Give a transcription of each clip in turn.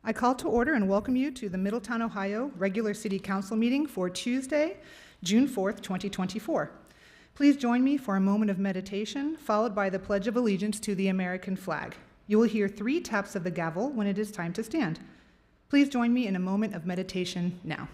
I call to order and welcome you to the Middletown, Ohio regular City Council meeting for Tuesday, June 4th, 2024. Please join me for a moment of meditation, followed by the Pledge of Allegiance to the American flag. You will hear 3 taps of the gavel when it is time to stand. Please join me in a moment of meditation now.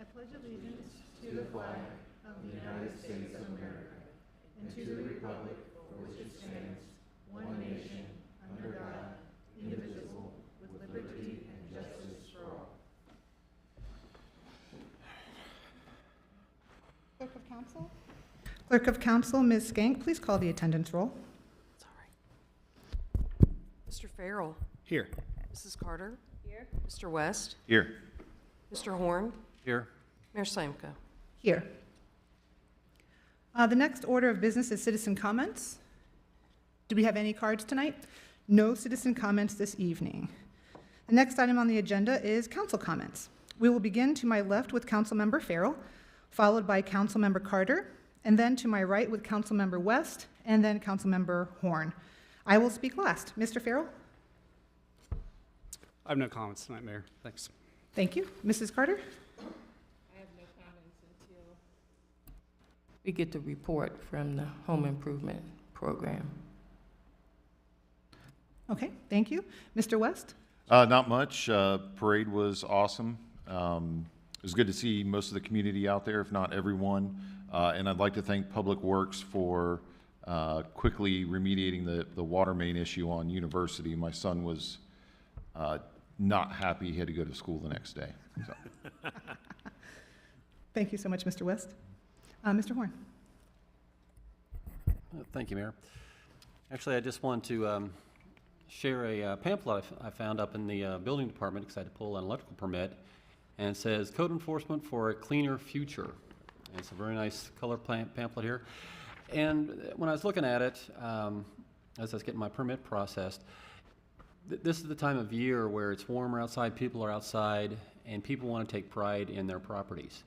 I pledge allegiance to the flag of the United States of America and to the republic for which it stands, one nation, under God, indivisible, with liberty and justice for all. Clerk of Council? Clerk of Council, Ms. Skank, please call the attendance roll. Sorry. Mr. Farrell. Here. Mrs. Carter. Here. Mr. West. Here. Mr. Horn. Here. Mayor Slamka. Here. The next order of business is citizen comments. Do we have any cards tonight? No citizen comments this evening. The next item on the agenda is council comments. We will begin to my left with Councilmember Farrell, followed by Councilmember Carter, and then to my right with Councilmember West, and then Councilmember Horn. I will speak last. Mr. Farrell? I have no comments tonight, Mayor. Thanks. Thank you. Mrs. Carter? We get the report from the home improvement program. Okay, thank you. Mr. West? Not much. Parade was awesome. It was good to see most of the community out there, if not everyone. And I'd like to thank Public Works for quickly remediating the water main issue on University. My son was not happy he had to go to school the next day. So. Thank you so much, Mr. West. Mr. Horn. Thank you, Mayor. Actually, I just want to share a pamphlet I found up in the building department because I had to pull an electrical permit, and it says Code Enforcement for a Cleaner Future. And it's a very nice color pamphlet here. And when I was looking at it, as I was getting my permit processed, this is the time of year where it's warmer outside, people are outside, and people want to take pride in their properties.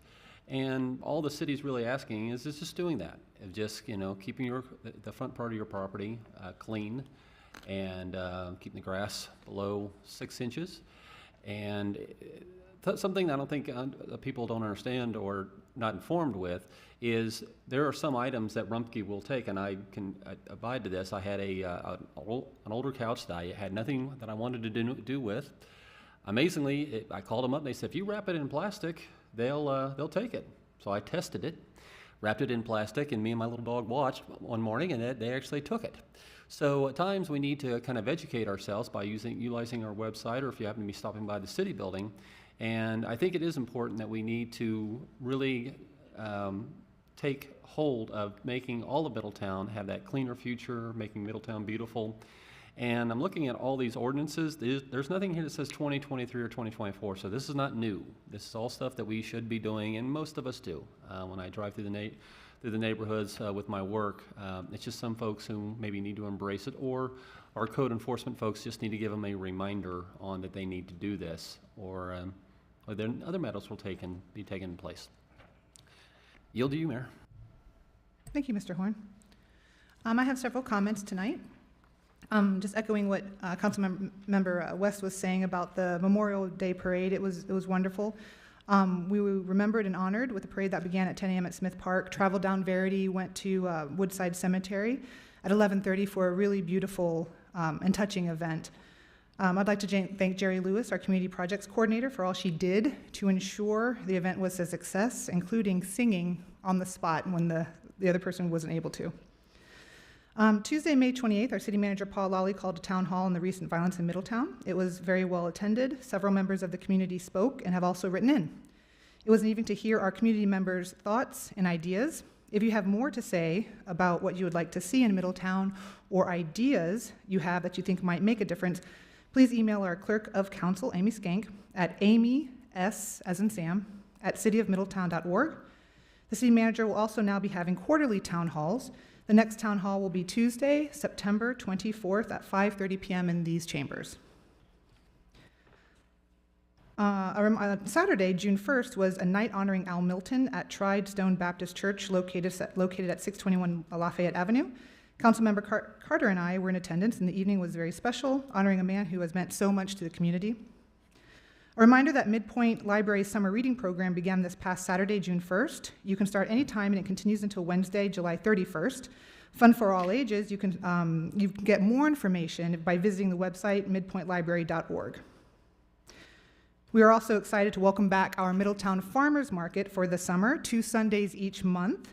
And all the city's really asking is just doing that, of just, you know, keeping the front part of your property clean, and keeping the grass below 6 inches. And something I don't think people don't understand or not informed with is there are some items that Rumpke will take, and I can abide to this. I had an older couch that I had nothing that I wanted to do with. Amazingly, I called them up and they said, if you wrap it in plastic, they'll take it. So I tested it, wrapped it in plastic, and me and my little dog watched one morning, and they actually took it. So at times we need to kind of educate ourselves by utilizing our website, or if you happen to be stopping by the city building. And I think it is important that we need to really take hold of making all of Middletown have that cleaner future, making Middletown beautiful. And I'm looking at all these ordinances. There's nothing here that says 2023 or 2024, so this is not new. This is all stuff that we should be doing, and most of us do. When I drive through the neighborhoods with my work, it's just some folks who maybe need to embrace it, or our code enforcement folks just need to give them a reminder on that they need to do this, or then other matters will be taken in place. Yield to you, Mayor. Thank you, Mr. Horn. I have several comments tonight. Just echoing what Councilmember West was saying about the Memorial Day Parade. It was wonderful. We were remembered and honored with a parade that began at 10 a.m. at Smith Park, traveled down Verity, went to Woodside Cemetery at 11:30 for a really beautiful and touching event. I'd like to thank Jerry Lewis, our Community Projects Coordinator, for all she did to ensure the event was a success, including singing on the spot when the other person wasn't able to. Tuesday, May 28th, our City Manager Paul Lawley called a town hall on the recent violence in Middletown. It was very well attended. Several members of the community spoke and have also written in. It was an evening to hear our community members' thoughts and ideas. If you have more to say about what you would like to see in Middletown or ideas you have that you think might make a difference, please email our Clerk of Council, Amy Skank, at Amy S, as in Sam, at cityofmiddletown.org. The city manager will also now be having quarterly town halls. The next town hall will be Tuesday, September 24th at 5:30 p.m. in these chambers. Saturday, June 1st, was a night honoring Al Milton at Tried Stone Baptist Church located at 621 Lafayette Avenue. Councilmember Carter and I were in attendance, and the evening was very special, honoring a man who has meant so much to the community. A reminder that Midpoint Library's summer reading program began this past Saturday, June 1st. You can start anytime, and it continues until Wednesday, July 31st. Fun for all ages. You can get more information by visiting the website midpointlibrary.org. We are also excited to welcome back our Middletown Farmers Market for the summer, 2 Sundays each month,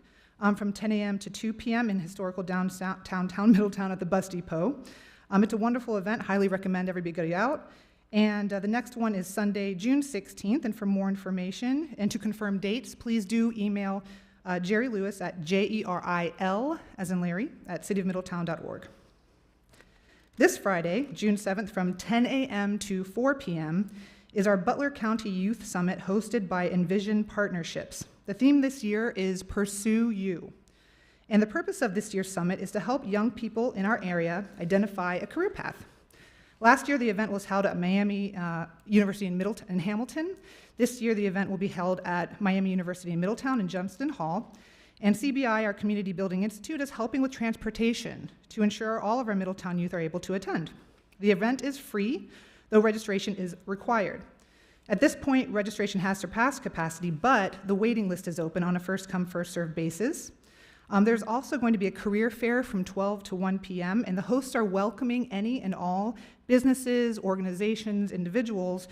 from 10 a.m. to 2 p.m. in historical downtown Middletown at the bus depot. It's a wonderful event. Highly recommend everybody go out. And the next one is Sunday, June 16th. And for more information and to confirm dates, please do email Jerry Lewis at JERIL, as in Larry, at cityofmiddletown.org. This Friday, June 7th, from 10 a.m. to 4 p.m., is our Butler County Youth Summit hosted by Envision Partnerships. The theme this year is Pursue You. And the purpose of this year's summit is to help young people in our area identify a career path. Last year, the event was held at Miami University in Hamilton. This year, the event will be held at Miami University in Middletown in Johnston Hall. And CBI, our Community Building Institute, is helping with transportation to ensure all of our Middletown youth are able to attend. The event is free, though registration is required. At this point, registration has surpassed capacity, but the waiting list is open on a first-come, first-served basis. There's also going to be a career fair from 12 to 1 p.m., and the hosts are welcoming any and all businesses, organizations, individuals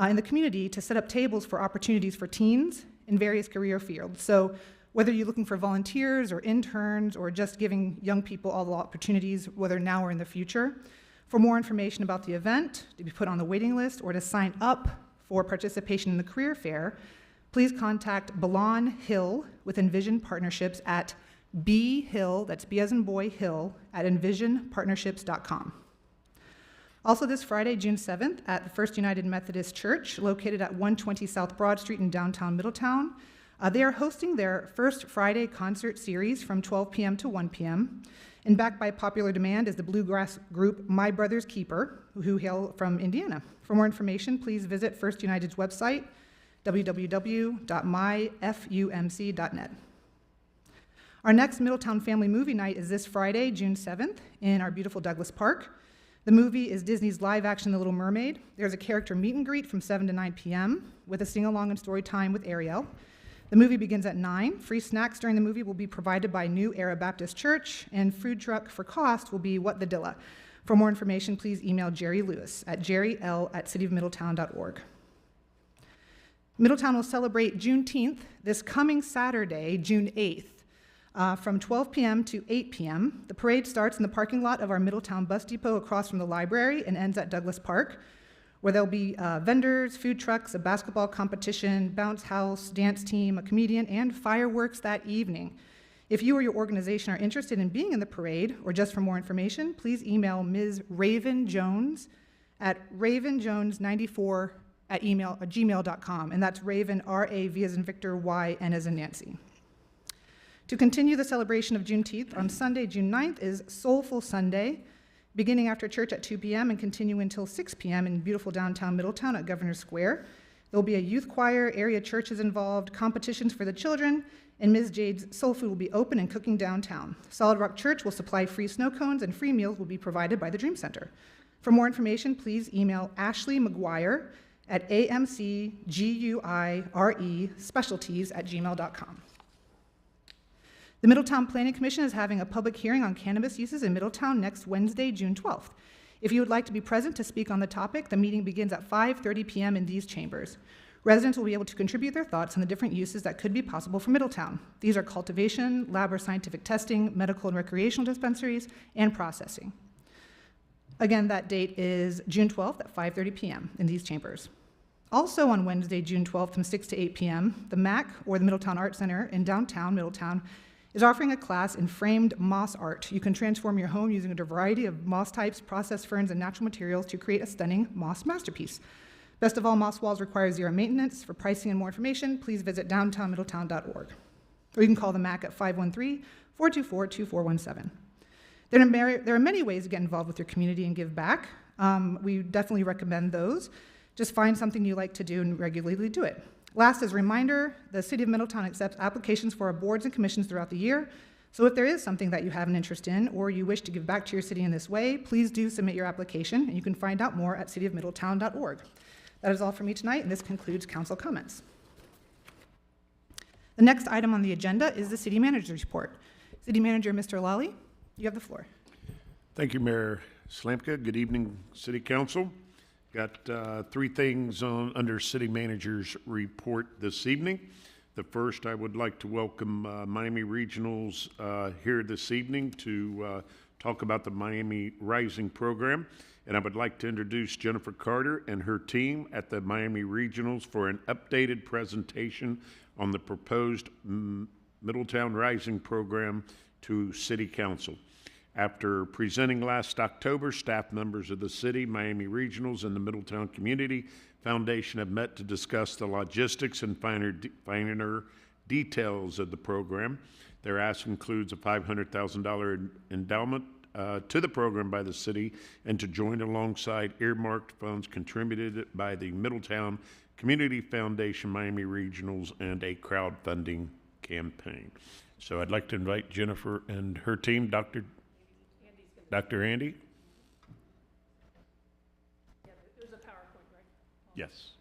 in the community to set up tables for opportunities for teens in various career fields. So whether you're looking for volunteers or interns or just giving young people all the opportunities, whether now or in the future. For more information about the event, to be put on the waiting list, or to sign up for participation in the career fair, please contact Belon Hill with Envision Partnerships at bhill, that's B as in boy, Hill, at envisionpartnerships.com. Also this Friday, June 7th, at the First United Methodist Church, located at 120 South Broad Street in downtown Middletown, they are hosting their first Friday concert series from 12 p.m. to 1 p.m., and backed by popular demand is the bluegrass group My Brother's Keeper, who hail from Indiana. For more information, please visit First United's website, www.myfumc.net. Our next Middletown Family Movie Night is this Friday, June 7th, in our beautiful Douglas Park. The movie is Disney's live-action The Little Mermaid. There's a character meet and greet from 7 to 9 p.m. with a sing-along and story time with Ariel. The movie begins at 9. Free snacks during the movie will be provided by New Era Baptist Church, and food truck for cost will be What the Dilla. For more information, please email Jerry Lewis at jerryl@cityofmiddletown.org. Middletown will celebrate Juneteenth this coming Saturday, June 8th, from 12 p.m. to 8 p.m. The parade starts in the parking lot of our Middletown bus depot across from the library and ends at Douglas Park, where there'll be vendors, food trucks, a basketball competition, bounce house, dance team, a comedian, and fireworks that evening. If you or your organization are interested in being in the parade, or just for more information, please email Ms. Raven Jones at ravenjones94@gmail.com, and that's Raven, R-A-V as in Victor, Y-N as in Nancy. To continue the celebration of Juneteenth, on Sunday, June 9th, is Soulful Sunday, beginning after church at 2 p.m. and continuing until 6 p.m. in beautiful downtown Middletown at Governor Square. There'll be a youth choir, area churches involved, competitions for the children, and Ms. Jade's Soul Food will be open and cooking downtown. Solid Rock Church will supply free snow cones, and free meals will be provided by the Dream Center. For more information, please email Ashley McGuire at amcguire specialties@gmail.com. The Middletown Planning Commission is having a public hearing on cannabis uses in Middletown next Wednesday, June 12th. If you would like to be present to speak on the topic, the meeting begins at 5:30 p.m. in these chambers. Residents will be able to contribute their thoughts on the different uses that could be possible for Middletown. These are cultivation, lab or scientific testing, medical and recreational dispensaries, and processing. Again, that date is June 12th at 5:30 p.m. in these chambers. Also on Wednesday, June 12th from 6 to 8 p.m., the MAC, or the Middletown Art Center in downtown Middletown, is offering a class in framed moss art. You can transform your home using a variety of moss types, processed ferns, and natural materials to create a stunning moss masterpiece. Best of all, moss walls require zero maintenance. For pricing and more information, please visit downtownmiddletown.org. Or you can call the MAC at 513-424-2417. There are many ways to get involved with your community and give back. We definitely recommend those. Just find something you like to do and regularly do it. Last, as a reminder, the City of Middletown accepts applications for our boards and commissions throughout the year. So if there is something that you have an interest in or you wish to give back to your city in this way, please do submit your application, and you can find out more at cityofmiddletown.org. That is all for me tonight, and this concludes council comments. The next item on the agenda is the city manager's report. City Manager, Mr. Lally, you have the floor. Thank you, Mayor Slamka. Good evening, City Council. Got three things under City Manager's report this evening. The first, I would like to welcome Miami Regionals here this evening to talk about the Miami Rising program. And I would like to introduce Jennifer Carter and her team at the Miami Regionals for an updated presentation on the proposed Middletown Rising program to City Council. After presenting last October, staff members of the city, Miami Regionals, and the Middletown Community Foundation have met to discuss the logistics and finer details of the program. Their ask includes a $500,000 endowment to the program by the city and to join alongside earmarked funds contributed by the Middletown Community Foundation, Miami Regionals, and a crowdfunding campaign. So I'd like to invite Jennifer and her team, Dr. Andy? Yeah, there's a PowerPoint, right? Yes.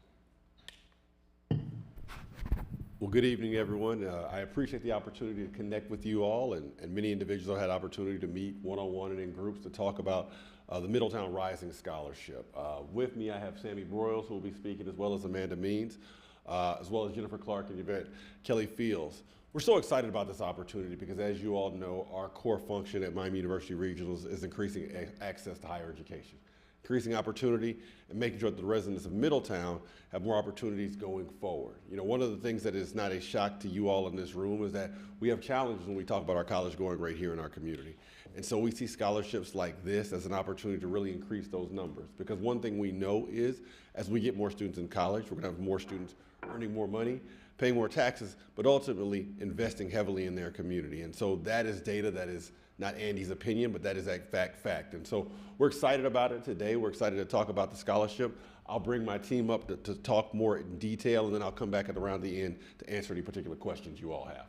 Well, good evening, everyone. I appreciate the opportunity to connect with you all, and many individuals have had opportunity to meet one-on-one and in groups to talk about the Middletown Rising Scholarship. With me, I have Sammy Broyles, who will be speaking, as well as Amanda Means, as well as Jennifer Clark and Yvette Kelly Fields. We're so excited about this opportunity because, as you all know, our core function at Miami University Regionals is increasing access to higher education, increasing opportunity, and making sure that the residents of Middletown have more opportunities going forward. You know, one of the things that is not a shock to you all in this room is that we have challenges when we talk about our college going rate here in our community. And so we see scholarships like this as an opportunity to really increase those numbers. Because one thing we know is, as we get more students in college, we're gonna have more students earning more money, paying more taxes, but ultimately investing heavily in their community. And so that is data that is not Andy's opinion, but that is a fact. And so we're excited about it today. We're excited to talk about the scholarship. I'll bring my team up to talk more in detail, and then I'll come back at around the end to answer any particular questions you all have.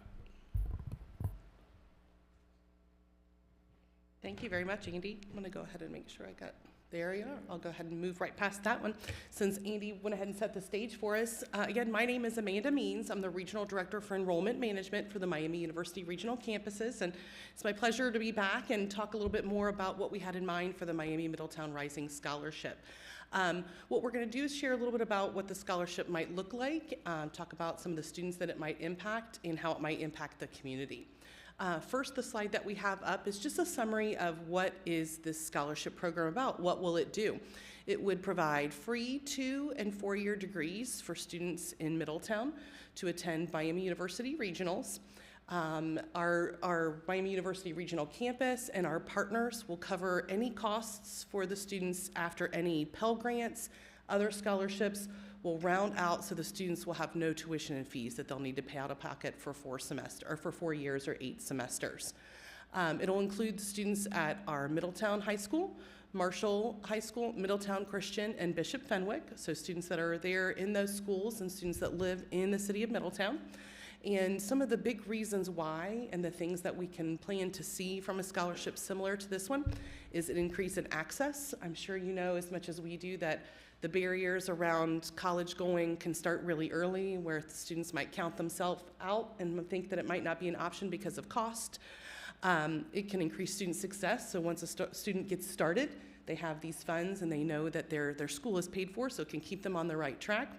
Thank you very much, Andy. I'm going to go ahead and make sure I got, there you are. I'll go ahead and move right past that one since Andy went ahead and set the stage for us. Again, my name is Amanda Means. I'm the Regional Director for Enrollment Management for the Miami University Regional Campuses, and it's my pleasure to be back and talk a little bit more about what we had in mind for the Miami Middletown Rising Scholarship. What we're going to do is share a little bit about what the scholarship might look like, talk about some of the students that it might impact and how it might impact the community. First, the slide that we have up is just a summary of what is this scholarship program about. What will it do? It would provide free 2- and 4-year degrees for students in Middletown to attend Miami University Regionals. Our Miami University Regional Campus and our partners will cover any costs for the students after any Pell Grants, other scholarships will round out so the students will have no tuition and fees that they'll need to pay out of pocket for 4 years or 8 semesters. It'll include students at our Middletown High School, Marshall High School, Middletown Christian, and Bishop Fenwick, so students that are there in those schools and students that live in the city of Middletown. And some of the big reasons why and the things that we can plan to see from a scholarship similar to this one is an increase in access. I'm sure you know as much as we do that the barriers around college going can start really early, where students might count themselves out and think that it might not be an option because of cost. It can increase student success, so once a student gets started, they have these funds and they know that their school is paid for, so it can keep them on the right track.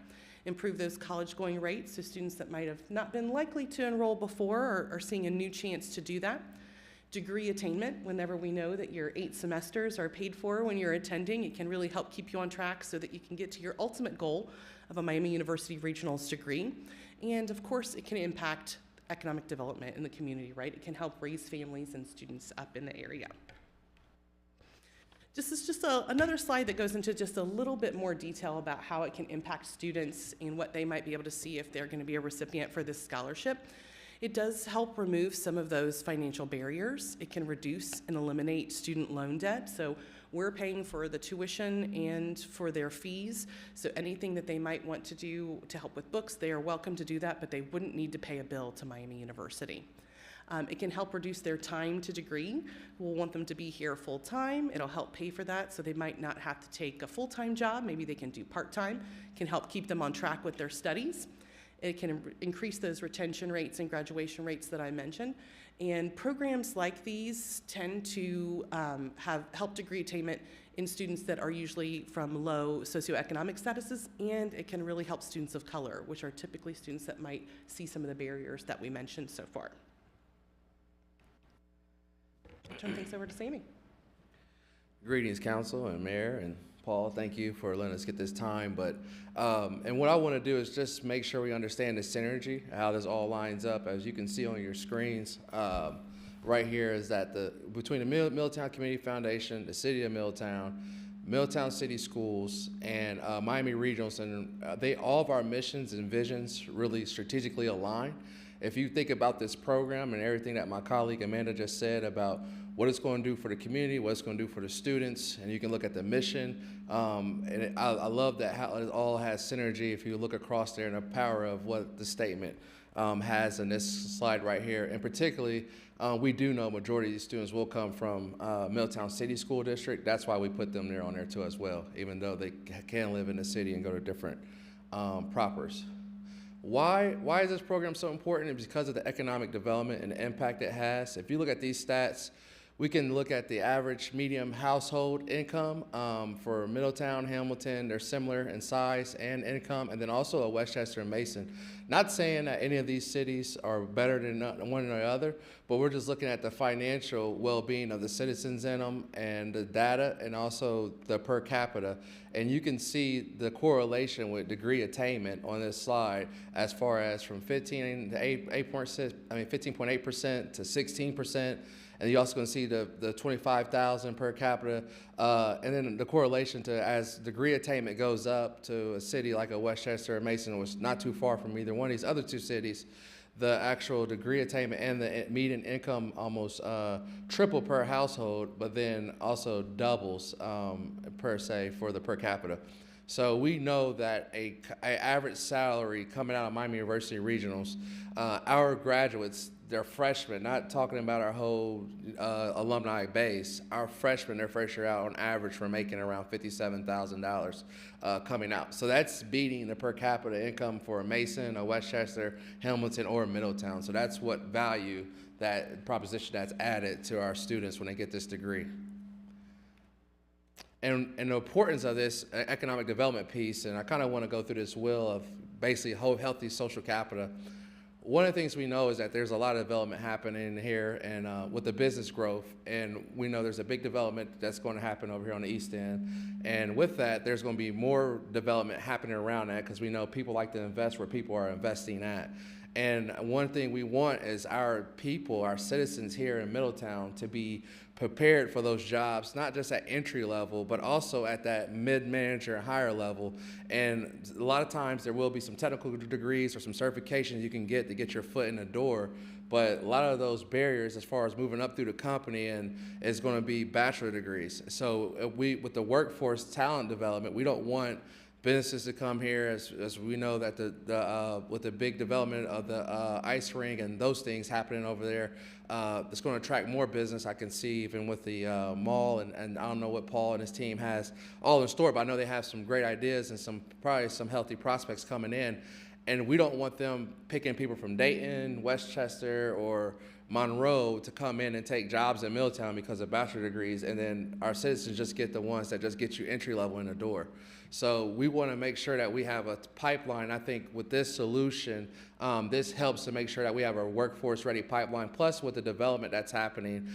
Improve those college going rates, so students that might have not been likely to enroll before are seeing a new chance to do that. Degree attainment, whenever we know that your 8 semesters are paid for when you're attending, it can really help keep you on track so that you can get to your ultimate goal of a Miami University Regionals degree. And of course, it can impact economic development in the community, right? It can help raise families and students up in the area. This is just another slide that goes into just a little bit more detail about how it can impact students and what they might be able to see if they're going to be a recipient for this scholarship. It does help remove some of those financial barriers. It can reduce and eliminate student loan debt. So we're paying for the tuition and for their fees. So anything that they might want to do to help with books, they are welcome to do that, but they wouldn't need to pay a bill to Miami University. It can help reduce their time to degree. We'll want them to be here full time. It'll help pay for that, so they might not have to take a full-time job. Maybe they can do part-time. Can help keep them on track with their studies. It can increase those retention rates and graduation rates that I mentioned. And programs like these tend to help degree attainment in students that are usually from low socioeconomic statuses, and it can really help students of color, which are typically students that might see some of the barriers that we mentioned so far. I'll turn things over to Sammy. Greetings, Council and Mayor and Paul. Thank you for letting us get this time. And what I want to do is just make sure we understand the synergy, how this all lines up. As you can see on your screens, right here is that between the Middletown Community Foundation, the City of Middletown, Middletown City Schools, and Miami Regional Center, all of our missions and visions really strategically align. If you think about this program and everything that my colleague Amanda just said about what it's going to do for the community, what it's going to do for the students, and you can look at the mission. I love that how it all has synergy if you look across there and the power of what the statement has in this slide right here. And particularly, we do know majority of these students will come from Middletown City School District. That's why we put them there on there too as well, even though they can live in the city and go to different propers. Why is this program so important? It's because of the economic development and the impact it has. If you look at these stats, we can look at the average medium household income for Middletown, Hamilton. They're similar in size and income, and then also Westchester and Mason. Not saying that any of these cities are better than one or the other, but we're just looking at the financial well-being of the citizens in them and the data and also the per capita. And you can see the correlation with degree attainment on this slide as far as from 15.8% to 16%. And you're also going to see the 25,000 per capita, and then the correlation to as degree attainment goes up to a city like a Westchester or Mason, which is not too far from either one of these other two cities, the actual degree attainment and the median income almost triple per household, but then also doubles per se for the per capita. So we know that a average salary coming out of Miami University Regionals, our graduates, they're freshmen, not talking about our whole alumni base. Our freshmen, their first year out on average, we're making around $57,000 coming out. So that's beating the per capita income for a Mason, a Westchester, Hamilton, or Middletown. So that's what value, that proposition that's added to our students when they get this degree. And the importance of this economic development piece, and I kind of want to go through this wheel of basically healthy social capital. One of the things we know is that there's a lot of development happening here and with the business growth, and we know there's a big development that's going to happen over here on the East End. And with that, there's going to be more development happening around that because we know people like to invest where people are investing at. And one thing we want is our people, our citizens here in Middletown to be prepared for those jobs, not just at entry level, but also at that mid-manager and higher level. And a lot of times there will be some technical degrees or some certifications you can get to get your foot in the door. But a lot of those barriers as far as moving up through the company and is going to be bachelor degrees. So with the workforce talent development, we don't want businesses to come here, as we know that with the big development of the ice rink and those things happening over there, it's going to attract more business. I can see even with the mall, and I don't know what Paul and his team has all in store, but I know they have some great ideas and probably some healthy prospects coming in. And we don't want them picking people from Dayton, Westchester, or Monroe to come in and take jobs in Middletown because of bachelor degrees, and then our citizens just get the ones that just get you entry level in the door. So we want to make sure that we have a pipeline. I think with this solution, this helps to make sure that we have a workforce ready pipeline, plus with the development that's happening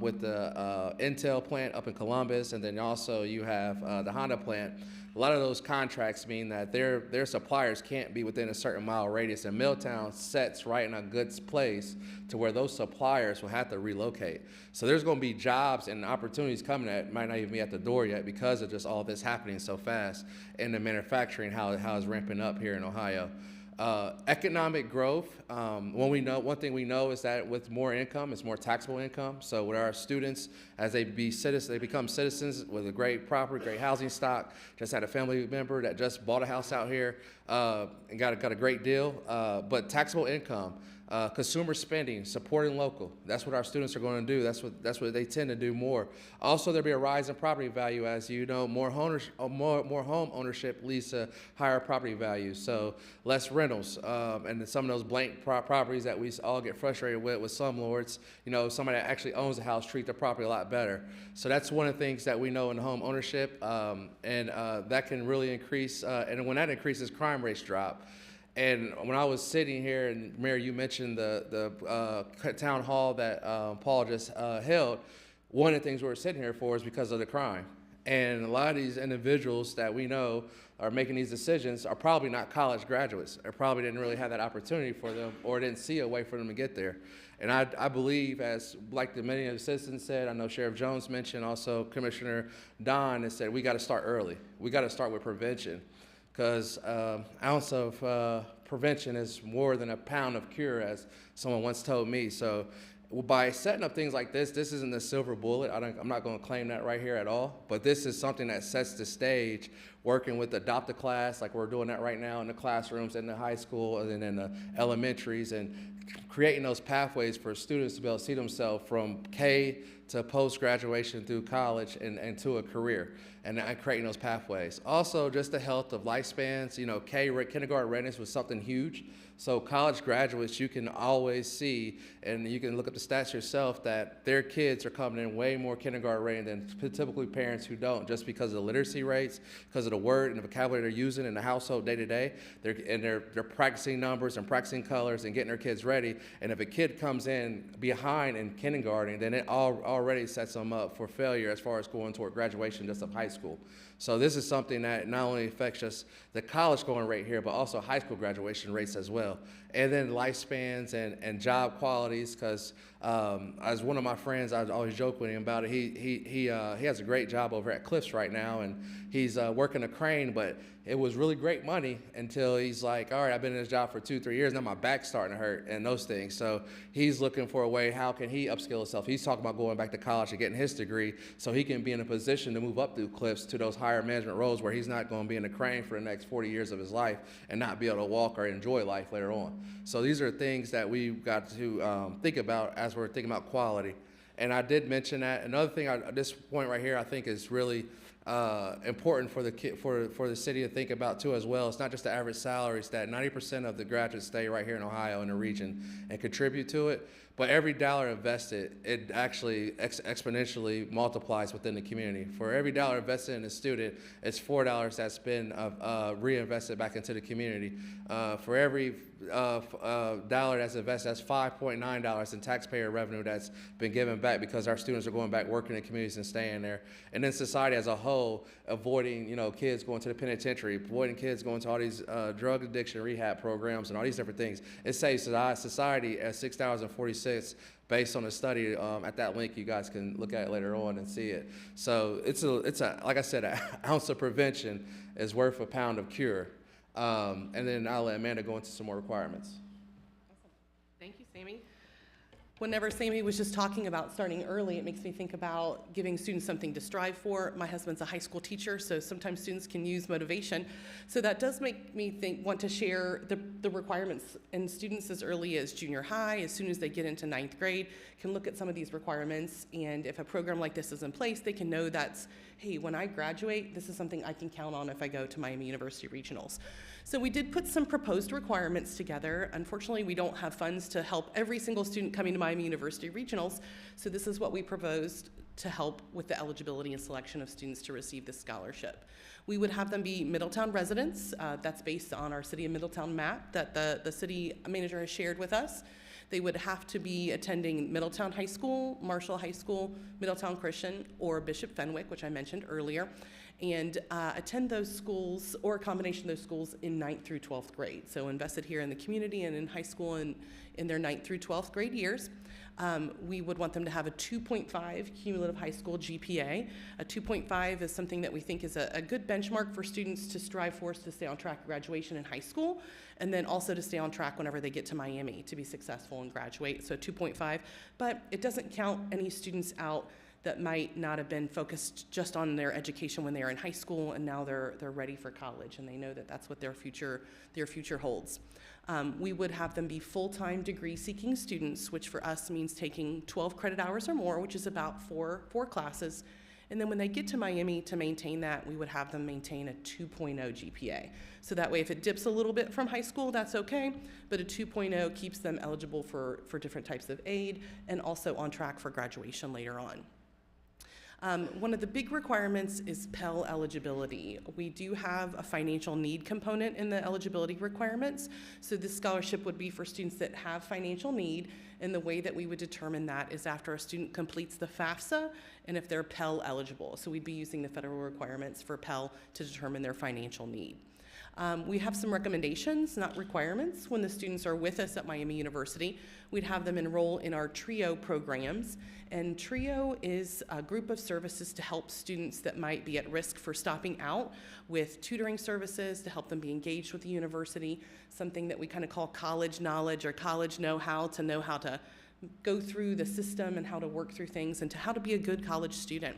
with the Intel plant up in Columbus, and then also you have the Honda plant. A lot of those contracts mean that their suppliers can't be within a certain mile radius, and Middletown sets right in a good place to where those suppliers will have to relocate. So there's going to be jobs and opportunities coming that might not even be at the door yet because of just all this happening so fast, and the manufacturing, how it's ramping up here in Ohio. Economic growth, one thing we know is that with more income, it's more taxable income. So with our students, as they become citizens with a great property, great housing stock. Just had a family member that just bought a house out here and got a great deal. But taxable income, consumer spending, supporting local. That's what our students are going to do. That's what they tend to do more. Also, there'll be a rise in property value, as you know. More home ownership leads to higher property values. So less rentals, and some of those blank properties that we all get frustrated with some lords. You know, somebody that actually owns a house treat their property a lot better. So that's one of the things that we know in home ownership, and that can really increase. And when that increases, crime rates drop. And when I was sitting here, and Mayor, you mentioned the town hall that Paul just held, one of the things we were sitting here for is because of the crime. And a lot of these individuals that we know are making these decisions are probably not college graduates, or probably didn't really have that opportunity for them, or didn't see a way for them to get there. And I believe, as like many of the citizens said, I know Sheriff Jones mentioned, also Commissioner Don has said, we got to start early. We got to start with prevention. Because ounce of prevention is more than a pound of cure, as someone once told me. So by setting up things like this isn't a silver bullet. I'm not going to claim that right here at all. But this is something that sets the stage, working with Adopt a Class, like we're doing that right now in the classrooms in the high school and then in the elementaries, and creating those pathways for students to be able to see themselves from K to post-graduation through college and to a career, and creating those pathways. Also, just the health of lifespans. You know, kindergarten readiness was something huge. So college graduates, you can always see, and you can look up the stats yourself, that their kids are coming in way more kindergarten ready than typically parents who don't, just because of the literacy rates, because of the word and the vocabulary they're using in the household day to day. They're practicing numbers and practicing colors and getting their kids ready. And if a kid comes in behind in kindergarten, then it already sets them up for failure as far as going toward graduation just of high school. So this is something that not only affects just the college going rate here, but also high school graduation rates as well. And then lifespans and job qualities, because as one of my friends, I always joke with him about it, he has a great job over at Cliffs right now, and he's working a crane, but it was really great money until he's like, all right, I've been in this job for 2-3 years, now my back's starting to hurt and those things. So he's looking for a way, how can he upskill himself? He's talking about going back to college and getting his degree so he can be in a position to move up through Cliffs to those higher management roles where he's not going to be in a crane for the next 40 years of his life and not be able to walk or enjoy life later on. So these are things that we've got to think about as we're thinking about quality. And I did mention that. Another thing at this point right here I think is really important for the city to think about too as well. It's not just the average salaries, that 90% of the graduates stay right here in Ohio in the region and contribute to it. But every dollar invested, it actually exponentially multiplies within the community. For every dollar invested in a student, it's $4 that's been reinvested back into the community. For every dollar that's invested, that's $5.9 in taxpayer revenue that's been given back because our students are going back working in communities and staying there. And then society as a whole, avoiding, you know, kids going to the penitentiary, avoiding kids going to all these drug addiction rehab programs and all these different things. It saves society at $6.46 based on a study. At that link, you guys can look at it later on and see it. So it's a like I said, an ounce of prevention is worth a pound of cure. And then I'll let Amanda go into some more requirements. Awesome. Thank you, Sammy. Whenever Sammy was just talking about starting early, it makes me think about giving students something to strive for. My husband's a high school teacher, so sometimes students can use motivation. So that does make me want to share the requirements. And students as early as junior high, as soon as they get into 9th grade, can look at some of these requirements. And if a program like this is in place, they can know that's, hey, when I graduate, this is something I can count on if I go to Miami University Regionals. So we did put some proposed requirements together. Unfortunately, we don't have funds to help every single student coming to Miami University Regionals, so this is what we proposed to help with the eligibility and selection of students to receive this scholarship. We would have them be Middletown residents. That's based on our City of Middletown map that the city manager has shared with us. They would have to be attending Middletown High School, Marshall High School, Middletown Christian, or Bishop Fenwick, which I mentioned earlier, and attend those schools or a combination of those schools in 9th through 12th grade. So invested here in the community and in high school and in their 9th through 12th grade years. We would want them to have a 2.5 cumulative high school GPA. A 2.5 is something that we think is a good benchmark for students to strive for to stay on track for graduation in high school, and then also to stay on track whenever they get to Miami to be successful and graduate, so 2.5. But it doesn't count any students out that might not have been focused just on their education when they were in high school, and now they're ready for college, and they know that that's what their future holds. We would have them be full-time degree-seeking students, which for us means taking 12 credit hours or more, which is about four classes. And then when they get to Miami to maintain that, we would have them maintain a 2.0 GPA. So that way, if it dips a little bit from high school, that's okay, but a 2.0 keeps them eligible for different types of aid and also on track for graduation later on. One of the big requirements is Pell eligibility. We do have a financial need component in the eligibility requirements. So this scholarship would be for students that have financial need, and the way that we would determine that is after a student completes the FAFSA and if they're Pell eligible. So we'd be using the federal requirements for Pell to determine their financial need. We have some recommendations, not requirements. When the students are with us at Miami University, we'd have them enroll in our TRIO programs. And TRIO is a group of services to help students that might be at risk for stopping out, with tutoring services to help them be engaged with the university, something that we kind of call college knowledge or college know-how, to know how to go through the system and how to work through things and to how to be a good college student.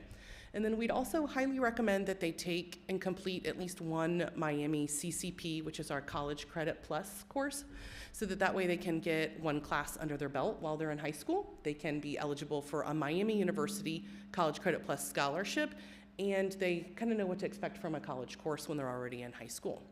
And then we'd also highly recommend that they take and complete at least one Miami CCP, which is our College Credit Plus course, so that way they can get one class under their belt while they're in high school. They can be eligible for a Miami University College Credit Plus scholarship, and they kind of know what to expect from a college course when they're already in high school.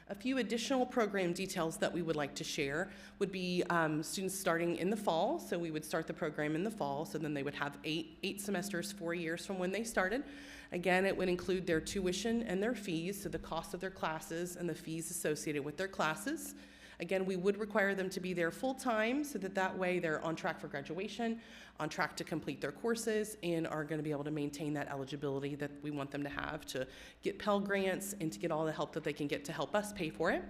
A few additional program details that we would like to share would be students starting in the fall. So we would start the program in the fall, so then they would have eight semesters, 4 years from when they started. Again, it would include their tuition and their fees, so the cost of their classes and the fees associated with their classes. Again, we would require them to be there full-time, so that way they're on track for graduation, on track to complete their courses, and are going to be able to maintain that eligibility that we want them to have to get Pell Grants and to get all the help that they can get to help us pay for it.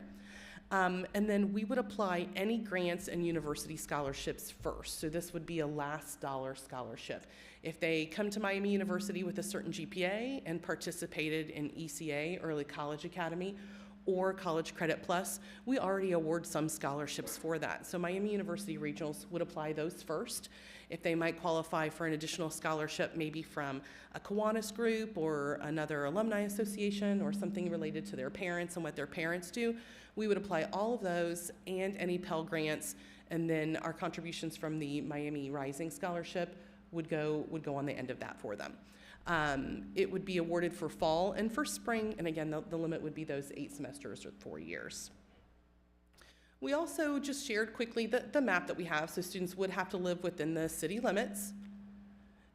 And then we would apply any grants and university scholarships first. So this would be a last dollar scholarship. If they come to Miami University with a certain GPA and participated in ECA, Early College Academy, or College Credit Plus, we already award some scholarships for that. So Miami University Regionals would apply those first. If they might qualify for an additional scholarship, maybe from a Kiwanis group or another alumni association or something related to their parents and what their parents do, we would apply all of those and any Pell Grants, and then our contributions from the Miami Rising Scholarship would go on the end of that for them. It would be awarded for fall and for spring, and again, the limit would be those 8 semesters or 4 years. We also just shared quickly the map that we have, so students would have to live within the city limits.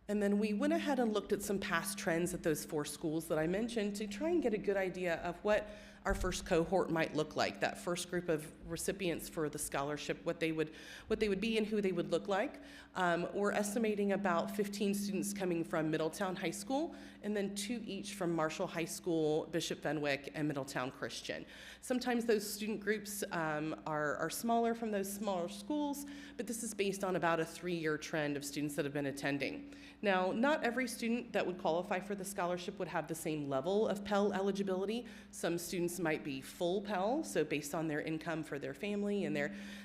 And then we went ahead and looked at some past trends at those 4 schools that I mentioned to try and get a good idea of what our first cohort might look like, that first group of recipients for the scholarship, what they would be and who they would look like. We're estimating about 15 students coming from Middletown High School, and then 2 each from Marshall High School, Bishop Fenwick, and Middletown Christian. Sometimes those student groups are smaller from those smaller schools, but this is based on about a 3-year trend of students that have been attending. Now, not every student that would qualify for the scholarship would have the same level of Pell eligibility. Some students might be full Pell, so based on their income for their family and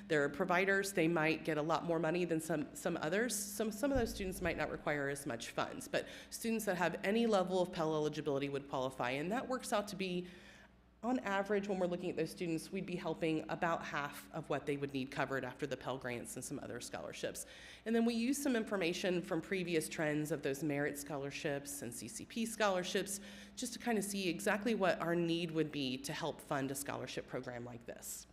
their providers, they might get a lot more money than some others. Some of those students might not require as much funds, but students that have any level of Pell eligibility would qualify, and that works out to be on average, when we're looking at those students, we'd be helping about half of what they would need covered after the Pell Grants and some other scholarships. And then we use some information from previous trends of those merit scholarships and CCP scholarships, just to kind of see exactly what our need would be to help fund a scholarship program like this.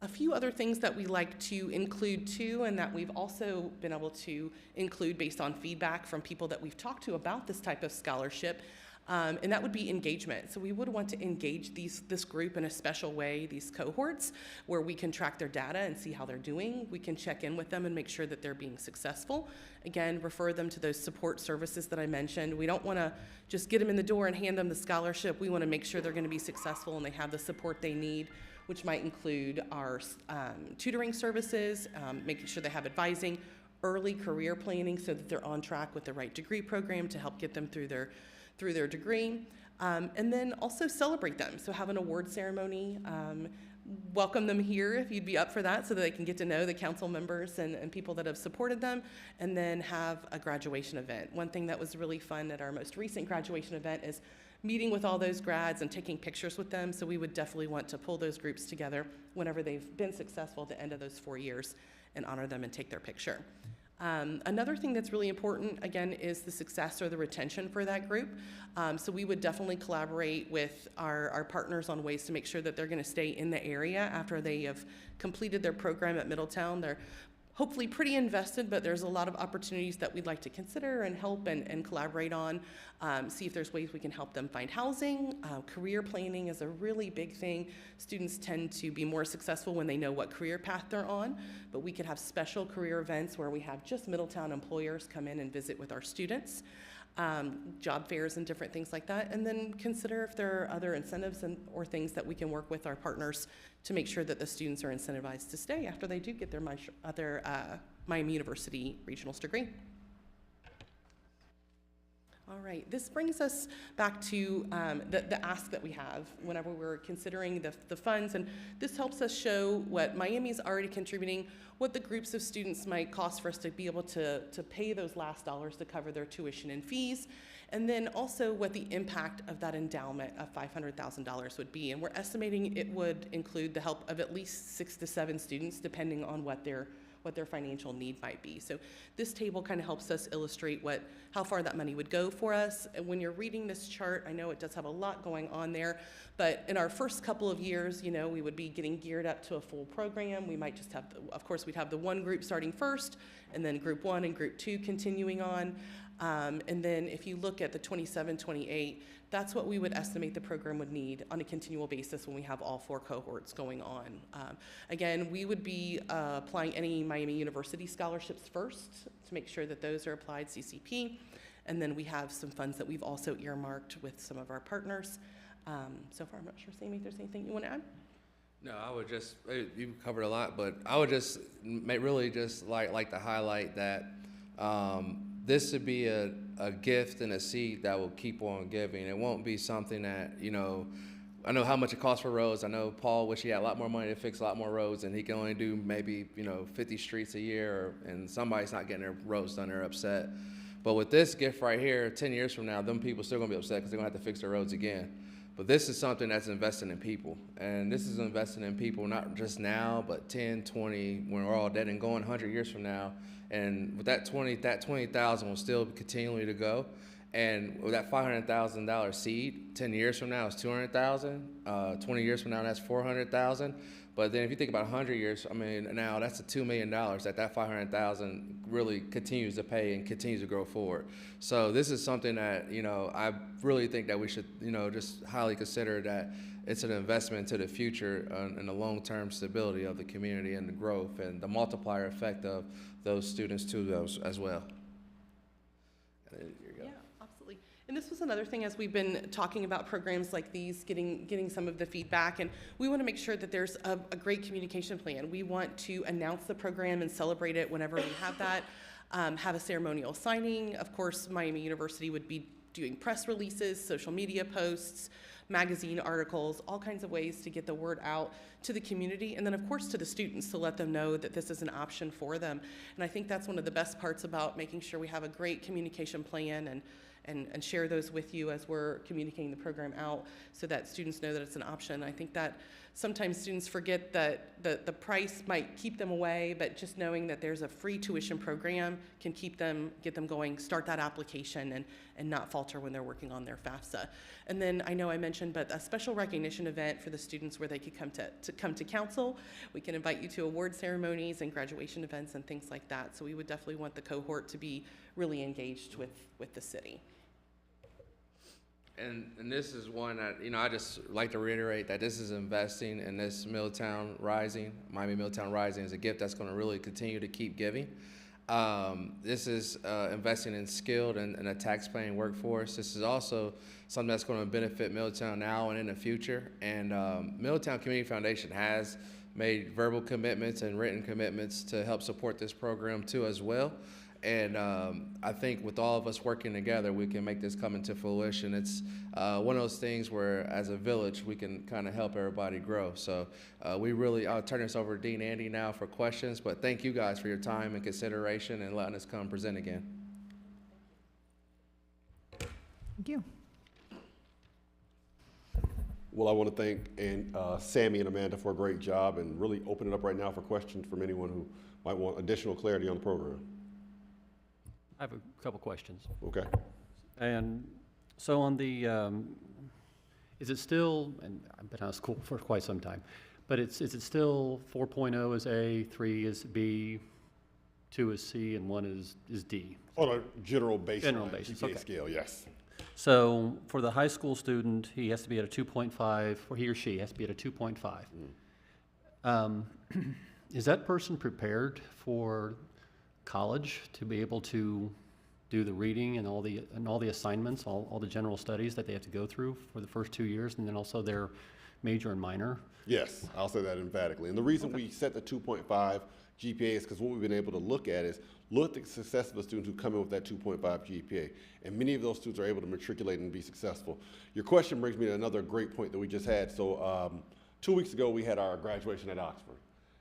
A few other things that we like to include too, and that we've also been able to include based on feedback from people that we've talked to about this type of scholarship, and that would be engagement. So we would want to engage this group in a special way, these cohorts, where we can track their data and see how they're doing. We can check in with them and make sure that they're being successful. Again, refer them to those support services that I mentioned. We don't want to just get them in the door and hand them the scholarship. We want to make sure they're going to be successful and they have the support they need, which might include our tutoring services, making sure they have advising, early career planning so that they're on track with the right degree program to help get them through their degree, and then also celebrate them. So have an award ceremony, welcome them here if you'd be up for that so that they can get to know the council members and people that have supported them, and then have a graduation event. One thing that was really fun at our most recent graduation event is meeting with all those grads and taking pictures with them. So we would definitely want to pull those groups together whenever they've been successful at the end of those 4 years and honor them and take their picture. Another thing that's really important, again, is the success or the retention for that group. So we would definitely collaborate with our partners on ways to make sure that they're going to stay in the area after they have completed their program at Middletown. They're hopefully pretty invested, but there's a lot of opportunities that we'd like to consider and help and collaborate on. See if there's ways we can help them find housing. Career planning is a really big thing. Students tend to be more successful when they know what career path they're on, but we could have special career events where we have just Middletown employers come in and visit with our students. Job fairs and different things like that, and then consider if there are other incentives or things that we can work with our partners to make sure that the students are incentivized to stay after they do get their Miami University regionals degree. All right, this brings us back to the ask that we have whenever we're considering the funds, and this helps us show what Miami is already contributing, what the groups of students might cost for us to be able to pay those last dollars to cover their tuition and fees, and then also what the impact of that endowment of $500,000 would be. And we're estimating it would include the help of at least 6 to 7 students, depending on what their financial need might be. So this table kind of helps us illustrate how far that money would go for us. And when you're reading this chart, I know it does have a lot going on there, but in our first couple of years, we would be getting geared up to a full program. We might just have, of course, we'd have the one group starting first, and then group 1 and group 2 continuing on. And then if you look at the 27, 28, that's what we would estimate the program would need on a continual basis when we have all 4 cohorts going on. Again, we would be applying any Miami University scholarships first to make sure that those are applied CCP. And then we have some funds that we've also earmarked with some of our partners. So far, I'm not sure, Sammy, if there's anything you want to add? No, I would just, you covered a lot, but I would just really just like to highlight that this would be a gift and a seed that will keep on giving. It won't be something that, I know how much it costs for roads. I know Paul wish he had a lot more money to fix a lot more roads, and he can only do maybe, 50 streets a year, and somebody's not getting their roads done, they're upset. But with this gift right here, 10 years from now, them people still gonna be upset because they're gonna have to fix their roads again. But this is something that's investing in people. And this is investing in people not just now, but 10, 20, when we're all dead and going 100 years from now. And with that 20,000 will still continually to go. And with that $500,000 seed, 10 years from now is 200,000. 20 years from now, that's 400,000. But then if you think about 100 years, now that's a $2 million that 500,000 really continues to pay and continues to grow forward. So this is something that, I really think that we should, just highly consider that it's an investment into the future and the long-term stability of the community and the growth and the multiplier effect of those students too those as well. Yeah, absolutely. And this was another thing as we've been talking about programs like these, getting some of the feedback, and we want to make sure that there's a great communication plan. We want to announce the program and celebrate it whenever we have that, have a ceremonial signing. Of course, Miami University would be doing press releases, social media posts, magazine articles, all kinds of ways to get the word out to the community, and then of course to the students to let them know that this is an option for them. And I think that's one of the best parts about making sure we have a great communication plan and share those with you as we're communicating the program out so that students know that it's an option. I think that sometimes students forget that the price might keep them away, but just knowing that there's a free tuition program can get them going, start that application, and not falter when they're working on their FAFSA. And then I know I mentioned, but a special recognition event for the students where they could come to council. We can invite you to award ceremonies and graduation events and things like that. So we would definitely want the cohort to be really engaged with the city. And this is one that, I just like to reiterate that this is investing in this Middletown Rising. Miami Middletown Rising is a gift that's going to really continue to keep giving. This is investing in skilled and a tax-paying workforce. This is also something that's going to benefit Middletown now and in the future. And Middletown Community Foundation has made verbal commitments and written commitments to help support this program too as well. And I think with all of us working together, we can make this come into fruition. It's one of those things where, as a village, we can kind of help everybody grow. So I'll turn this over to Dean Andy now for questions, but thank you guys for your time and consideration and letting us come present again. Thank you. Well, I want to thank Sammy and Amanda for a great job and really open it up right now for questions from anyone who might want additional clarity on the program. I have a couple questions. Okay. And so on the, is it still, and I've been out of school for quite some time, but is it still 4.0 is A, 3 is B, 2 is C, and 1 is D? On a general baseline basis, GPA okay. scale, yes. So for the high school student, he has to be at a 2.5, or he or she has to be at a 2.5. Is that person prepared for college to be able to do the reading and all the assignments, all the general studies that they have to go through for the first 2 years, and then also their major and minor? Yes, I'll say that emphatically. And the reason we set the 2.5 GPA is because what we've been able to look at the success of the students who come in with that 2.5 GPA. And many of those students are able to matriculate and be successful. Your question brings me to another great point that we just had. So 2 weeks ago, we had our graduation at Oxford.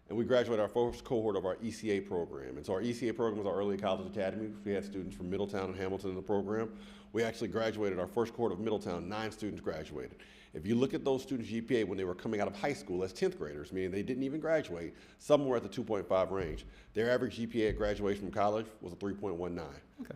And we graduated our first cohort of our ECA program. And so our ECA program was our Early College Academy. We had students from Middletown and Hamilton in the program. We actually graduated our first cohort of Middletown, 9 students graduated. If you look at those students' GPA when they were coming out of high school as 10th graders, meaning they didn't even graduate, some were at the 2.5 range. Their average GPA at graduation from college was a 3.19. Okay.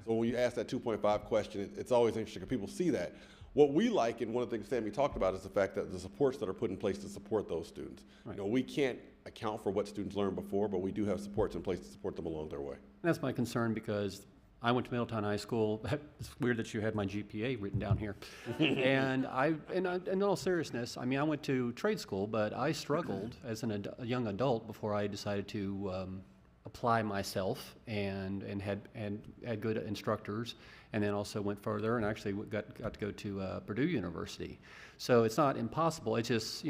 So when you ask that 2.5 question, it's always interesting because people see that. What we like, and one of the things Sammy talked about, is the fact that the supports that are put in place to support those students. Right. We can't account for what students learned before, but we do have supports in place to support them along their way. That's my concern because I went to Middletown High School. It's weird that you had my GPA written down here. And in all seriousness, I mean, I went to trade school, but I struggled as a young adult before I decided to apply myself and had good instructors, and then also went further and actually got to go to Purdue University. So it's not impossible. It's just,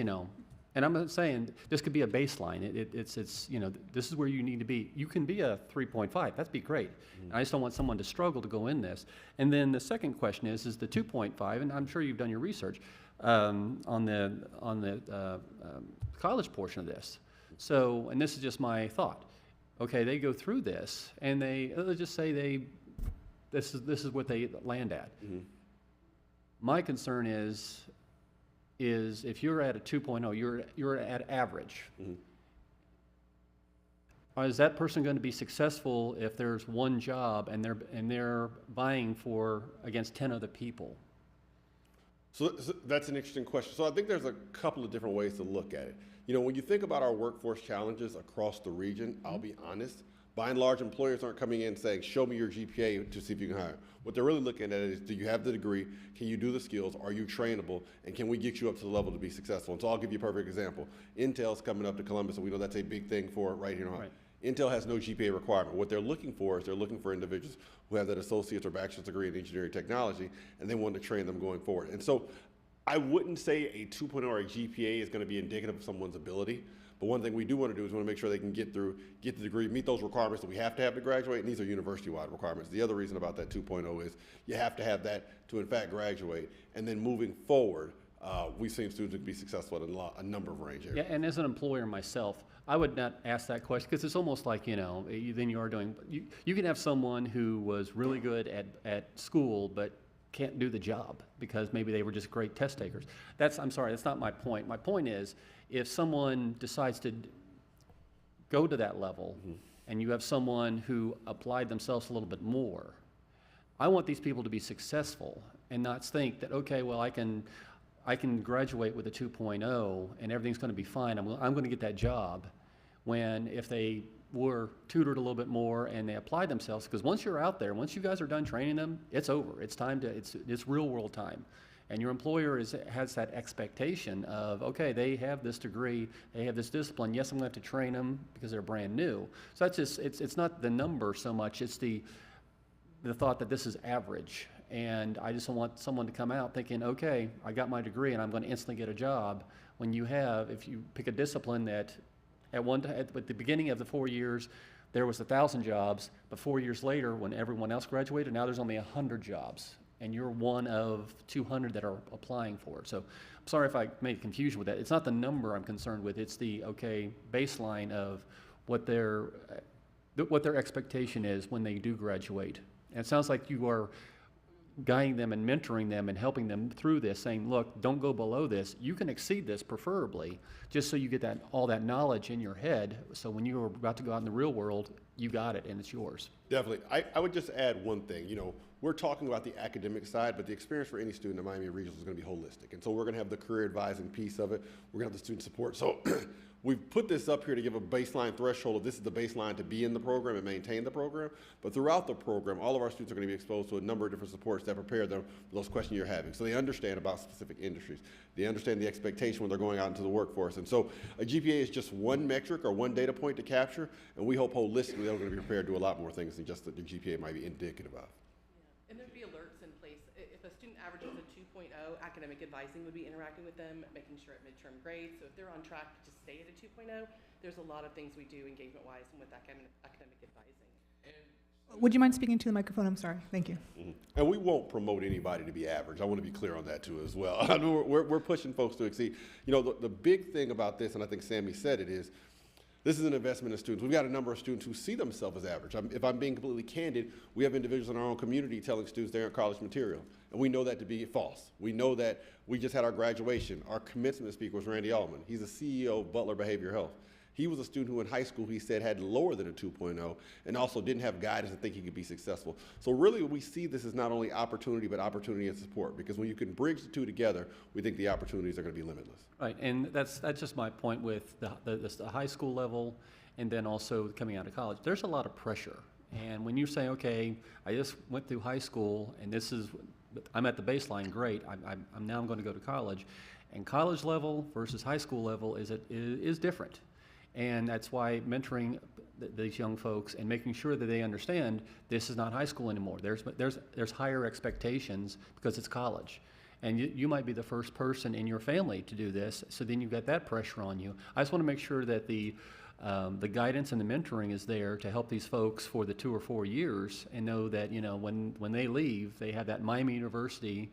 and I'm not saying this could be a baseline. It's this is where you need to be. You can be a 3.5. That'd be great. I just don't want someone to struggle to go in this. And then the second question is the 2.5, and I'm sure you've done your research on the college portion of this. So, and this is just my thought. Okay, they go through this, and let's just say this is what they land at. Mm-hmm. My concern is if you're at a 2.0, you're at average. Mm-hmm. Is that person going to be successful if there's one job and they're vying against 10 other people? So that's an interesting question. So I think there's a couple of different ways to look at it. When you think about our workforce challenges across the region, I'll be honest, by and large, employers aren't coming in saying, show me your GPA to see if you can hire. What they're really looking at is, do you have the degree? Can you do the skills? Are you trainable? And can we get you up to the level to be successful? And so I'll give you a perfect example. Intel's coming up to Columbus, and we know that's a big thing for right here in Ohio. Right. Intel has no GPA requirement. What they're looking for is they're looking for individuals who have that associate's or bachelor's degree in engineering technology, and they want to train them going forward. And so I wouldn't say a 2.0 or a GPA is going to be indicative of someone's ability, but one thing we do want to do is we want to make sure they can get the degree, meet those requirements that we have to graduate, and these are university-wide requirements. The other reason about that 2.0 is you have to have that to, in fact, graduate. And then moving forward, we've seen students who can be successful in a number of range areas. Yeah, and as an employer myself, I would not ask that question because it's almost like, then you are doing, you can have someone who was really good at school, but can't do the job because maybe they were just great test takers. I'm sorry, that's not my point. My point is, if someone decides to go to that level and you have someone who applied themselves a little bit more, I want these people to be successful and not think that, okay, well, I can graduate with a 2.0 and everything's going to be fine. I'm going to get that job. When if they were tutored a little bit more and they applied themselves, because once you're out there, once you guys are done training them, it's over. It's time to, it's real world time. And your employer has that expectation of, okay, they have this degree, they have this discipline. Yes, I'm going to have to train them because they're brand new. So that's just, it's not the number so much, it's the thought that this is average. And I just don't want someone to come out thinking, okay, I got my degree and I'm going to instantly get a job. When you have, if you pick a discipline that at the beginning of the 4 years, there was 1,000 jobs, but 4 years later, when everyone else graduated, now there's only 100 jobs, and you're one of 200 that are applying for it. So I'm sorry if I made confusion with that. It's not the number I'm concerned with. It's the, okay, baseline of what their expectation is when they do graduate. And it sounds like you are guiding them and mentoring them and helping them through this, saying, look, don't go below this. You can exceed this preferably, just so you get all that knowledge in your head, so when you're about to go out in the real world, you got it and it's yours. Definitely. I would just add one thing. You know, we're talking about the academic side, but the experience for any student at Miami Regional is going to be holistic. And so we're going to have the career advising piece of it. We're going to have the student support. So we've put this up here to give a baseline threshold of this is the baseline to be in the program and maintain the program. But throughout the program, all of our students are going to be exposed to a number of different supports that prepare them for those questions you're having. So they understand about specific industries. They understand the expectation when they're going out into the workforce. And so a GPA is just one metric or one data point to capture, and we hope holistically they're going to be prepared to do a lot more things than just that the GPA might be indicative of. And there'd be alerts in place. If a student averages a 2.0, academic advising would be interacting with them, making sure at midterm grades. So if they're on track to stay at a 2.0, there's a lot of things we do engagement-wise and with academic advising. Would you mind speaking to the microphone? I'm sorry. Thank you. And we won't promote anybody to be average. I want to be clear on that too as well. I mean, we're pushing folks to exceed. You know, the big thing about this, and I think Sammy said it, is this is an investment in students. We've got a number of students who see themselves as average. If I'm being completely candid, we have individuals in our own community telling students they aren't college material. And we know that to be false. We know that we just had our graduation. Our commencement speaker was Randy Allman. He's the CEO of Butler Behavioral Health. He was a student who in high school, he said, had lower than a 2.0 and also didn't have guidance to think he could be successful. So really we see this as not only opportunity, but opportunity and support, because when you can bridge the two together, we think the opportunities are going to be limitless. Right, and that's just my point with the high school level and then also coming out of college. There's a lot of pressure. And when you say, okay, I just went through high school and I'm at the baseline, great, I'm now going to go to college. And college level versus high school level is different. And that's why mentoring these young folks and making sure that they understand this is not high school anymore. There's higher expectations because it's college. And you might be the first person in your family to do this, so then you've got that pressure on you. I just want to make sure that the guidance and the mentoring is there to help these folks for the 2 or 4 years and know that, you know, when they leave, they have that Miami University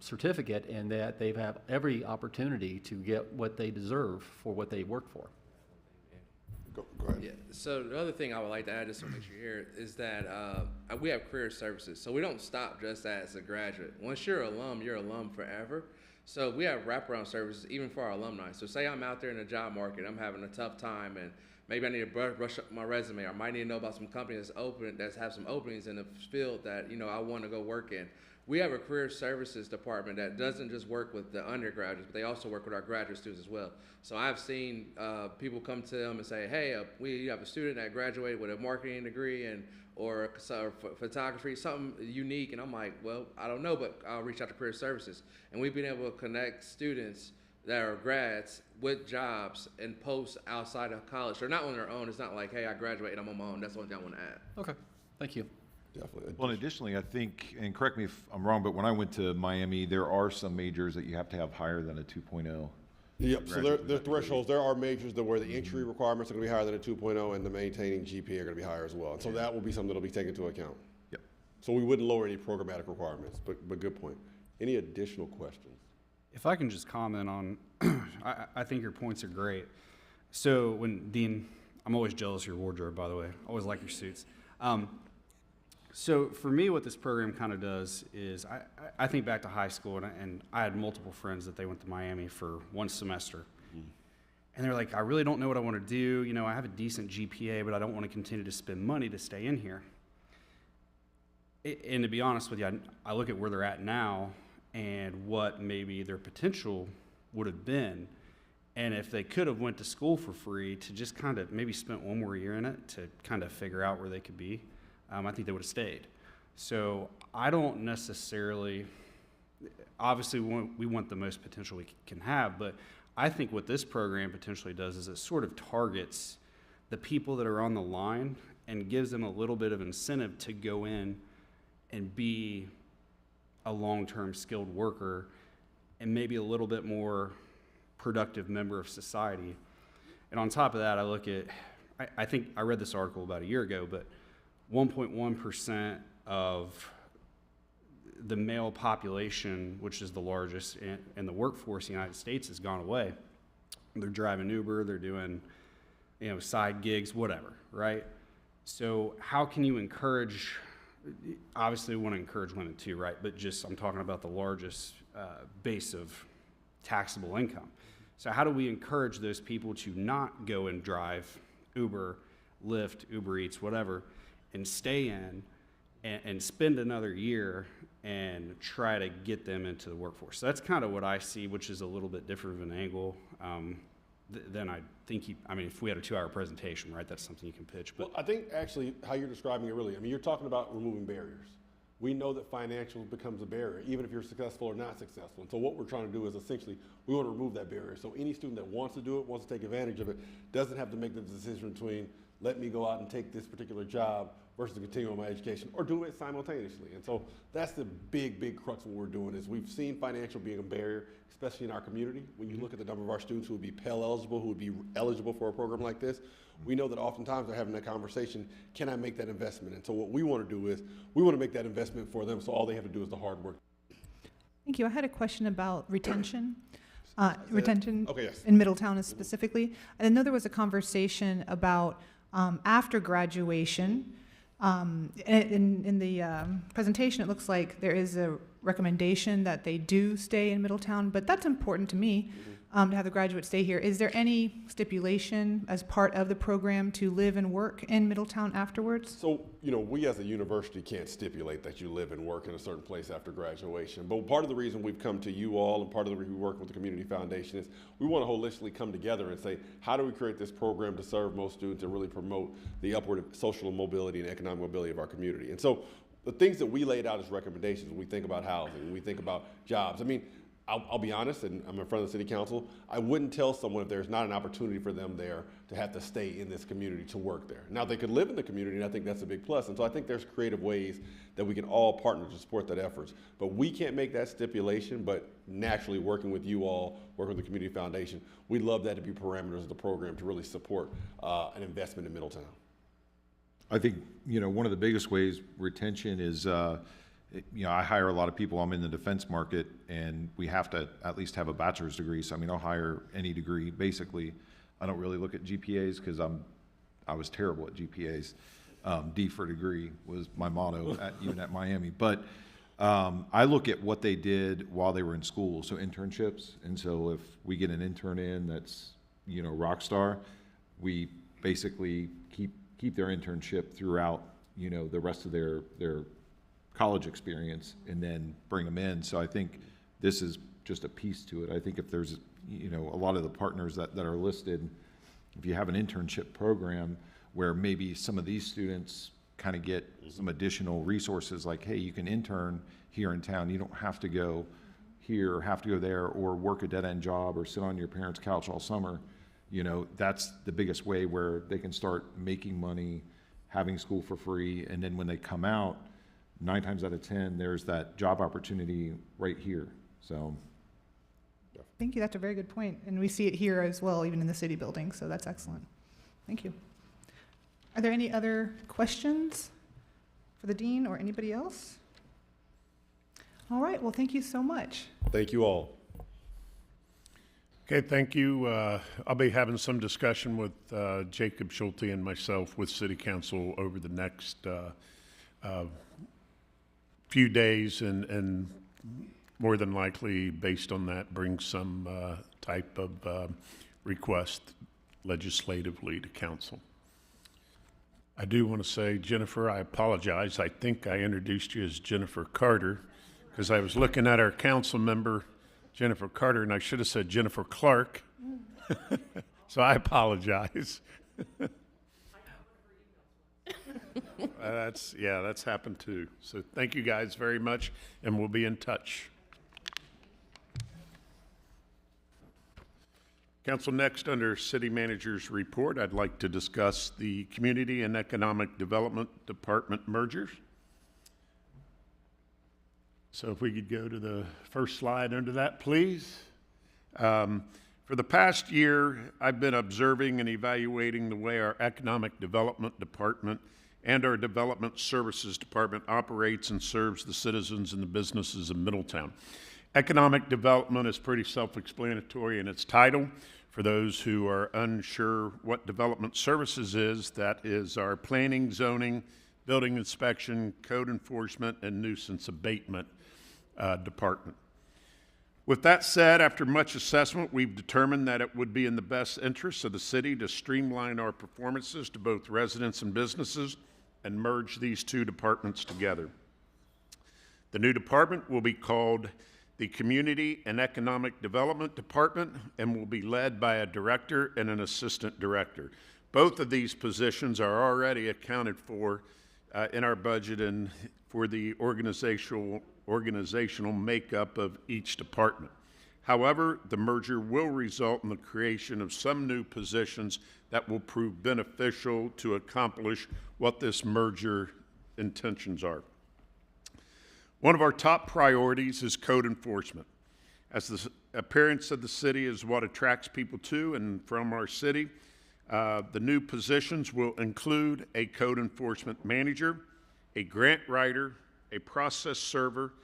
certificate and that they have every opportunity to get what they deserve for what they work for. Go ahead. Yeah, so the other thing I would like to add, just to make sure you're here, is that we have career services. So we don't stop just as a graduate. Once you're you're alum forever. So we have wraparound services even for our alumni. So say I'm out there in the job market, I'm having a tough time, and maybe I need to brush up my resume, or I might need to know about some companies that have some openings in the field that, you know, I want to go work in. We have a career services department that doesn't just work with the undergraduates, but they also work with our graduate students as well. So I've seen people come to them and say, hey, we have a student that graduated with a marketing degree or photography, something unique. And I'm like, well, I don't know, but I'll reach out to career services. And we've been able to connect students that are grads with jobs and posts outside of college. They're not on their own. It's not like, hey, I graduated, I'm on my own. That's the only thing I want to add. Okay, thank you. Definitely. Well, and additionally, I think, and correct me if I'm wrong, but when I went to Miami, there are some majors that you have to have higher than a 2.0. Yep, so there are thresholds. There are majors where the entry requirements are going to be higher than a 2.0 and the maintaining GPA are going to be higher as well. And so that will be something that will be taken into account. Yep. So we wouldn't lower any programmatic requirements, but good point. Any additional questions? If I can just comment on, I think your points are great. So when Dean, I'm always jealous of your wardrobe, by the way. I always like your suits. So for me, what this program kind of does is I think back to high school, and I had multiple friends that they went to Miami for one semester. And they're like, I really don't know what I want to do. You know, I have a decent GPA, but I don't want to continue to spend money to stay in here. And to be honest with you, I look at where they're at now and what maybe their potential would have been. And if they could have went to school for free to just kind of maybe spent one more year in it to kind of figure out where they could be, I think they would have stayed. So I don't necessarily, obviously we want the most potential we can have, but I think what this program potentially does is it sort of targets the people that are on the line and gives them a little bit of incentive to go in and be a long-term skilled worker and maybe a little bit more productive member of society. And on top of that, I look at, I think I read this article about a year ago, but 1.1% of the male population, which is the largest in the workforce in the United States, has gone away. They're driving Uber, they're doing, side gigs, whatever, right? So how can you encourage, obviously we want to encourage women too, right? But just, I'm talking about the largest base of taxable income. So how do we encourage those people to not go and drive Uber, Lyft, Uber Eats, whatever, and stay in and spend another year and try to get them into the workforce? So that's kind of what I see, which is a little bit different of an angle than I think if we had a 2-hour presentation, right, that's something you can pitch. But Well, I think actually how you're describing it really, you're talking about removing barriers. We know that financial becomes a barrier, even if you're successful or not successful. And so what we're trying to do is essentially, we want to remove that barrier. So any student that wants to do it, wants to take advantage of it, doesn't have to make the decision between, let me go out and take this particular job versus continue on my education, or do it simultaneously. And so that's the big crux of what we're doing is we've seen financial being a barrier, especially in our community. When you look at the number of our students who would be Pell eligible, who would be eligible for a program like this, we know that oftentimes they're having that conversation, can I make that investment? And so what we want to do is, we want to make that investment for them, so all they have to do is the hard work. Thank you. I had a question about retention. Retention Okay, yes. in Middletown specifically. I know there was a conversation about after graduation. In the presentation, it looks like there is a recommendation that they do stay in Middletown, but that's important to me, to have the graduates stay here. Is there any stipulation as part of the program to live and work in Middletown afterwards? So, we as a university can't stipulate that you live and work in a certain place after graduation. But part of the reason we've come to you all and part of the reason we work with the Community Foundation is we want to holistically come together and say, how do we create this program to serve most students and really promote the upward social mobility and economic mobility of our community? And so the things that we laid out as recommendations when we think about housing, when we think about jobs, I'll be honest, and I'm in front of the city council, I wouldn't tell someone if there's not an opportunity for them there to have to stay in this community to work there. Now, they could live in the community, and I think that's a big plus. And so I think there's creative ways that we can all partner to support that efforts. But we can't make that stipulation, but naturally working with you all, working with the Community Foundation, we'd love that to be parameters of the program to really support an investment in Middletown. I think, one of the biggest ways retention is, I hire a lot of people. I'm in the defense market, and we have to at least have a bachelor's degree. So, I'll hire any degree. Basically, I don't really look at GPAs because I was terrible at GPAs. D for degree was my motto, even at Miami. But I look at what they did while they were in school, so internships. And so if we get an intern in that's, rock star, we basically keep their internship throughout, the rest of their college experience and then bring them in. So I think this is just a piece to it. I think if there's, a lot of the partners that are listed, if you have an internship program where maybe some of these students kind of get some additional resources like, hey, you can intern here in town. You don't have to go here or have to go there or work a dead-end job or sit on your parents' couch all summer. That's the biggest way where they can start making money, having school for free, and then when they come out, 9 times out of 10, there's that job opportunity right here. So, Thank you. That's a very good point. And we see it here as well, even in the city building. So that's excellent. Thank you. Are there any other questions for the dean or anybody else? All right. Well, thank you so much. Thank you all. Okay, thank you. I'll be having some discussion with Jacob Schulte and myself with City Council over the next few days and more than likely, based on that, bring some type of request legislatively to council. I do want to say, Jennifer, I apologize. I think I introduced you as Jennifer Carter because I was looking at our council member, Jennifer Carter, and I should have said Jennifer Clark. So I apologize. That's happened too. So thank you guys very much, and we'll be in touch. Council, next under City Manager's Report, I'd like to discuss the Community and Economic Development Department mergers. So if we could go to the first slide under that, please. For the past year, I've been observing and evaluating the way our Economic Development Department and our Development Services Department operates and serves the citizens and the businesses of Middletown. Economic development is pretty self-explanatory in its title. For those who are unsure what development services is, that is our planning, zoning, building inspection, code enforcement, and nuisance abatement department. With that said, after much assessment, we've determined that it would be in the best interest of the city to streamline our performances to both residents and businesses and merge these two departments together. The new department will be called the Community and Economic Development Department and will be led by a director and an assistant director. Both of these positions are already accounted for in our budget and for the organizational makeup of each department. However, the merger will result in the creation of some new positions that will prove beneficial to accomplish what this merger intentions are. One of our top priorities is code enforcement. As the appearance of the city is what attracts people to and from our city, the new positions will include a code enforcement manager, a grant writer, a process server,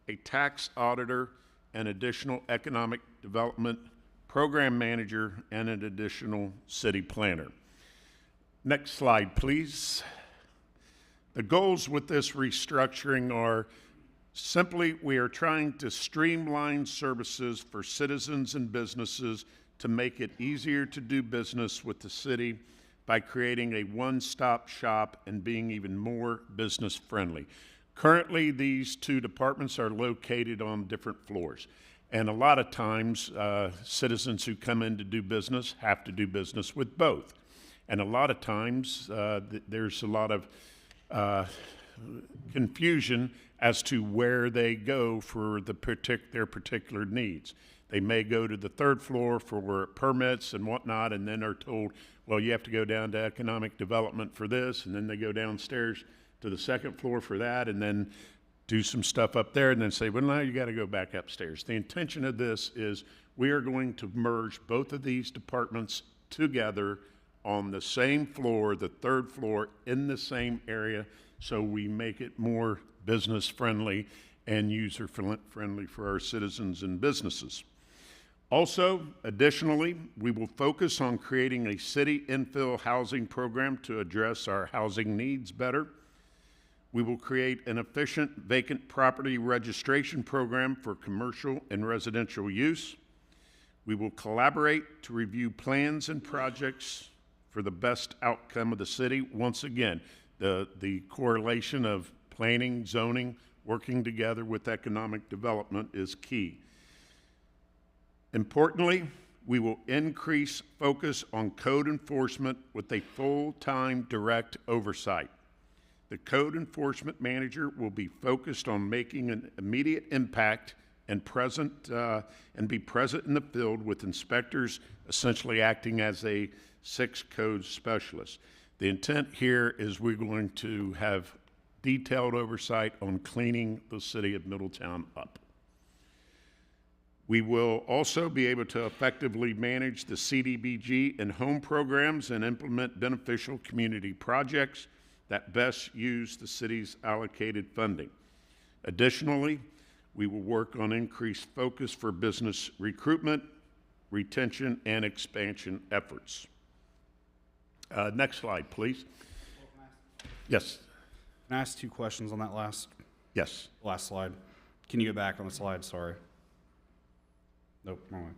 a tax auditor, an additional economic development program manager, and an additional city planner. Next slide, please. The goals with this restructuring are simply, we are trying to streamline services for citizens and businesses to make it easier to do business with the city by creating a one-stop shop and being even more business-friendly. Currently, these two departments are located on different floors. And a lot of times, citizens who come in to do business have to do business with both. And a lot of times, there's a lot of confusion as to where they go for their particular needs. They may go to the third floor for permits and whatnot, and then are told, well, you have to go down to economic development for this, and then they go downstairs to the second floor for that, and then do some stuff up there, and then say, well, now you got to go back upstairs. The intention of this is we are going to merge both of these departments together on the same floor, the third floor, in the same area, so we make it more business-friendly and user-friendly for our citizens and businesses. Also, additionally, we will focus on creating a city infill housing program to address our housing needs better. We will create an efficient vacant property registration program for commercial and residential use. We will collaborate to review plans and projects for the best outcome of the city. Once again, the correlation of planning, zoning, working together with economic development is key. Importantly, we will increase focus on code enforcement with a full-time direct oversight. The code enforcement manager will be focused on making an immediate impact and be present in the field with inspectors essentially acting as a sixth code specialist. The intent here is we're going to have detailed oversight on cleaning the city of Middletown up. We will also be able to effectively manage the CDBG and home programs and implement beneficial community projects that best use the city's allocated funding. Additionally, we will work on increased focus for business recruitment, retention, and expansion efforts. Next slide, please. Yes. Can I ask 2 questions on that last Yes. slide? Can you get back on the slide? Sorry. Nope, wrong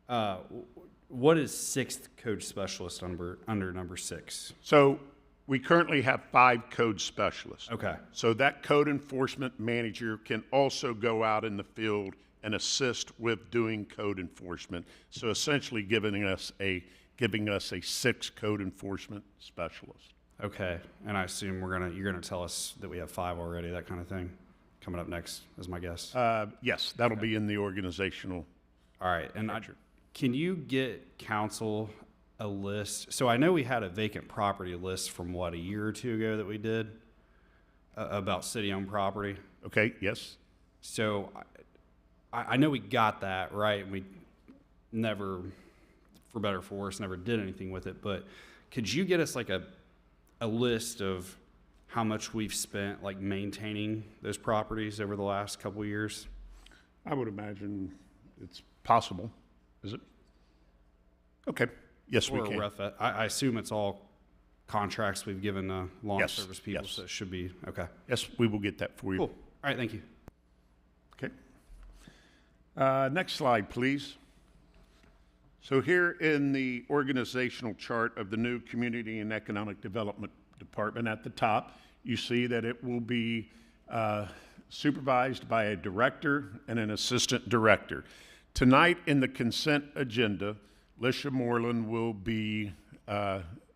way. What is 6th code specialist under number 6? So we currently have 5 code specialists. Okay. So that code enforcement manager can also go out in the field and assist with doing code enforcement. So essentially giving us a 6th code enforcement specialist. Okay, and I assume you're gonna tell us that we have 5 already, that kind of thing, coming up next, is my guess. Yes, that'll be in the organizational. All right, and can you get council a list? So I know we had a vacant property list from what, a year or 2 ago that we did about city-owned property. Okay, yes. So I know we got that right. We never, for better or for worse, never did anything with it. But could you get us like a list of how much we've spent like maintaining those properties over the last couple of years? I would imagine it's possible. Is it? Okay. Yes, we Or a can. rough, I assume it's all contracts we've given lawn Yes, service people, yes. so it should be, okay. Yes, we will get that for you. Cool. All right, thank you. Okay. Next slide, please. So here in the organizational chart of the new Community and Economic Development Department at the top, you see that it will be supervised by a director and an assistant director. Tonight in the consent agenda, Lisha Moreland will be,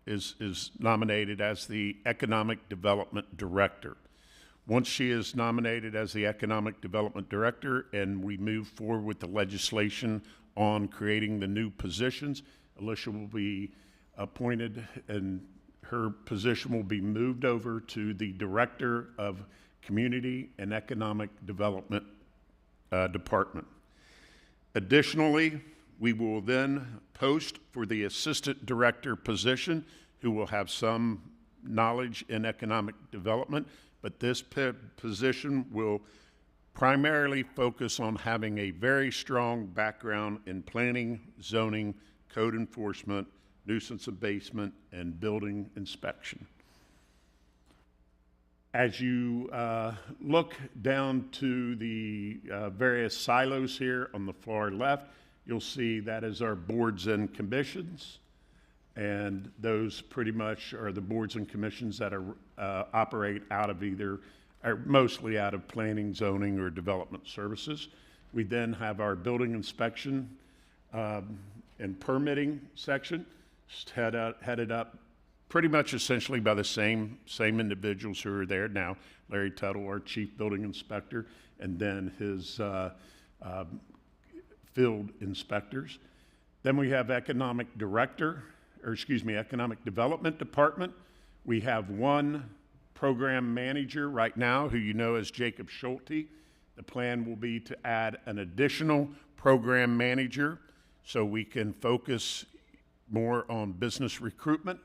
is nominated as the Economic Development Director. Once she is nominated as the Economic Development Director and we move forward with the legislation on creating the new positions, Alicia will be appointed and her position will be moved over to the Director of Community and Economic Development Department. Additionally, we will then post for the Assistant Director position, who will have some knowledge in economic development, but this position will primarily focus on having a very strong background in planning, zoning, code enforcement, nuisance abatement, and building inspection. As you look down to the various silos here on the far left, you'll see that is our boards and commissions. And those pretty much are the boards and commissions that are, operate out of mostly out of planning, zoning, or development services. We then have our building inspection and permitting section, headed up pretty much essentially by the same individuals who are there now. Larry Tuttle, our chief building inspector, and then his field inspectors. Then we have economic development department. We have one program manager right now who you know as Jacob Schulte. The plan will be to add an additional program manager so we can focus more on business recruitment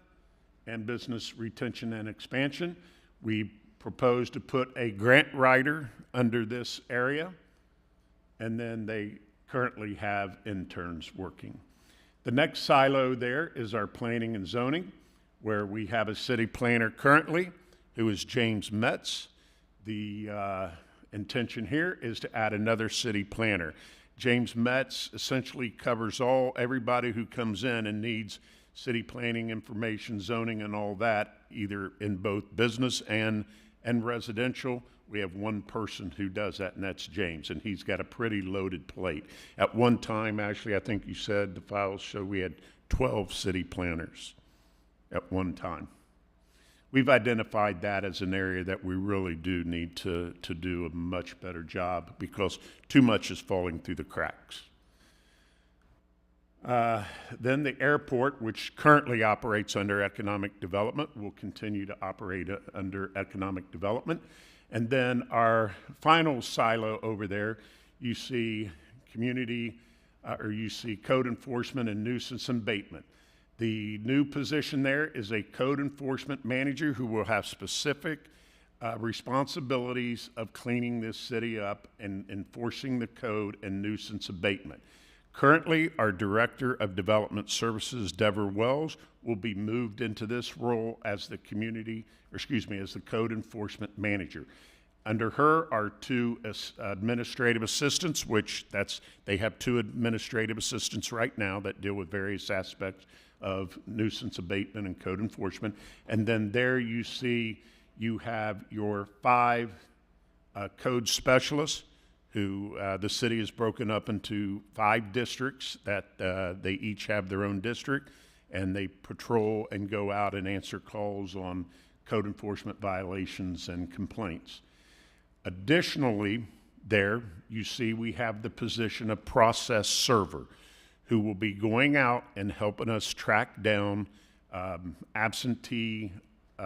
and business retention and expansion. We propose to put a grant writer under this area, and then they currently have interns working. The next silo there is our planning and zoning, where we have a city planner currently, who is James Metz. The intention here is to add another city planner. James Metz essentially covers everybody who comes in and needs city planning information, zoning, and all that, either in both business and residential. We have one person who does that, and that's James, and he's got a pretty loaded plate. At one time, actually, I think you said the files show we had 12 city planners at one time. We've identified that as an area that we really do need to do a much better job because too much is falling through the cracks. Then the airport, which currently operates under economic development, will continue to operate under economic development. And then our final silo over there, you see you see code enforcement and nuisance abatement. The new position there is a code enforcement manager who will have specific responsibilities of cleaning this city up and enforcing the code and nuisance abatement. Currently, our Director of Development Services, Deborah Wells, will be moved into this role as the as the Code Enforcement Manager. Under her are two administrative assistants, they have two administrative assistants right now that deal with various aspects of nuisance abatement and code enforcement. And then there you see you have your 5 code specialists who the city has broken up into 5 districts that they each have their own district, and they patrol and go out and answer calls on code enforcement violations and complaints. Additionally, there you see we have the position of process server, who will be going out and helping us track down absentee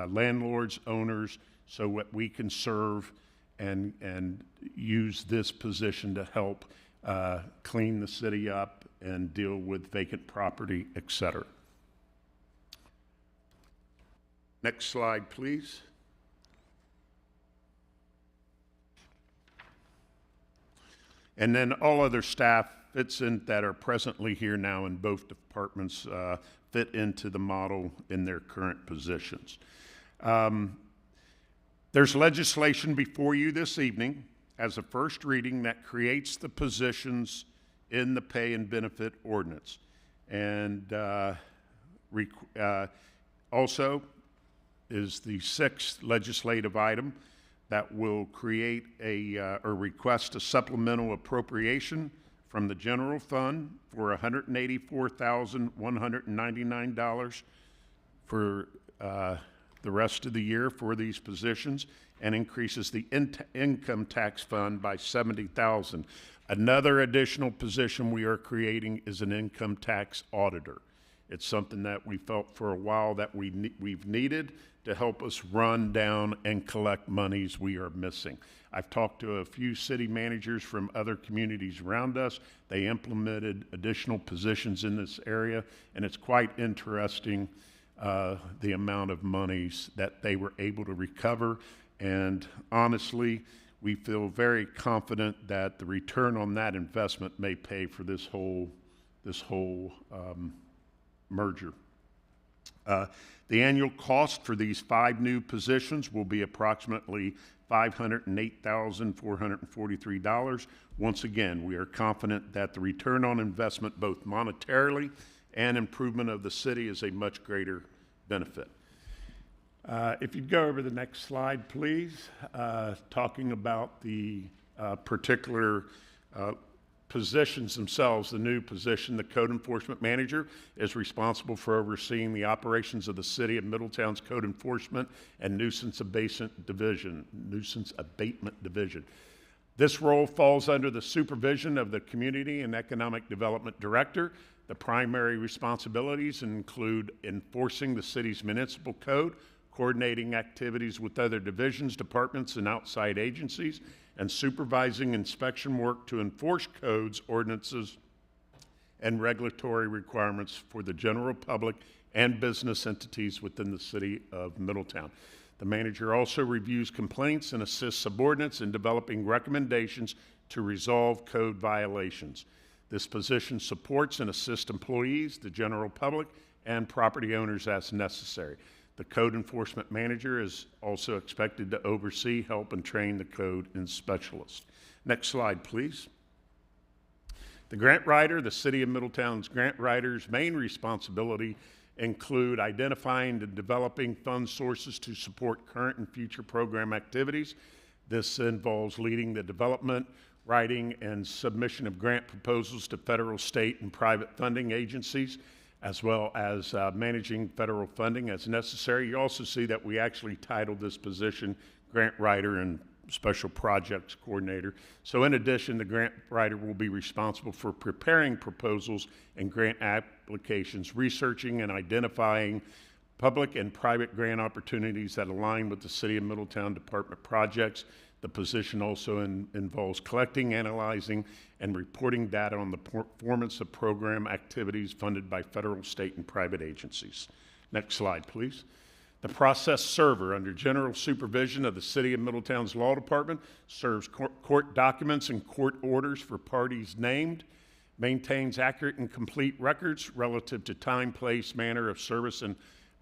landlords, owners, so that we can serve and use this position to help clean the city up and deal with vacant property, etc. Next slide, please. And then all other staff that are presently here now in both departments fit into the model in their current positions. There's legislation before you this evening as a first reading that creates the positions in the pay and benefit ordinance. And also is the 6th legislative item that will create or request a supplemental appropriation from the general fund for $184,199 for the rest of the year for these positions, and increases the income tax fund by $70,000. Another additional position we are creating is an income tax auditor. It's something that we felt for a while that we've needed to help us run down and collect monies we are missing. I've talked to a few city managers from other communities around us. They implemented additional positions in this area, and it's quite interesting the amount of monies that they were able to recover. And honestly, we feel very confident that the return on that investment may pay for this whole merger. The annual cost for these 5 new positions will be approximately $508,443. Once again, we are confident that the return on investment, both monetarily and improvement of the city, is a much greater benefit. If you'd go over the next slide, please, talking about the particular positions themselves. The new position, the Code Enforcement Manager, is responsible for overseeing the operations of the City of Middletown's Code Enforcement and Nuisance Abatement Division. This role falls under the supervision of the Community and Economic Development Director. The primary responsibilities include enforcing the city's municipal code, coordinating activities with other divisions, departments, and outside agencies, and supervising inspection work to enforce codes, ordinances, and regulatory requirements for the general public and business entities within the city of Middletown. The manager also reviews complaints and assists subordinates in developing recommendations to resolve code violations. This position supports and assists employees, the general public, and property owners as necessary. The Code Enforcement Manager is also expected to oversee, help, and train the code and specialists. Next slide, please. The grant writer, the City of Middletown's grant writer's main responsibility include identifying and developing fund sources to support current and future program activities. This involves leading the development, writing, and submission of grant proposals to federal, state, and private funding agencies, as well as managing federal funding as necessary. You also see that we actually titled this position Grant Writer and Special Projects Coordinator. So in addition, the grant writer will be responsible for preparing proposals and grant applications, researching and identifying public and private grant opportunities that align with the City of Middletown Department projects. The position also involves collecting, analyzing, and reporting data on the performance of program activities funded by federal, state, and private agencies. Next slide, please. The process server, under general supervision of the City of Middletown's Law Department, serves court documents and court orders for parties named, maintains accurate and complete records relative to time, place, manner of service,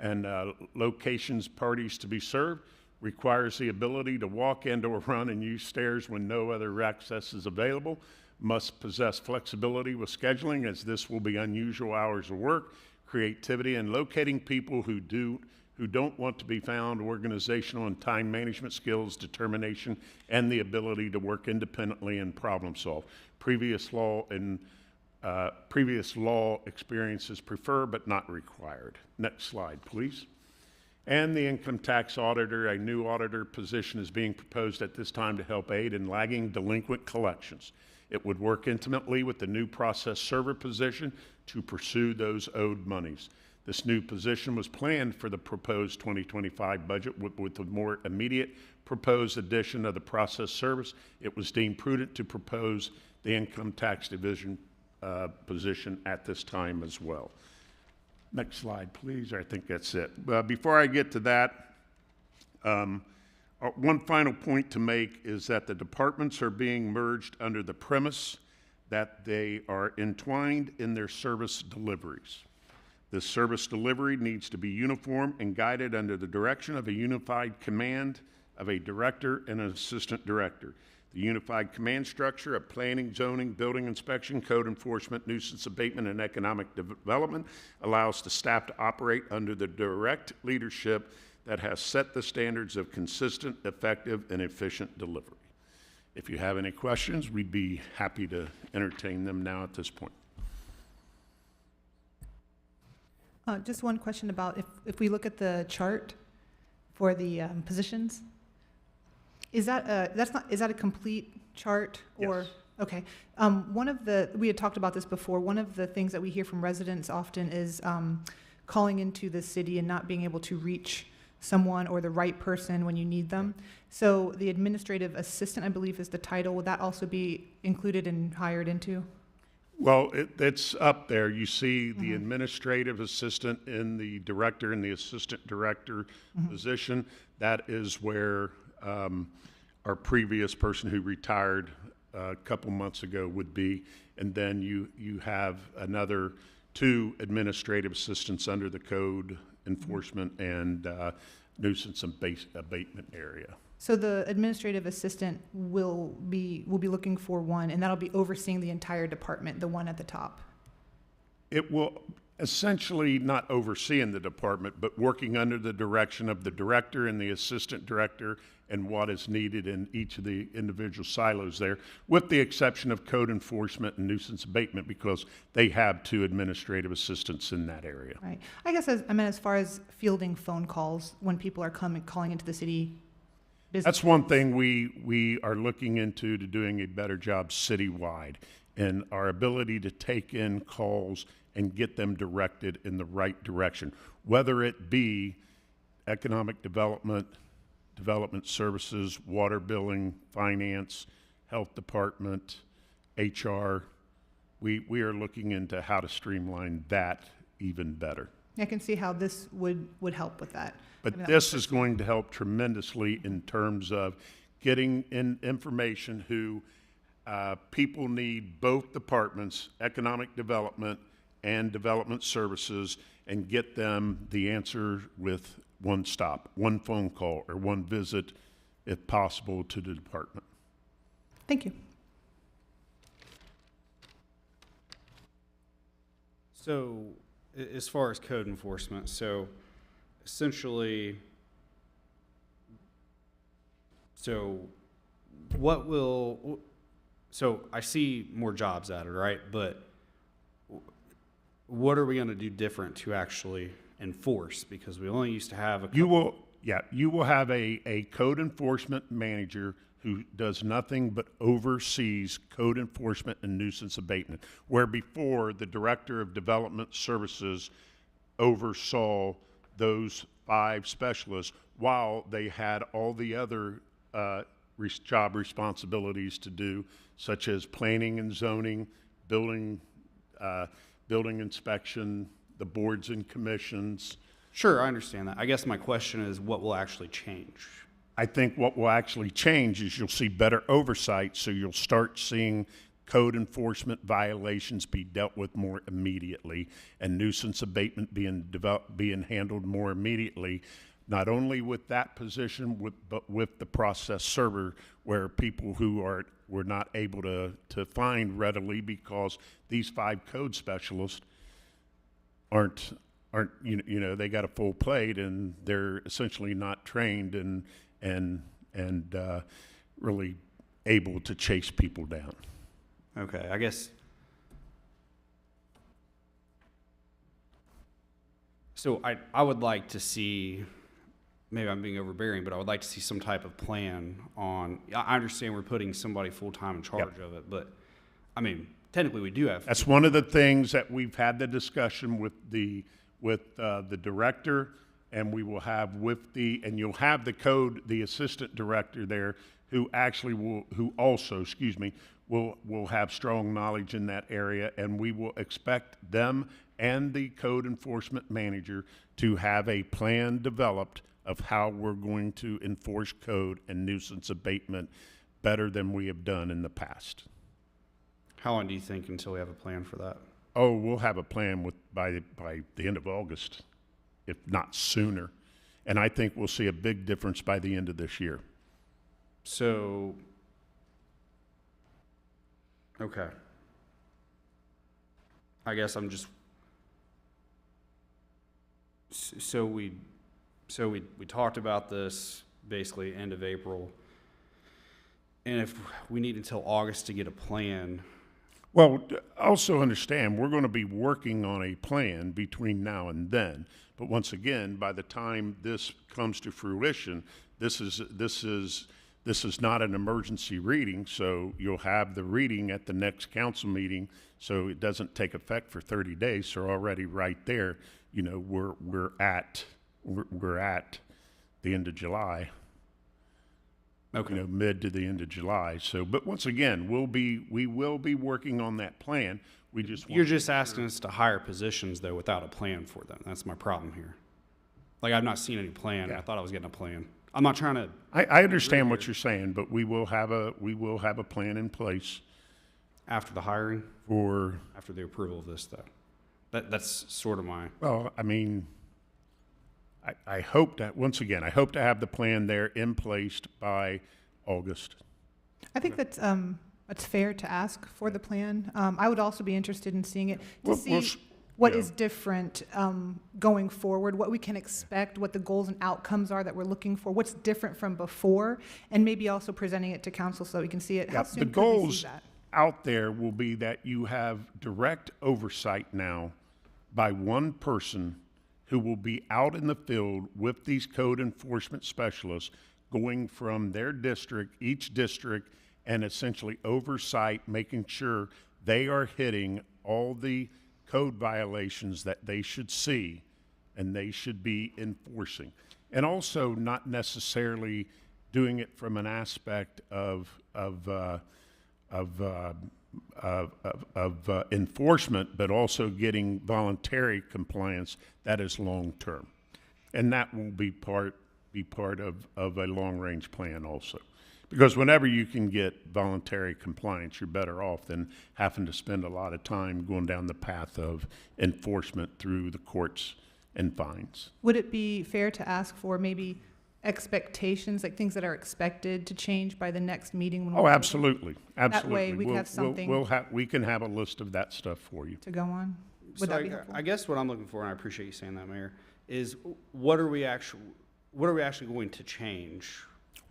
and locations parties to be served, requires the ability to walk and/or run and use stairs when no other access is available, must possess flexibility with scheduling, as this will be unusual hours of work, creativity, and locating people who don't want to be found, organizational and time management skills, determination, and the ability to work independently and problem solve. Previous law experience is preferred but not required. Next slide, please. And the income tax auditor, a new auditor position is being proposed at this time to help aid in lagging delinquent collections. It would work intimately with the new process server position to pursue those owed monies. This new position was planned for the proposed 2025 budget with the more immediate proposed addition of the process service. It was deemed prudent to propose the income tax division position at this time as well. Next slide, please. I think that's it. Before I get to that, one final point to make is that the departments are being merged under the premise that they are entwined in their service deliveries. This service delivery needs to be uniform and guided under the direction of a unified command of a director and an assistant director. The unified command structure of planning, zoning, building inspection, code enforcement, nuisance abatement, and economic development allows the staff to operate under the direct leadership that has set the standards of consistent, effective, and efficient delivery. If you have any questions, we'd be happy to entertain them now at this point. Just one question about if we look at the chart for the positions, is that a complete chart or? Yes. Okay. We had talked about this before. One of the things that we hear from residents often is calling into the city and not being able to reach someone or the right person when you need them. So the administrative assistant, I believe, is the title. Would that also be included and hired into? Well, it's up there. You see the administrative assistant in the director and the assistant director position. That is where our previous person who retired a couple months ago would be. And then you have another 2 administrative assistants under the code enforcement and nuisance abatement area. So the administrative assistant will be looking for one, and that'll be overseeing the entire department, the one at the top. It will essentially not overseeing the department, but working under the direction of the director and the assistant director and what is needed in each of the individual silos there, with the exception of code enforcement and nuisance abatement, because they have 2 administrative assistants in that area. Right. I guess as far as fielding phone calls when people are calling into the city business. That's one thing we are looking into, to doing a better job citywide, and our ability to take in calls and get them directed in the right direction, whether it be economic development, development services, water billing, finance, health department, HR. We are looking into how to streamline that even better. I can see how this would help with that. But this is going to help tremendously in terms of getting in information who people need, both departments, economic development and development services, and get them the answer with one stop, one phone call, or one visit, if possible, to the department. Thank you. So, as far as code enforcement, so essentially, so I see more jobs added, right? But what are we going to do different to actually enforce? Because we only used to have a couple. You will have a code enforcement manager who does nothing but oversees code enforcement and nuisance abatement, where before the director of development services oversaw those 5 specialists while they had all the other job responsibilities to do, such as planning and zoning, building inspection, the boards and commissions. Sure, I understand that. I guess my question is, what will actually change? I think what will actually change is you'll see better oversight, so you'll start seeing code enforcement violations be dealt with more immediately, and nuisance abatement being handled more immediately, not only with that position, but with the process server, where people who were not able to find readily because these 5 code specialists aren't they got a full plate and they're essentially not trained and really able to chase people down. Okay, I guess. So I would like to see, maybe I'm being overbearing, but I would like to see some type of plan on, I understand we're putting somebody full-time in charge of it, but, I mean, technically we do have. That's one of the things that we've had the discussion with the director, and we will have and you'll have the assistant director there who also will have strong knowledge in that area, and we will expect them and the code enforcement manager to have a plan developed of how we're going to enforce code and nuisance abatement better than we have done in the past. How long do you think until we have a plan for that? Oh, we'll have a plan by the end of August, if not sooner. And I think we'll see a big difference by the end of this year. So, okay. I guess I'm just, so we talked about this basically end of April. And if we need until August to get a plan. Well, also understand, we're going to be working on a plan between now and then. But once again, by the time this comes to fruition, this is not an emergency reading, so you'll have the reading at the next council meeting, so it doesn't take effect for 30 days. So already right there, we're at the end of July. Okay. Mid to the end of July. So, but once again, we will be working on that plan. You're just asking us to hire positions though without a plan for them. That's my problem here. Like, I've not seen any plan. Yeah. I thought I was getting a plan. I'm not trying to. I understand what you're saying, but we will have a plan in place After the hiring, after the approval of this though. That's sort of my. Well, I mean, I hope that, once again, I hope to have the plan there in place by August. I think that's fair to ask for the plan. I would also be interested in seeing it to see what is different going forward, what we can expect, what the goals and outcomes are that we're looking for, what's different from before, and maybe also presenting it to council so we can see it. How soon The could we see goals that? out there will be that you have direct oversight now by one person who will be out in the field with these code enforcement specialists, going from their district, each district, and essentially oversight, making sure they are hitting all the code violations that they should see and they should be enforcing. And also not necessarily doing it from an aspect of enforcement, but also getting voluntary compliance that is long-term. And that will be part of a long-range plan also. Because whenever you can get voluntary compliance, you're better off than having to spend a lot of time going down the path of enforcement through the courts and fines. Would it be fair to ask for maybe expectations, like things that are expected to change by the next meeting? When Oh, absolutely, absolutely. That way we can have something we can have a list of that stuff for you. to go on? Would that be helpful? I guess what I'm looking for, and I appreciate you saying that, Mayor, is what are we actually going to change?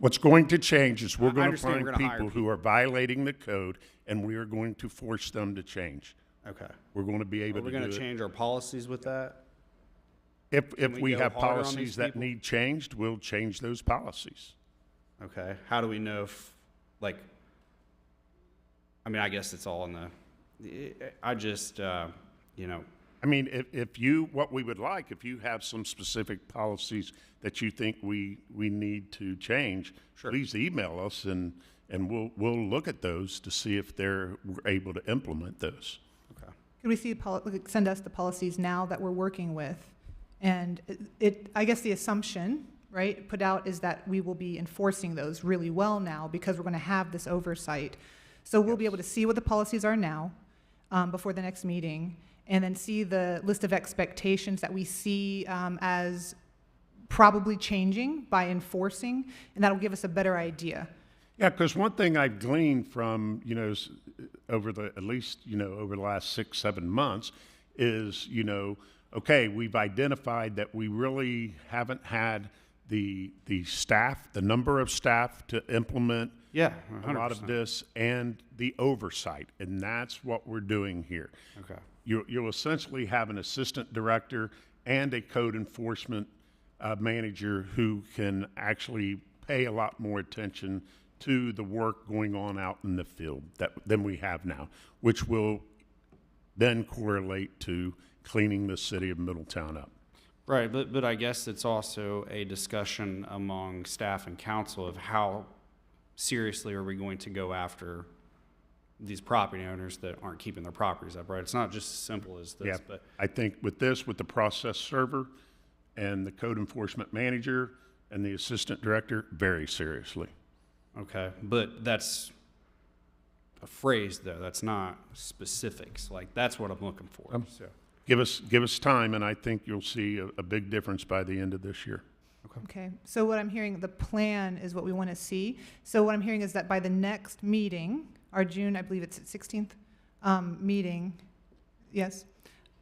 What's going to change is we're I going to understand find we're gonna hire people who are violating the code, and we are going to force them to change. Okay. We're going to be Are able we to going do to it. change our policies with that? If we we go have harder on policies these that people? need changed, we'll change those policies. Okay. How do we know if, like, I mean, I guess it's all in the, I just, I mean, what we would like, if you have some specific policies that you think we need to change, Sure. please email us and we'll look at those to see if we're able to implement those. okay. Could we see, send us the policies now that we're working with? And I guess the assumption, right, put out is that we will be enforcing those really well now because we're going to have this oversight. So we'll be able to see what the policies are now, before the next meeting, and then see the list of expectations that we see, as probably changing by enforcing, and that'll give us a better idea. Yeah, because one thing I've gleaned from, over the, at least, over the last 6, 7 months is, okay, we've identified that we really haven't had the staff, the number of staff to implement Yeah, a lot of 100%. this and the oversight, and that's what we're doing here. Okay. You'll essentially have an assistant director and a code enforcement manager who can actually pay a lot more attention to the work going on out in the field than we have now, which will then correlate to cleaning the city of Middletown up. Right, but I guess it's also a discussion among staff and council of how seriously are we going to go after these property owners that aren't keeping their properties up, right? It's not just as simple as this, Yeah, but I think with the process server and the code enforcement manager and the assistant director, very seriously. okay, but that's a phrase though, that's not specifics, like that's what I'm looking for, so. Give us time, and I think you'll see a big difference by the end of this year. Okay, so what I'm hearing, the plan is what we want to see. So what I'm hearing is that by the next meeting, our June, I believe it's at 16th meeting, yes,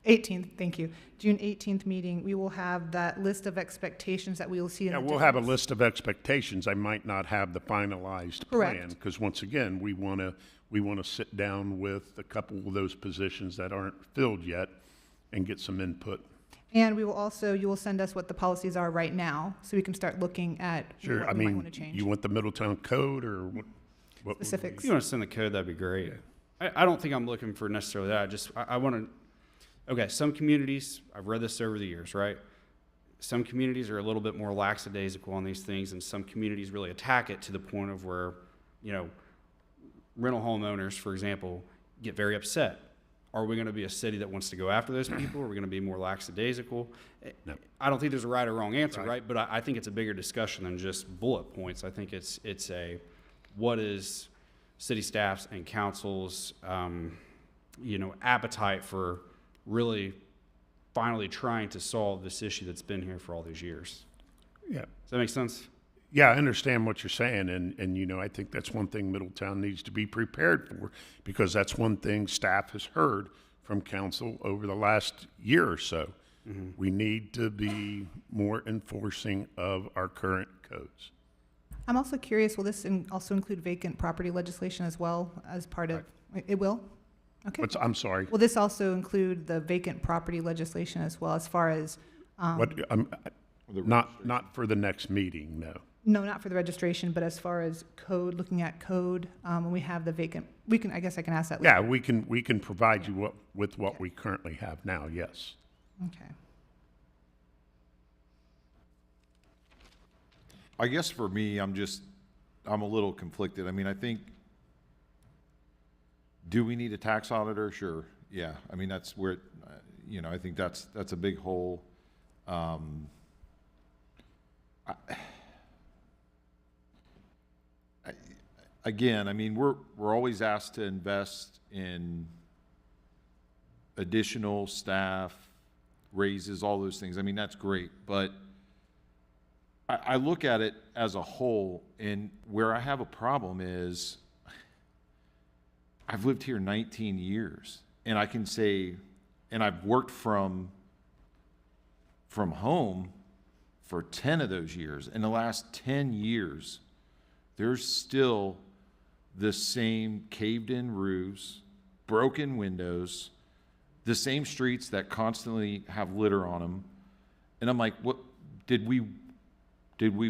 18th, thank you. June 18th meeting, we will have that list of expectations that we will see in Yeah, the we'll have a difference. list of expectations. I might not have the finalized Correct. plan, because once again, we want to sit down with a couple of those positions that aren't filled yet and get some input. And we will also, you will send us what the policies are right now, so we can start looking at Sure, I what we might mean, want to change. you want the Middletown code, or what? would we- Specifics. If you want to send the code, that'd be great. I don't think I'm looking for necessarily that. I want to, okay, some communities, I've read this over the years, right? Some communities are a little bit more lackadaisical on these things, and some communities really attack it to the point of where, rental homeowners, for example, get very upset. Are we going to be a city that wants to go after those people? Are we going to be more lackadaisical? No. I don't think there's a right or wrong answer, right? But I think it's a bigger discussion than just bullet points. I think it's a, what is city staff's and council's, appetite for really finally trying to solve this issue that's been here for all these years. Yeah. Does that make sense? Yeah, I understand what you're saying, and I think that's one thing Middletown needs to be prepared for, because that's one thing staff has heard from council over the last year or so. Mm-hmm. We need to be more enforcing of our current codes. I'm also curious, will this also include vacant property legislation as well as part of, it will? Okay. I'm sorry, Will this also include the vacant property legislation as well, as far as, not for the next meeting, no. no, not for the registration, but as far as code, looking at code, when we have the vacant, I guess I can ask that later. Yeah, we can provide you with what we currently have now, yes. Okay. I guess for me, I'm a little conflicted. I mean, I think, do we need a tax auditor? Sure, yeah. I mean, that's where, I think that's a big hole. Again, I mean, we're always asked to invest in additional staff, raises, all those things. I mean, that's great, but I look at it as a whole, and where I have a problem is I've lived here 19 years, and I can say, and I've worked from home for 10 of those years. In the last 10 years, there's still the same caved-in roofs, broken windows, the same streets that constantly have litter on them. And I'm like, what, did we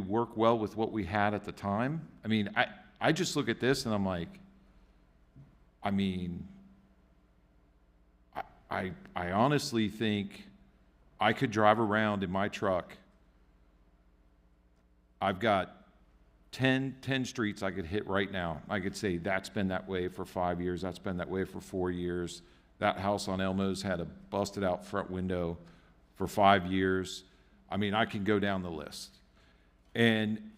work well with what we had at the time? I mean, I just look at this and I'm like, I mean, I honestly think I could drive around in my truck. I've got 10 streets I could hit right now. I could say that's been that way for 5 years. That's been that way for 4 years. That house on Elmo's had a busted out front window for 5 years. I mean, I can go down the list. And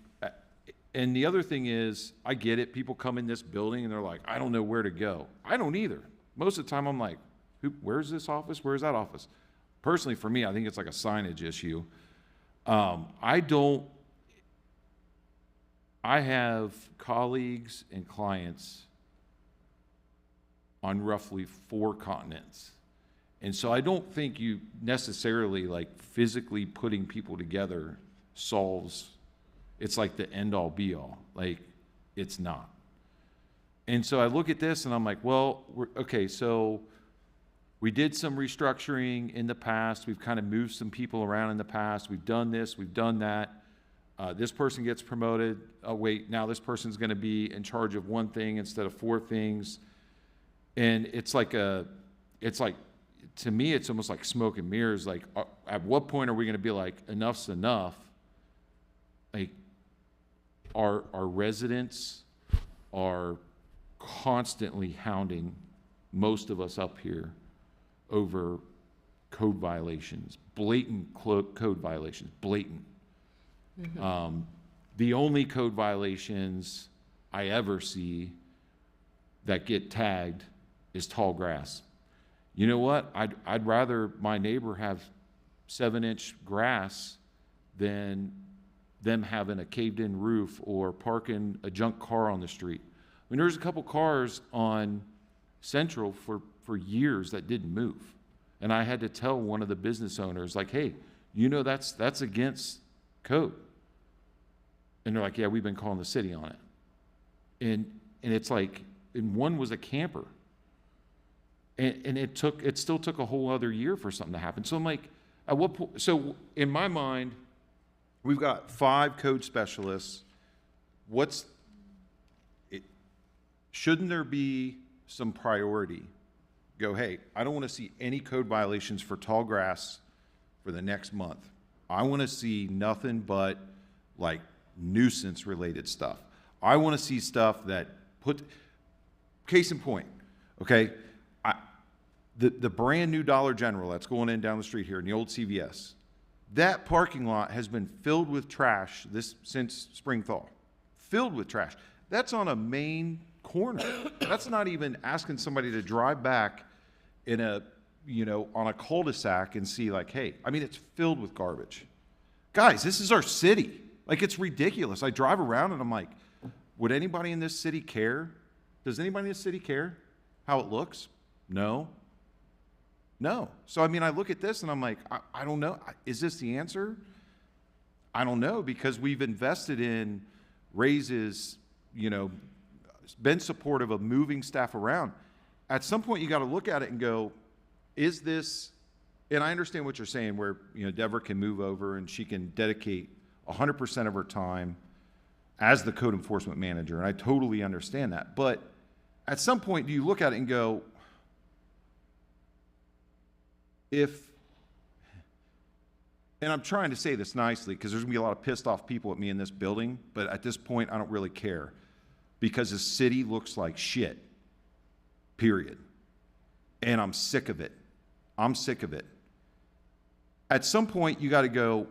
And the other thing is, I get it. People come in this building and they're like, I don't know where to go. I don't either. Most of the time I'm like, where's this office? Where's that office? Personally, for me, I think it's like a signage issue. I have colleagues and clients on roughly 4 continents. And so I don't think you necessarily, like, physically putting people together solves, it's like the end all be all. Like, it's not. And so I look at this and I'm like, well, okay, so we did some restructuring in the past. We've kind of moved some people around in the past. We've done this, we've done that. This person gets promoted. Oh, wait, now this person's going to be in charge of 1 thing instead of 4 things. And it's like, to me, it's almost like smoke and mirrors. Like, at what point are we going to be like, enough's enough? Like, our residents are constantly hounding most of us up here over code violations, blatant code violations, blatant. The only code violations I ever see that get tagged is tall grass. You know what? I'd rather my neighbor have 7-inch grass than them having a caved-in roof or parking a junk car on the street. I mean, there's a couple cars on Central for years that didn't move. And I had to tell one of the business owners, like, hey, you know that's against code. And they're like, yeah, we've been calling the city on it. And it's like, and one was a camper. And it still took a whole other year for something to happen. So I'm like, at what point? So in my mind, we've got 5 code specialists. Shouldn't there be some priority? Go, hey, I don't want to see any code violations for tall grass for the next month. I want to see nothing but like nuisance related stuff. I want to see stuff that case in point, okay? The brand new Dollar General that's going in down the street here in the old CVS, that parking lot has been filled with trash since spring thaw. Filled with trash. That's on a main corner. That's not even asking somebody to drive back on a cul-de-sac and see like, hey, I mean, it's filled with garbage. Guys, this is our city. Like, it's ridiculous. I drive around and I'm like, would anybody in this city care? Does anybody in this city care how it looks? No. So, I mean, I look at this and I'm like, I don't know. Is this the answer? I don't know, because we've invested in raises, been supportive of moving staff around. At some point, you got to look at it and go, is this, and I understand what you're saying where, Deborah can move over and she can dedicate 100% of her time as the code enforcement manager, and I totally understand that. But at some point, do you look at it and go, and I'm trying to say this nicely because there's going to be a lot of pissed off people at me in this building, but at this point, I don't really care because the city looks like shit, period. And I'm sick of it. At some point, you got to go,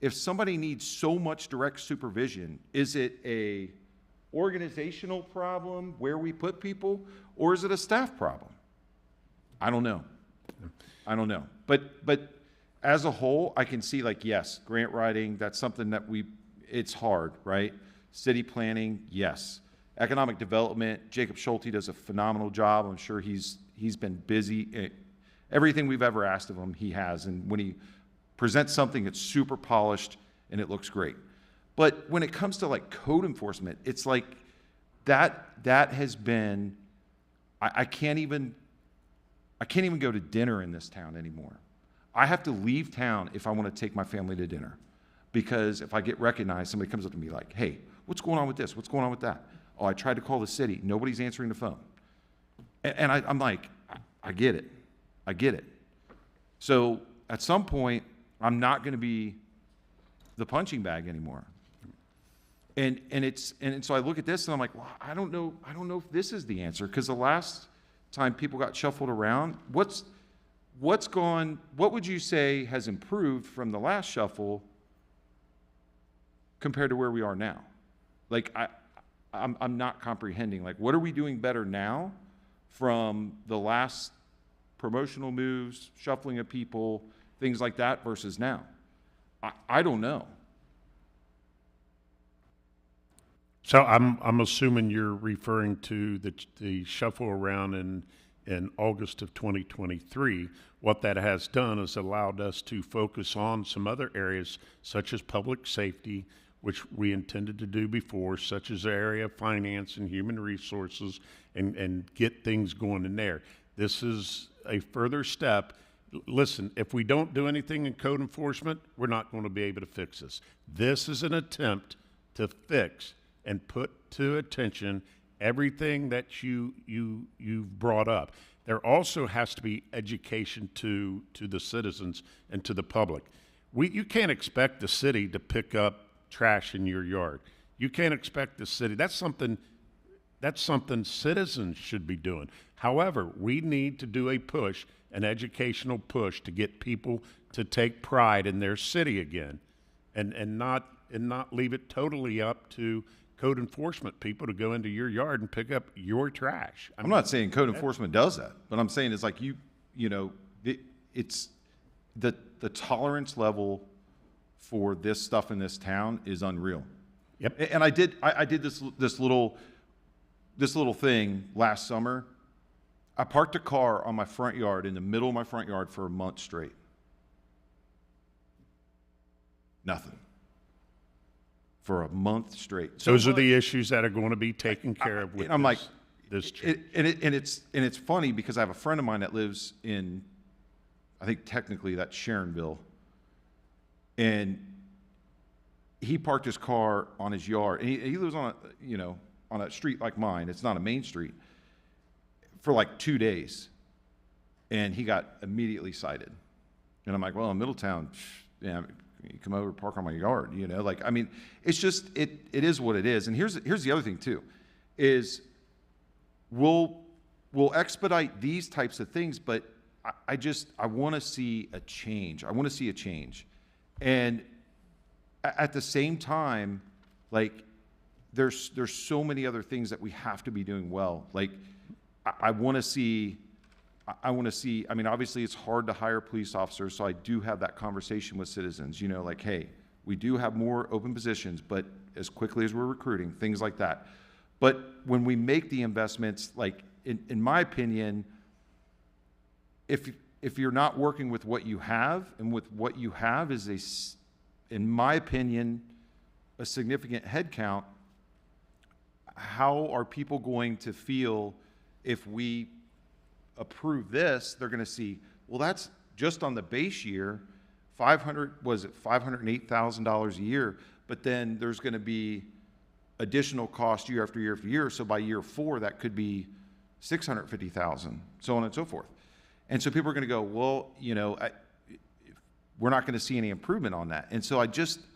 if somebody needs so much direct supervision, is it a organizational problem where we put people, or is it a staff problem? I don't know. But as a whole, I can see like, yes, grant writing, that's something that it's hard, right? City planning, yes. Economic development, Jacob Schulte does a phenomenal job. I'm sure he's been busy. Everything we've ever asked of him, he has. And when he presents something, it's super polished and it looks great. But when it comes to like code enforcement, it's like that has been, I can't even go to dinner in this town anymore. I have to leave town if I want to take my family to dinner, because if I get recognized, somebody comes up to me like, hey, what's going on with this? What's going on with that? Oh, I tried to call the city. Nobody's answering the phone. And I'm like, I get it. So at some point, I'm not going to be the punching bag anymore. And so I look at this and I'm like, well, I don't know if this is the answer, because the last time people got shuffled around, what would you say has improved from the last shuffle compared to where we are now? Like, I'm not comprehending. Like, what are we doing better now from the last promotional moves, shuffling of people, things like that versus now? I don't know. So I'm assuming you're referring to the shuffle around in August of 2023. What that has done is allowed us to focus on some other areas such as public safety, which we intended to do before, such as the area of finance and human resources, and get things going in there. This is a further step. Listen, if we don't do anything in code enforcement, we're not going to be able to fix this. This is an attempt to fix and put to attention everything that you've brought up. There also has to be education to the citizens and to the public. You can't expect the city to pick up trash in your yard. You can't expect the city. That's something citizens should be doing. However, we need to do a push, an educational push, to get people to take pride in their city again, and not leave it totally up to code enforcement people to go into your yard and pick up your trash. I'm not saying code enforcement does that, but I'm saying it's like it's the tolerance level for this stuff in this town is unreal. Yep. And I did this little thing last summer. I parked a car on my front yard, in the middle of my front yard, for a month straight. Nothing. For a month straight. Those are the issues that are going to be taken care of with this change. It's funny because I have a friend of mine that lives in, I think technically that's Sharonville, and he parked his car on his yard, and he lives on a street like mine. It's not a main street, for like 2 days, and he got immediately cited. And I'm like, well, in Middletown, yeah, you come over, park on my yard, it's just, it is what it is. And here's the other thing too, is we'll expedite these types of things, but I want to see a change. I want to see a change. And at the same time, like, there's so many other things that we have to be doing well. Like, I want to see, I mean, obviously it's hard to hire police officers, so I do have that conversation with citizens, like, hey, we do have more open positions, but as quickly as we're recruiting, things like that. But when we make the investments, like, in my opinion, if you're not working with what you have, and with what you have is in my opinion, a significant head count, how are people going to feel if we approve this? They're going to see, well, that's just on the base year, $508,000 a year, but then there's going to be additional cost year after year after year. So by year 4, that could be $650,000, so on and so forth. And so people are going to go, well, we're not going to see any improvement on that. And so I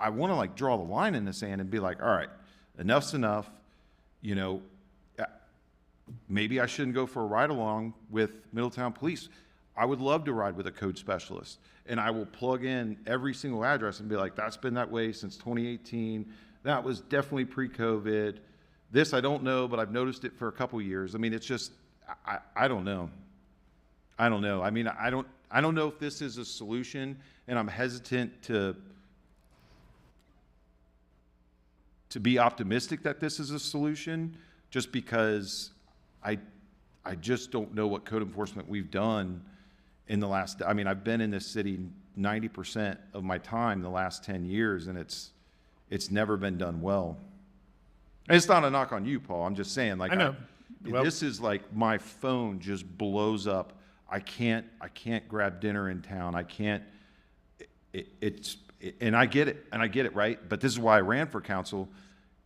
want to, like, draw the line in the sand and be like, all right, enough's enough. Maybe I shouldn't go for a ride along with Middletown Police. I would love to ride with a code specialist, and I will plug in every single address and be like, that's been that way since 2018. That was definitely pre-COVID. This I don't know, but I've noticed it for a couple years. I mean, it's just, I don't know. I don't know. I mean, I don't know if this is a solution, and I'm hesitant to be optimistic that this is a solution, just because I just don't know what code enforcement we've done in the last, I mean, I've been in this city 90% of my time the last 10 years, and it's never been done well. And it's not a knock on you, Paul. I'm just saying, like, I know. This is like, my phone just blows up. I can't grab dinner in town. I can't, and I get it, right? But this is why I ran for council.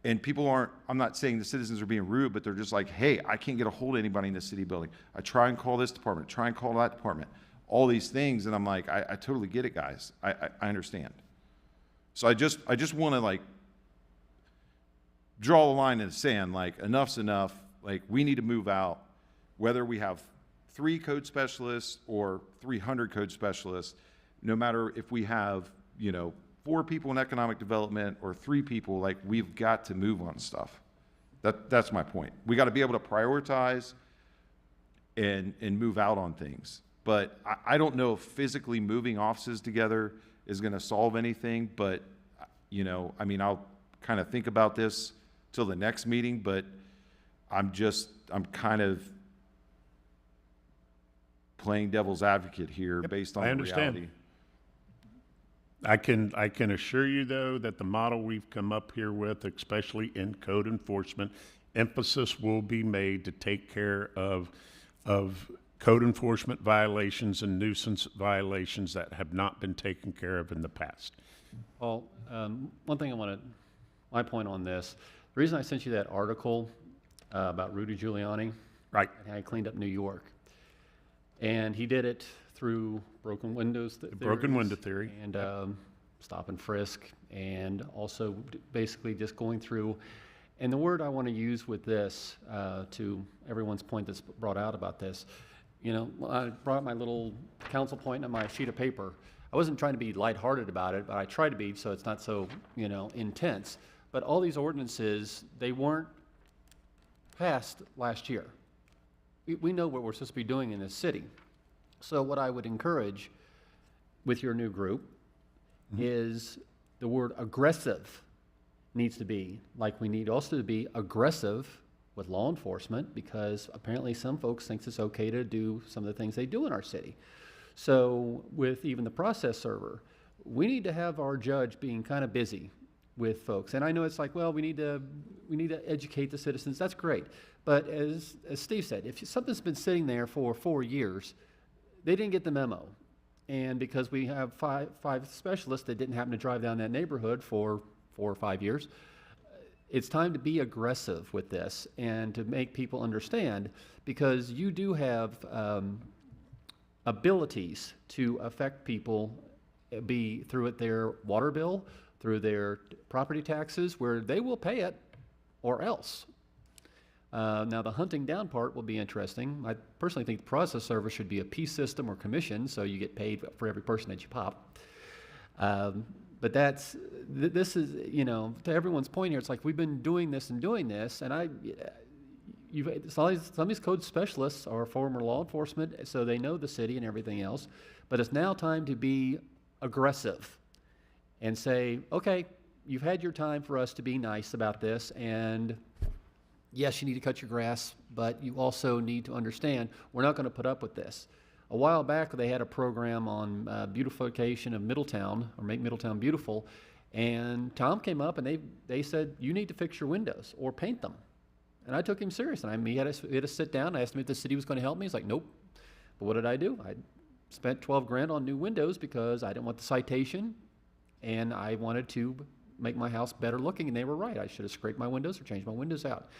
And people aren't, I'm not saying the citizens are being rude, but they're just like, hey, I can't get a hold of anybody in the city building. I try and call this department, try and call that department, all these things. And I'm like, I totally get it, guys. I understand. So I just want to, like, draw the line in the sand, like, enough's enough. Like, we need to move out, whether we have 3 code specialists or 300 code specialists, no matter if we have, 4 people in economic development or 3 people, like, we've got to move on stuff. That's my point. We got to be able to prioritize and move out on things. But I don't know if physically moving offices together is going to solve anything, but, you know, I mean, I'll kind of think about this till the next meeting, but I'm kind of playing devil's advocate here based on I the understand. reality. I can assure you, though, that the model we've come up here with, especially in code enforcement, emphasis will be made to take care of code enforcement violations and nuisance violations that have not been taken care of in the past. Paul, one thing my point on this, the reason I sent you that article about Rudy Giuliani, Right. and how he cleaned up New York, and he did it through broken windows. The broken window theory. And stop and frisk, and also basically just going through. And the word I want to use with this, to everyone's point that's brought out about this, you know, I brought my little council point on my sheet of paper. I wasn't trying to be lighthearted about it, but I tried to be so it's not so, you know, intense. But all these ordinances, they weren't passed last year. We know what we're supposed to be doing in this city. So what I would encourage with your new group is the word aggressive needs to be, like we need also to be aggressive with law enforcement, because apparently some folks think it's okay to do some of the things they do in our city. So with even the process server, we need to have our judge being kind of busy with folks. And I know it's like, well, we need to educate the citizens. That's great. But as Steve said, if something's been sitting there for 4 years, they didn't get the memo. And because we have five specialists that didn't happen to drive down that neighborhood for 4 or 5 years, it's time to be aggressive with this and to make people understand, because you do have abilities to affect people, be through it their water bill, through their property taxes, where they will pay it or else. Now, the hunting down part will be interesting. I personally think the process server should be a piece system or commission, so you get paid for every person that you pop. But this is, you know, to everyone's point here, it's like we've been doing this, and some of these code specialists are former law enforcement, so they know the city and everything else. But it's now time to be aggressive and say, okay, you've had your time for us to be nice about this, and yes, you need to cut your grass, but you also need to understand we're not going to put up with this. A while back, they had a program on beautification of Middletown, or make Middletown beautiful, and Tom came up and they said, you need to fix your windows or paint them. And I took him serious, and we had to sit down. I asked him if the city was going to help me. He's like, nope. But what did I do? I spent $12 grand on new windows because I didn't want the citation, and I wanted to make my house better looking, and they were right. I should have scraped my windows or changed my windows out.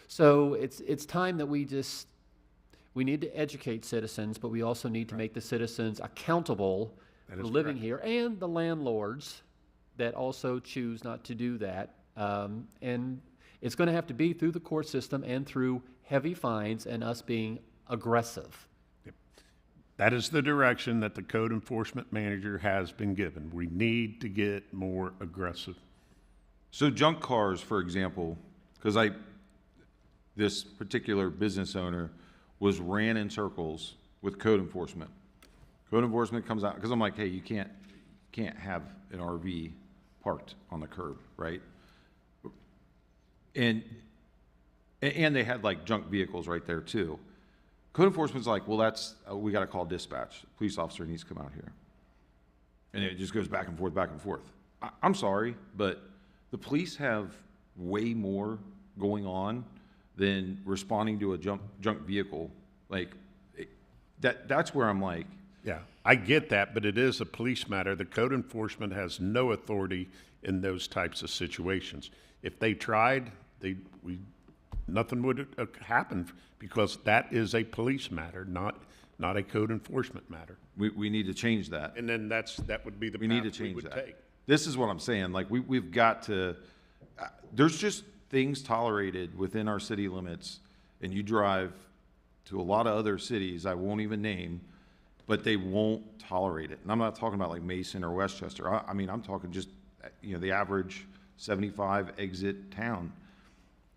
So it's time that we need to educate citizens, but we also need to make the citizens accountable for living here, and the landlords that also choose not to do that. And it's going to have to be through the court system and through heavy fines and us being aggressive. Yep. That is the direction that the code enforcement manager has been given. We need to get more aggressive. So junk cars, for example, because this particular business owner ran in circles with code enforcement. Code enforcement comes out, because I'm like, hey, you can't have an RV parked on the curb, right? And they had like junk vehicles right there too. Code enforcement's like, well, we got to call dispatch. Police officer needs to come out here. And it just goes back and forth, back and forth. I'm sorry, but the police have way more going on than responding to a junk vehicle. Like, that's where I'm like. Yeah, I get that, but it is a police matter. The code enforcement has no authority in those types of situations. If they tried, nothing would happen, because that is a police matter, not a code enforcement matter. We need to change that. And then that would be the We path need to change we would that. take. This is what I'm saying. Like, we've got to, there's just things tolerated within our city limits, and you drive to a lot of other cities I won't even name, but they won't tolerate it. And I'm not talking about like Mason or Westchester. I mean, I'm talking just, the average 75 exit town.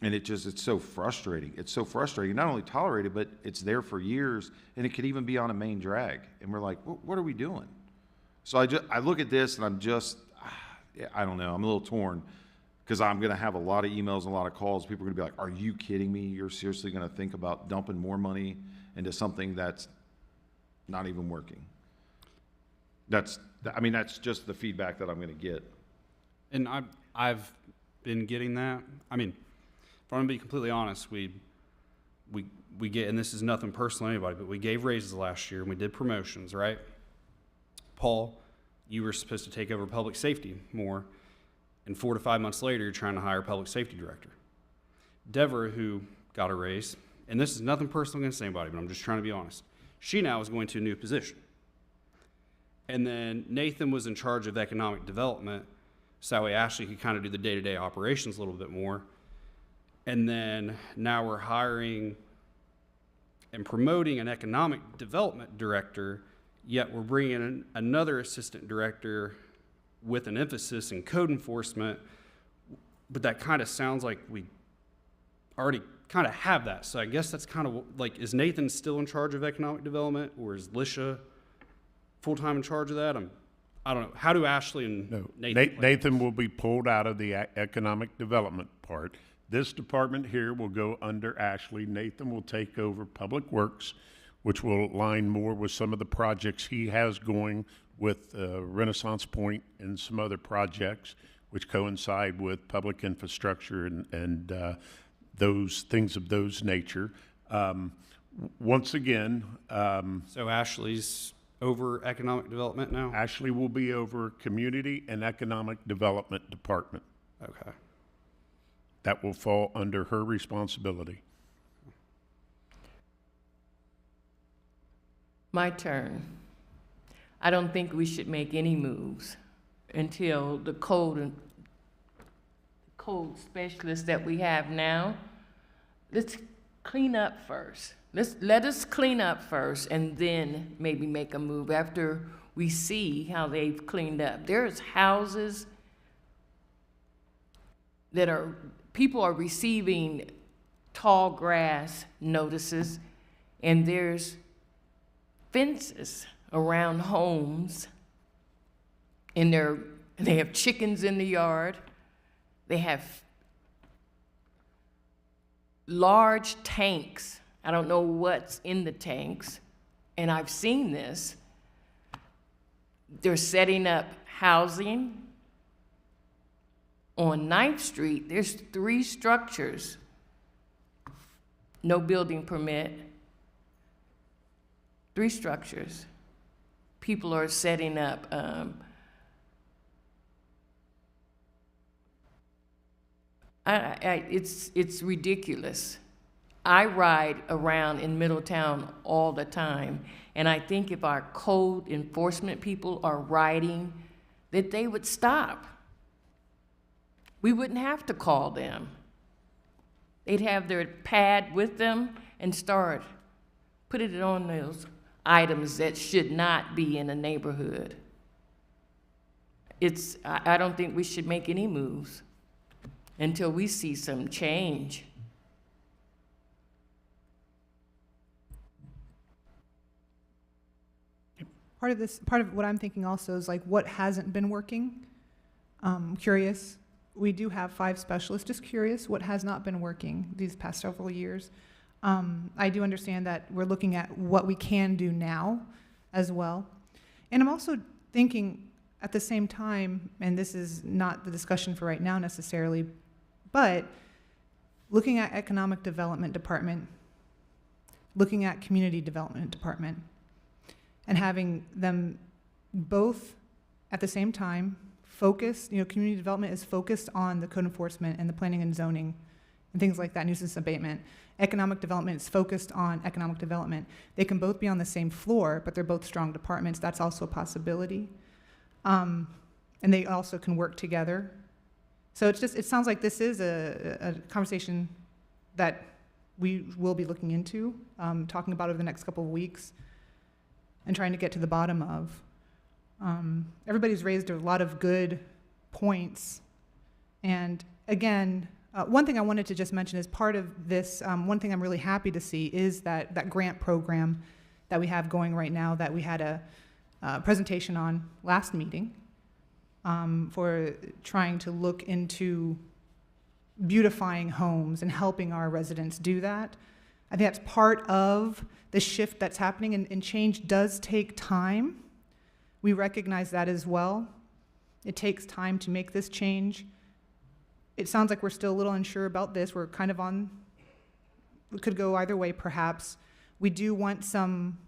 And it's so frustrating. It's so frustrating. Not only tolerate it, but it's there for years, and it could even be on a main drag. And we're like, what are we doing? So I look at this, and I don't know. I'm a little torn, because I'm going to have a lot of emails and a lot of calls. People are going to be like, are you kidding me? You're seriously going to think about dumping more money into something that's not even working? That's just the feedback that I'm going to get. And I've been getting that. I mean, if I'm going to be completely honest, we get, and this is nothing personal to anybody, but we gave raises last year and we did promotions, right? Paul, you were supposed to take over public safety more, and 4 to 5 months later, you're trying to hire a public safety director. Deborah, who got a raise, and this is nothing personal against anybody, but I'm just trying to be honest. She now is going to a new position. And then Nathan was in charge of economic development, so that way Ashley could kind of do the day-to-day operations a little bit more. And then now we're hiring and promoting an economic development director, yet we're bringing in another assistant director with an emphasis in code enforcement. But that kind of sounds like we already kind of have that. So I guess that's kind of like, is Nathan still in charge of economic development, or is Lisha full-time in charge of that? I don't know. How do Ashley and Nathan? Nathan will be pulled out of the economic development part. This department here will go under Ashley. Nathan will take over Public Works, which will align more with some of the projects he has going with Renaissance Point and some other projects, which coincide with public infrastructure and those things of those nature. Once again, So Ashley's over economic development now? Ashley will be over Community and Economic Development Department. Okay. That will fall under her responsibility. My turn. I don't think we should make any moves until the code specialists that we have now, let's clean up first. Let us clean up first and then maybe make a move after we see how they've cleaned up. There's houses that people are receiving tall grass notices, and there's fences around homes, and they have chickens in the yard. They have large tanks. I don't know what's in the tanks, and I've seen this. They're setting up housing. On 9th Street, there's 3 structures, no building permit, 3 structures. People are setting up it's ridiculous. I ride around in Middletown all the time, and I think if our code enforcement people are riding, that they would stop. We wouldn't have to call them. They'd have their pad with them and start putting it on those items that should not be in a neighborhood. I don't think we should make any moves until we see some change. Part of what I'm thinking also is like what hasn't been working. Curious. We do have 5 specialists. Just curious what has not been working these past several years. I do understand that we're looking at what we can do now as well. And I'm also thinking at the same time, and this is not the discussion for right now necessarily, but looking at economic development department, looking at community development department, and having them both at the same time focus, community development is focused on the code enforcement and the planning and zoning and things like that, nuisance abatement. Economic development is focused on economic development. They can both be on the same floor, but they're both strong departments. That's also a possibility. And they also can work together. So it sounds like this is a conversation that we will be looking into, talking about over the next couple of weeks. and trying to get to the bottom of. Everybody's raised a lot of good points. And again, one thing I wanted to just mention is part of this, one thing I'm really happy to see is that grant program that we have going right now that we had a presentation on last meeting for trying to look into beautifying homes and helping our residents do that. I think that's part of the shift that's happening, and change does take time. We recognize that as well. It takes time to make this change. It sounds like we're still a little unsure about this. We're kind of on, we could go either way perhaps. We do want some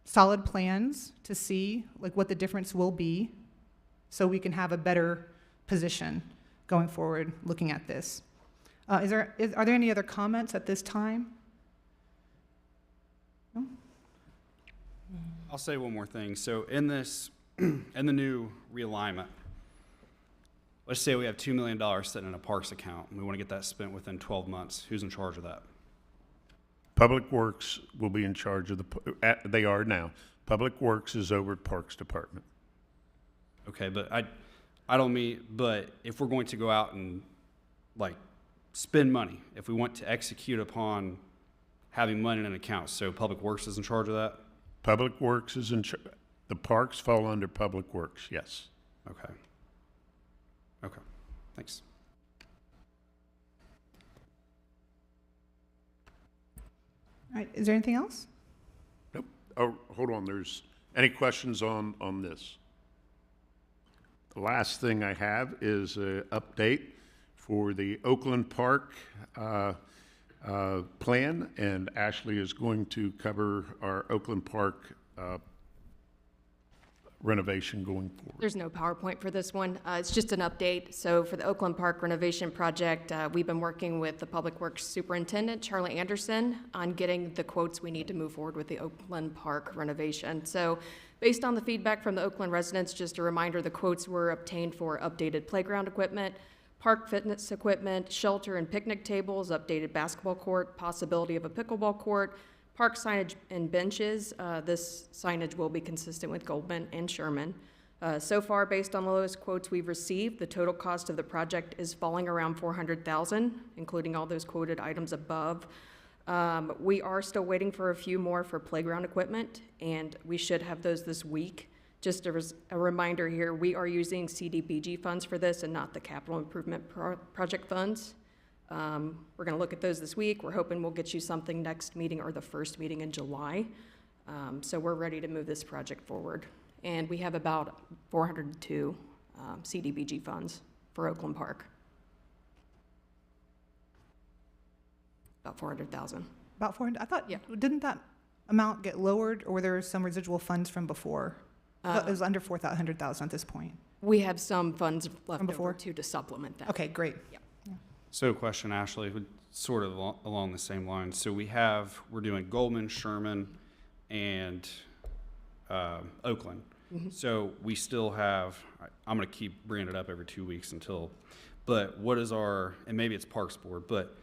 solid plans to see like what the difference will be so we can have a better position going forward looking at this. Are there any other comments at this time? No? I'll say one more thing. So in this, in the new realignment, let's say we have $2 million sitting in a parks account and we want to get that spent within 12 months. Who's in charge of that? Public Works will be in charge of they are now. Public Works is over at Parks Department. Okay, but I don't mean, but if we're going to go out and like spend money, if we want to execute upon having money in an account, so Public Works is in charge of that? Public Works is in charge. The parks fall under Public Works, yes. Okay. Okay, thanks. All right, is there anything else? Nope. Oh, hold on. There's any questions on this? The last thing I have is an update for the Oakland Park plan, and Ashley is going to cover our Oakland Park renovation going forward. There's no PowerPoint for this one. It's just an update. So for the Oakland Park renovation project, we've been working with the Public Works Superintendent, Charlie Anderson, on getting the quotes we need to move forward with the Oakland Park renovation. So based on the feedback from the Oakland residents, just a reminder, the quotes were obtained for updated playground equipment, park fitness equipment, shelter and picnic tables, updated basketball court, possibility of a pickleball court, park signage and benches. This signage will be consistent with Goldman and Sherman. So far, based on the lowest quotes we've received, the total cost of the project is falling around $400,000, including all those quoted items above. We are still waiting for a few more for playground equipment, and we should have those this week. Just a reminder here, we are using CDBG funds for this and not the capital improvement project funds. We're going to look at those this week. We're hoping we'll get you something next meeting or the first meeting in July. So we're ready to move this project forward. And we have about 402 CDBG funds for Oakland Park. About 400,000. About 400, I thought, Yeah. didn't that amount get lowered, or were there some residual funds from before? I thought it was under 400,000 at this point. We have some funds left From before? over too to supplement that. Okay, great. So question, Ashley, would sort of along the same lines. So we're doing Goldman, Sherman, and Oakland. Mm-hmm. So we still have, I'm going to keep bringing it up every 2 weeks but what is our, and maybe it's Parks Board, but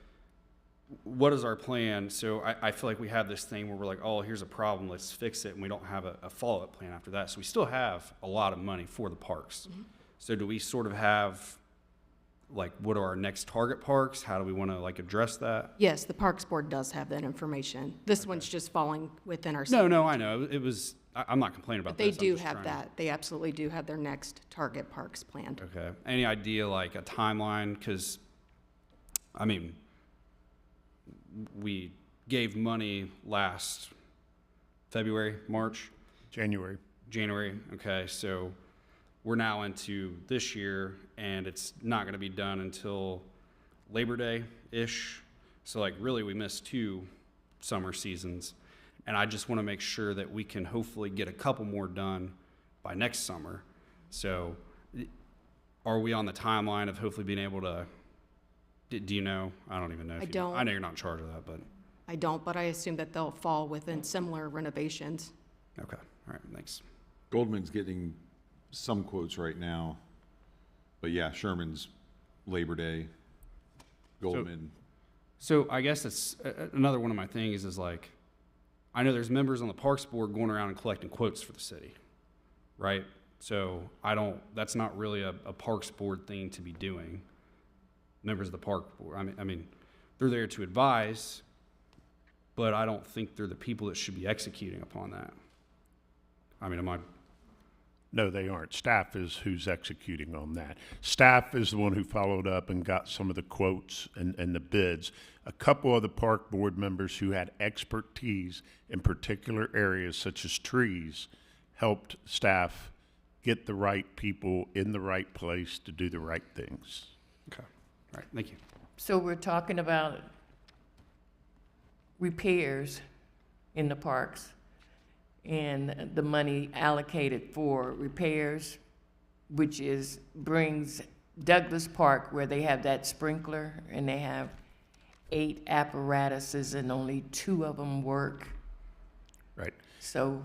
what is our plan? So I feel like we have this thing where we're like, oh, here's a problem, let's fix it, and we don't have a follow-up plan after that. So we still have a lot of money for the parks. Mm-hmm. So do we sort of have, like, what are our next target parks? How do we want to, like, address that? Yes, the Parks Board does have that information. This one's just falling within our. No, I know. It was, I'm not complaining about But they this. I'm do just have trying that. They absolutely do have their next target parks planned. Okay. Any idea, like, a timeline? Because, I mean, we gave money last February, March? January. Okay, so we're now into this year, and it's not going to be done until Labor Day-ish. So, like, really, we missed 2 summer seasons. And I just want to make sure that we can hopefully get a couple more done by next summer. So are we on the timeline of hopefully being able to, do you know? I don't even know. I don't. I know you're not in charge of that, but. I don't, but I assume that they'll fall within similar renovations. Okay, all right, thanks. Goldman's getting some quotes right now, but yeah, Sherman's Labor Day, Goldman. So I guess it's another one of my things is like, I know there's members on the Parks Board going around and collecting quotes for the city, right? So that's not really a Parks Board thing to be doing. Members of the Park Board, I mean, they're there to advise, but I don't think they're the people that should be executing upon that. I mean, No, they aren't. Staff is who's executing on that. Staff is the one who followed up and got some of the quotes and the bids. A couple of the park board members who had expertise in particular areas such as trees helped staff get the right people in the right place to do the right things. okay, all right, thank you. So we're talking about repairs in the parks and the money allocated for repairs, which brings Douglas Park, where they have that sprinkler and they have 8 apparatuses and only 2 of them work. Right. So,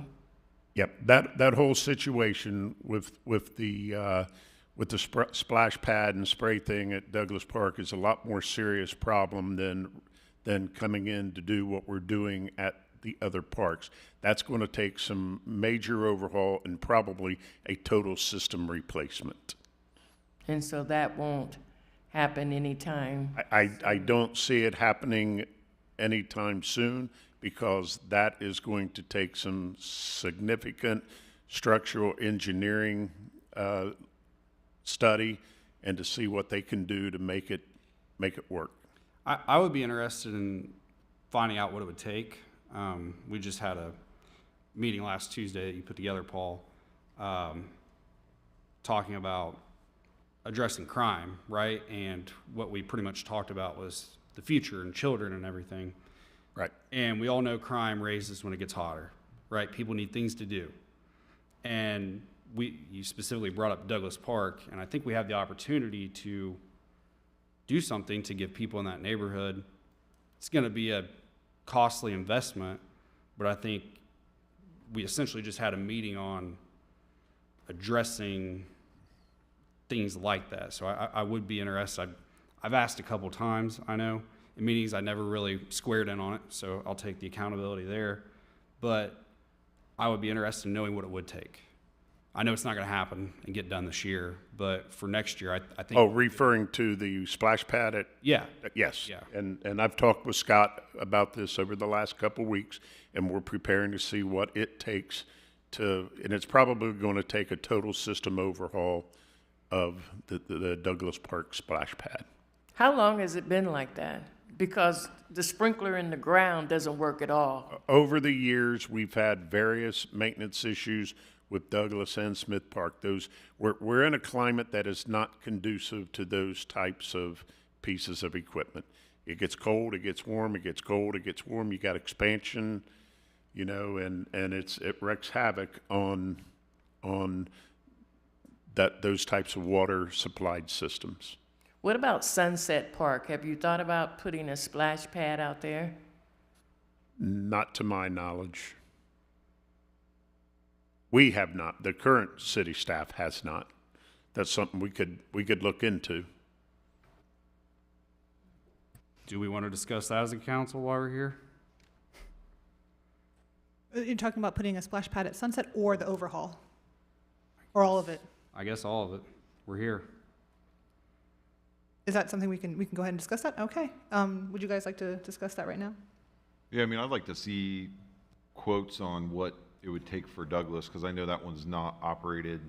Yep, that whole situation with the splash pad and spray thing at Douglas Park is a lot more serious problem than coming in to do what we're doing at the other parks. That's going to take some major overhaul and probably a total system replacement. and so that won't happen anytime. I don't see it happening anytime soon because that is going to take some significant structural engineering study and to see what they can do to make it work. I would be interested in finding out what it would take. We just had a meeting last Tuesday that you put together, Paul, talking about addressing crime, right? And what we pretty much talked about was the future and children and everything. Right. And we all know crime raises when it gets hotter, right? People need things to do. And you specifically brought up Douglas Park, and I think we have the opportunity to do something to give people in that neighborhood. It's going to be a costly investment, but I think we essentially just had a meeting on addressing things like that. So I would be interested. I've asked a couple times, I know. In meetings, I never really squared in on it, so I'll take the accountability there. But I would be interested in knowing what it would take. I know it's not going to happen and get done this year, but for next year, I think. Oh, referring to the splash pad at? Yeah. Yes. Yeah. And I've talked with Scott about this over the last couple of weeks, and we're preparing to see what it takes and it's probably going to take a total system overhaul of the Douglas Park splash pad. How long has it been like that? Because the sprinkler in the ground doesn't work at all. Over the years, we've had various maintenance issues with Douglas and Smith Park. We're in a climate that is not conducive to those types of pieces of equipment. It gets cold, it gets warm, it gets cold, it gets warm. You got expansion, and it wreaks havoc on those types of water supplied systems. What about Sunset Park? Have you thought about putting a splash pad out there? Not to my knowledge. We have not. The current city staff has not. That's something we could look into. Do we want to discuss that as a council while we're here? You're talking about putting a splash pad at Sunset or the overhaul? Or all of it? I guess all of it. We're here. Is that something we can go ahead and discuss that? Okay. Would you guys like to discuss that right now? Yeah, I mean, I'd like to see quotes on what it would take for Douglas, because I know that one's not operated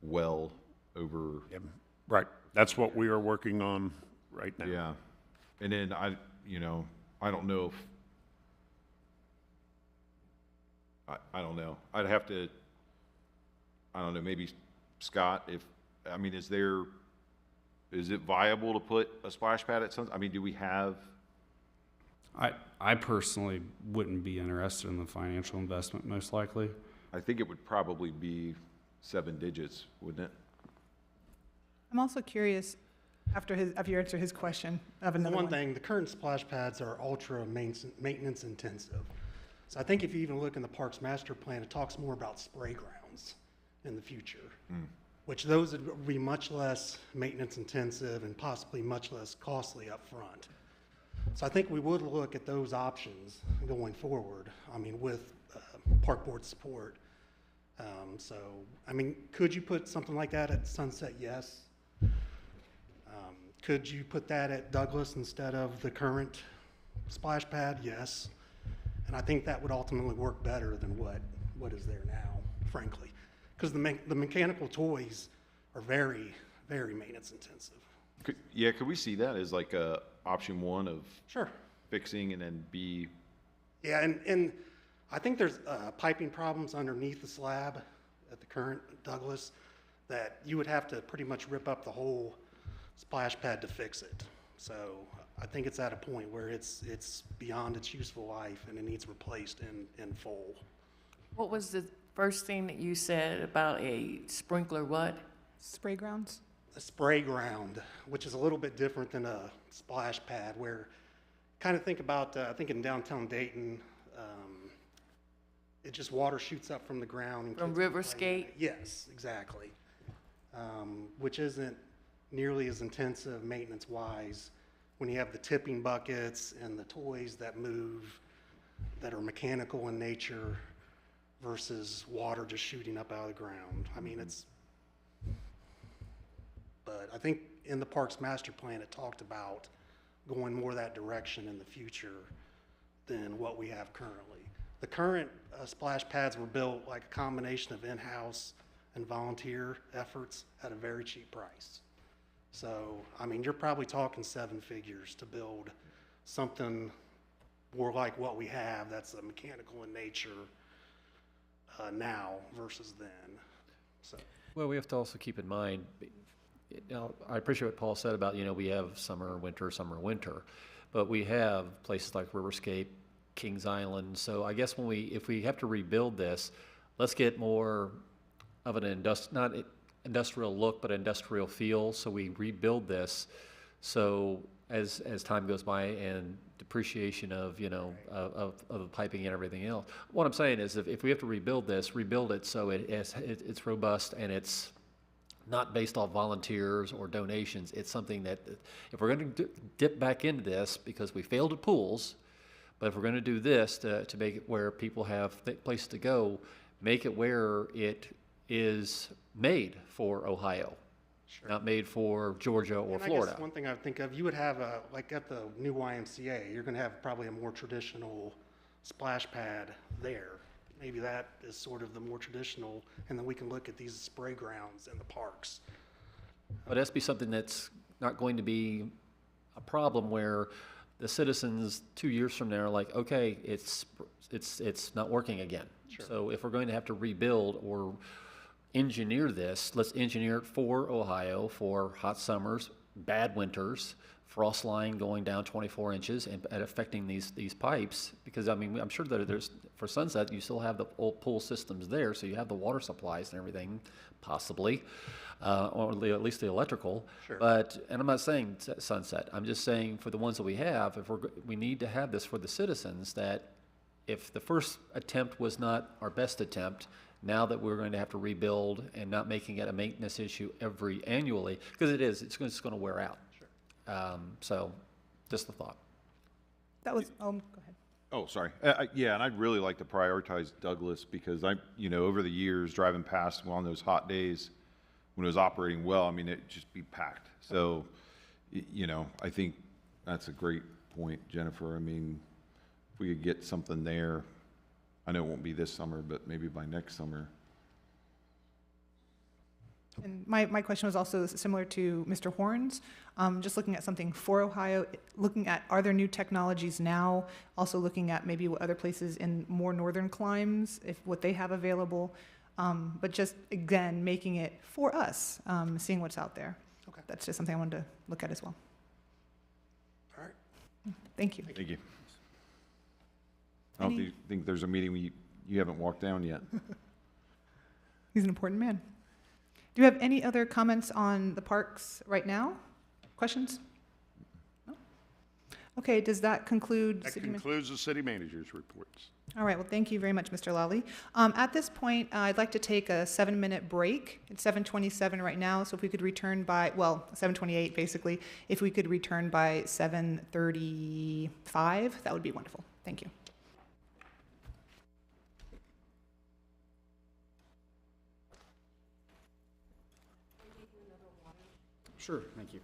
well over. Yeah, right. That's what we are working on right now. Yeah. And then I don't know if, I don't know. I'd have to, I don't know, maybe Scott, is it viable to put a splash pad at Sunset? I mean, do we have? I personally wouldn't be interested in the financial investment, most likely. I think it would probably be 7 digits, wouldn't it? I'm also curious, after you answer his question, of another One thing, the current splash pads are ultra maintenance intensive. So I think if you even look in the park's master plan, it talks more about spray grounds in the future, which those would be much less maintenance intensive and possibly much less costly up front. So I think we would look at those options going forward, I mean, with park board support. So, I mean, could you put something like that at Sunset? Yes. Could you put that at Douglas instead of the current splash pad? Yes. And I think that would ultimately work better than what is there now, frankly. Because the mechanical toys are very, very maintenance intensive. Could we see that as like a option one of Sure. fixing and then B? Yeah, and I think there's piping problems underneath the slab at the current Douglas that you would have to pretty much rip up the whole splash pad to fix it. So I think it's at a point where it's beyond its useful life and it needs replaced in full. What was the first thing that you said about a sprinkler what? Spray grounds? A spray ground, which is a little bit different than a splash pad, where kind of think about, I think in downtown Dayton, it just water shoots up from the ground. And From kids can river play in skate? it. Yes, exactly. Which isn't nearly as intensive maintenance-wise when you have the tipping buckets and the toys that move, that are mechanical in nature versus water just shooting up out of the ground. I mean, but I think in the parks master plan, it talked about going more that direction in the future than what we have currently. The current splash pads were built like a combination of in-house and volunteer efforts at a very cheap price. So, I mean, you're probably talking 7 figures to build something more like what we have that's mechanical in nature now versus then. So. Well, we have to also keep in mind, I appreciate what Paul said about, we have summer, winter, but we have places like Riverscape, Kings Island. So I guess if we have to rebuild this, let's get more of an not industrial look, but industrial feel. So we rebuild this. So as time goes by and depreciation of, of the piping and everything else. What I'm saying is if we have to rebuild this, rebuild it so it's robust and it's not based off volunteers or donations. It's something that if we're going to dip back into this because we failed at pools, but if we're going to do this to make it where people have places to go, make it where it is made for Ohio, Sure. not made for Georgia or And Florida. I guess one thing I would think of, you would have like at the new YMCA, you're going to have probably a more traditional splash pad there. Maybe that is sort of the more traditional, and then we can look at these spray grounds in the parks. But that's be something that's not going to be a problem where the citizens 2 years from now are like, okay, it's not working again. Sure. So if we're going to have to rebuild or engineer this, let's engineer it for Ohio, for hot summers, bad winters, frost line going down 24 inches and affecting these pipes. Because I mean, I'm sure that there's, for Sunset, you still have the old pool systems there, so you have the water supplies and everything, possibly, or at least the electrical. Sure. But, and I'm not saying Sunset, I'm just saying for the ones that we have, we need to have this for the citizens, that if the first attempt was not our best attempt, now that we're going to have to rebuild and not making it a maintenance issue annually, because it's going to wear out. Sure. So, just a thought. That was, go ahead. Oh, sorry. Yeah, and I'd really like to prioritize Douglas because over the years, driving past on those hot days when it was operating well, I mean, it'd just be packed. So, I think that's a great point, Jennifer. I mean, if we could get something there, I know it won't be this summer, but maybe by next summer. And my question was also similar to Mr. Horn's, just looking at something for Ohio, looking at are there new technologies now, also looking at maybe what other places in more northern climes, what they have available, but just, again, making it for us, seeing what's out there. Okay. That's just something I wanted to look at as well. All right. Thank Thank you. you. I don't think there's a meeting you haven't walked down yet. He's an important man. Do you have any other comments on the parks right now? Questions? No? Okay, does that conclude? That city man- concludes the city manager's reports. All right, well, thank you very much, Mr. Lally. At this point, I'd like to take a 7-minute break. It's 7:27 right now, so if we could return by, well, 7:28 basically, if we could return by 7:35, that would be wonderful. Thank you. Sure, thank you.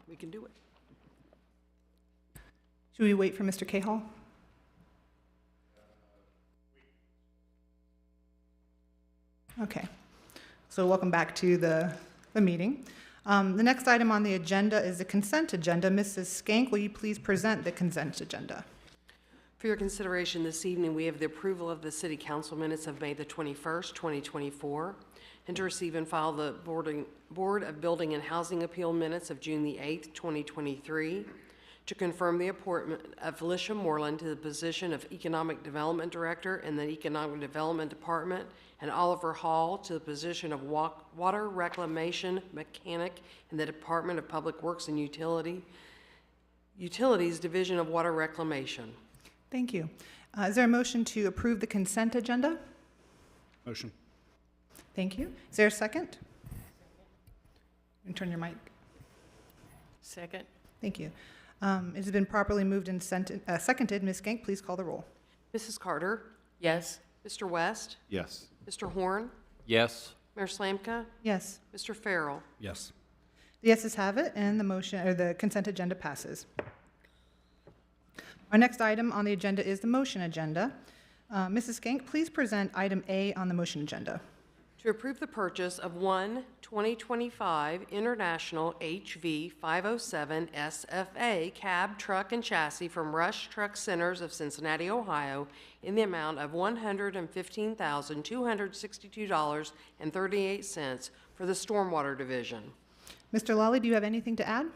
We can do it. Should we wait for Mr. Cahall? Okay. So welcome back to the meeting. The next item on the agenda is the consent agenda. Mrs. Skank, will you please present the consent agenda? For your consideration this evening, we have the approval of the City Council minutes of May the 21st, 2024, and to receive and file the Board of Building and Housing Appeal minutes of June the 8th, 2023, to confirm the appointment of Felicia Moreland to the position of Economic Development Director in the Economic Development Department, and Oliver Hall to the position of Water Reclamation Mechanic in the Department of Public Works and Utilities Division of Water Reclamation. Thank you. Is there a motion to approve the consent agenda? Motion. Thank you. Is there a second? And turn your mic. Second. Thank you. It has been properly moved and seconded. Ms. Skank, please call the roll. Mrs. Carter? Yes. Mr. West? Yes. Mr. Horn? Yes. Mayor Slanka? Yes. Mr. Farrell? Yes. The yeses have it, and the motion, or the consent agenda passes. Our next item on the agenda is the motion agenda. Mrs. Skank, please present item A on the motion agenda. To approve the purchase of one 2025 International HV 507 SFA cab, truck, and chassis from Rush Truck Centers of Cincinnati, Ohio, in the amount of $115,262.38 for the Stormwater Division. Mr. Lawley, do you have anything to add?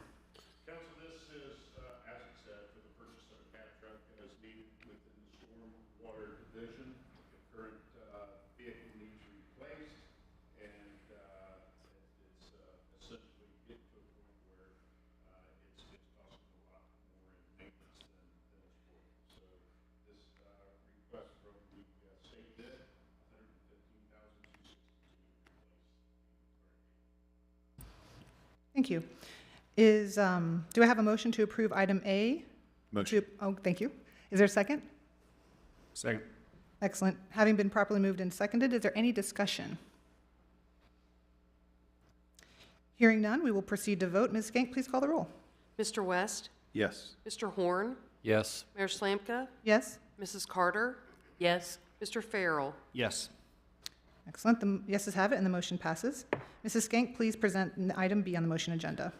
Council, this is, as it said, for the purchase of a cab truck as needed within the stormwater division. The current vehicle needs replaced, and it's essentially get to a point where it's costing a lot more in maintenance than it's worth. So this request from the state bid, $115,262 to replace. Thank you. Do I have a motion to approve item A? Motion. Thank you. Is there a second? Second. Excellent. Having been properly moved and seconded, is there any discussion? Hearing none, we will proceed to vote. Ms. Skank, please call the roll. Mr. West? Yes. Mr. Horn? Yes. Mayor Slanka? Yes? Mrs. Carter? Yes. Mr. Farrell? Yes. Excellent. The yeses have it, and the motion passes. Mrs. Skank, please present item B on the motion agenda.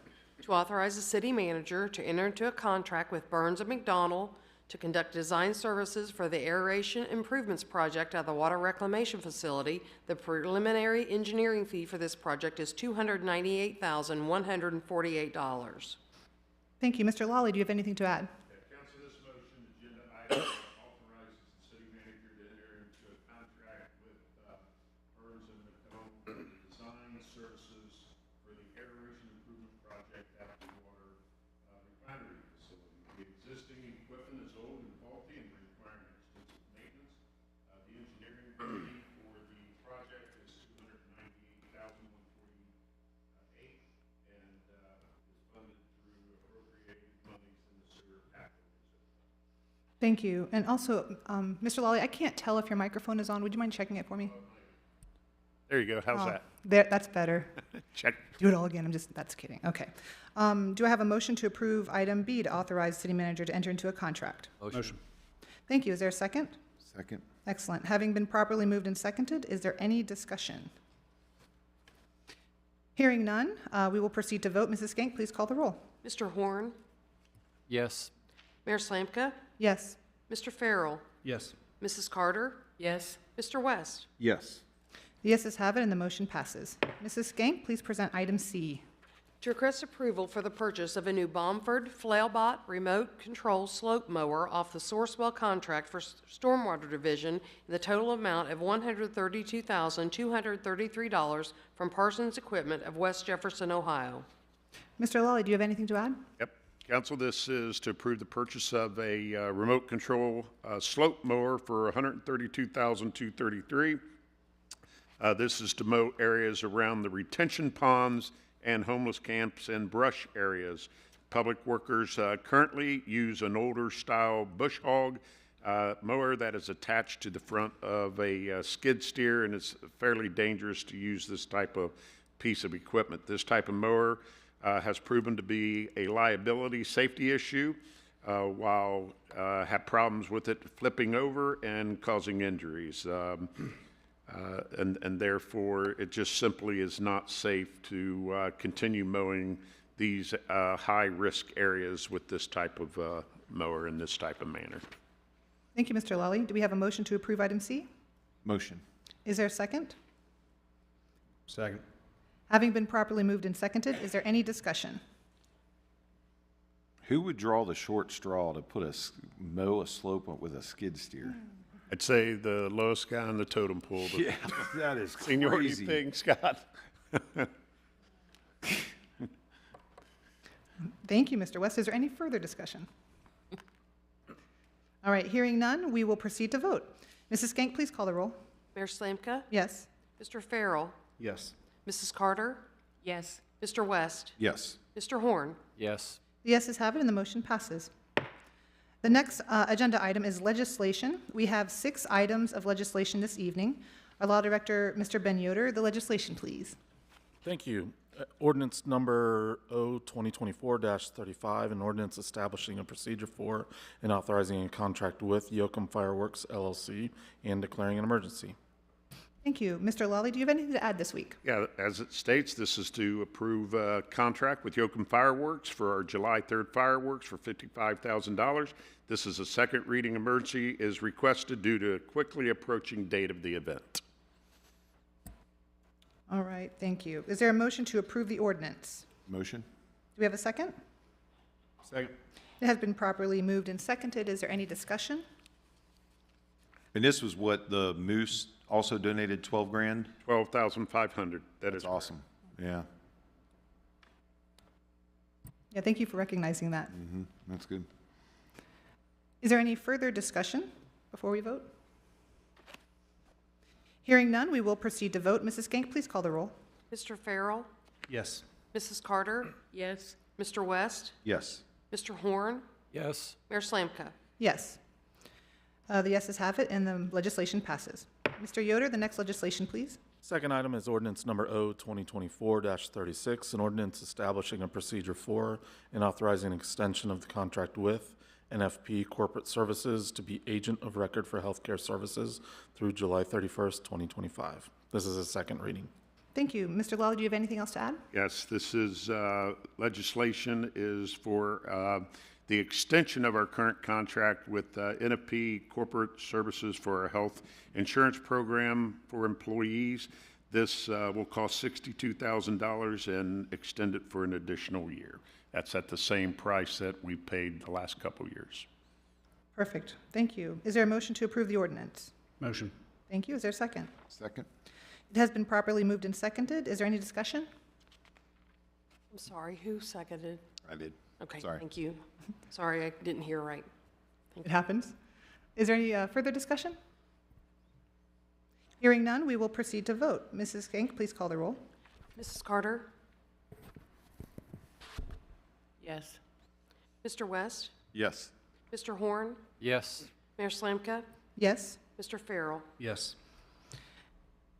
To authorize the city manager to enter into a contract with Burns & McDonnell to conduct design services for the aeration improvements project at the water reclamation facility. The preliminary engineering fee for this project is $298,148. Thank you. Mr. Lawley, do you have anything to add? Council, this motion, agenda item authorizes the city manager to enter into a contract with Burns & McDonnell for the design services for the aeration improvement project at the water refinery facility. The existing equipment is old and faulty and requiring extensive maintenance. The engineering fee for the project is $298,148 and is funded through appropriated monies in the sewer capital reserve. Thank you. And also, Mr. Lawley, I can't tell if your microphone is on. Would you mind checking it for me? There you go. How's Oh, that? There, that's better. Check. Do it all again. That's kidding. Okay. Do I have a motion to approve item B to authorize city manager to enter into a contract? Motion. Thank you. Is there a second? Second. Excellent. Having been properly moved and seconded, is there any discussion? Hearing none, we will proceed to vote. Mrs. Skank, please call the roll. Mr. Horn? Yes. Mayor Slanka? Yes. Mr. Farrell? Yes. Mrs. Carter? Yes. Mr. West? Yes. The yeses have it, and the motion passes. Mrs. Skank, please present item C. To request approval for the purchase of a new Bomford Flailbot remote control slope mower off the Sourcewell contract for Stormwater Division in the total amount of $132,233 from Parsons Equipment of West Jefferson, Ohio. Mr. Lawley, do you have anything to add? Yep. Council, this is to approve the purchase of a remote control slope mower for $132,233. This is to mow areas around the retention ponds and homeless camps and brush areas. Public workers currently use an older style bush hog mower that is attached to the front of a skid steer, and it's fairly dangerous to use this type of piece of equipment. This type of mower has proven to be a liability safety issue, while had problems with it flipping over and causing injuries. And therefore, it just simply is not safe to continue mowing these high-risk areas with this type of mower in this type of manner. Thank you, Mr. Lally. Do we have a motion to approve item C? Motion. Is there a second? Second. Having been properly moved and seconded, is there any discussion? Who would draw the short straw to mow a slope with a skid steer? I'd say the lowest guy on the totem pole. Yeah, that is Seniority crazy. thing, Scott. Thank you, Mr. West. Is there any further discussion? All right, hearing none, we will proceed to vote. Mrs. Skank, please call the roll. Mayor Slanka? Yes. Mr. Farrell? Yes. Mrs. Carter? Yes. Mr. West? Yes. Mr. Horn? Yes. The yeses have it, and the motion passes. The next agenda item is legislation. We have 6 items of legislation this evening. Our Law Director, Mr. Ben Yoder, the legislation, please. Thank you. Ordinance number O-2024-35, an ordinance establishing a procedure for and authorizing a contract with Yoakum Fireworks LLC and declaring an emergency. Thank you. Mr. Lally, do you have anything to add this week? Yeah, as it states, this is to approve a contract with Yoakum Fireworks for our July 3rd fireworks for $55,000. This is a second reading emergency, is requested due to a quickly approaching date of the event. All right, thank you. Is there a motion to approve the ordinance? Motion. Do we have a second? Second. It has been properly moved and seconded. Is there any discussion? And this was what the Moose also donated 12 grand? 12,500. That's awesome. Yeah. Yeah, thank you for recognizing that. That's good. Is there any further discussion before we vote? Hearing none, we will proceed to vote. Mrs. Skank, please call the roll. Mr. Farrell? Yes. Mrs. Carter? Yes. Mr. West? Yes. Mr. Horn? Yes. Mayor Slanka? Yes. The yeses have it, and the legislation passes. Mr. Yoder, the next legislation, please. Second item is ordinance number O-2024-36, an ordinance establishing a procedure for and authorizing an extension of the contract with NFP Corporate Services to be agent of record for healthcare services through July 31st, 2025. This is a second reading. Thank you. Mr. Lally, do you have anything else to add? Yes, this is, legislation is for the extension of our current contract with NFP Corporate Services for our health insurance program for employees. This will cost $62,000 and extend it for an additional year. That's at the same price that we paid the last couple years. Perfect. Thank you. Is there a motion to approve the ordinance? Motion. Thank you. Is there a second? Second. It has been properly moved and seconded. Is there any discussion? I'm sorry, who seconded? I did. Okay, Sorry. thank you. Sorry, I didn't hear right. It happens. Is there any further discussion? Hearing none, we will proceed to vote. Mrs. Skank, please call the roll. Mrs. Carter? Yes. Mr. West? Yes. Mr. Horn? Yes. Mayor Slanka? Yes. Mr. Farrell? Yes.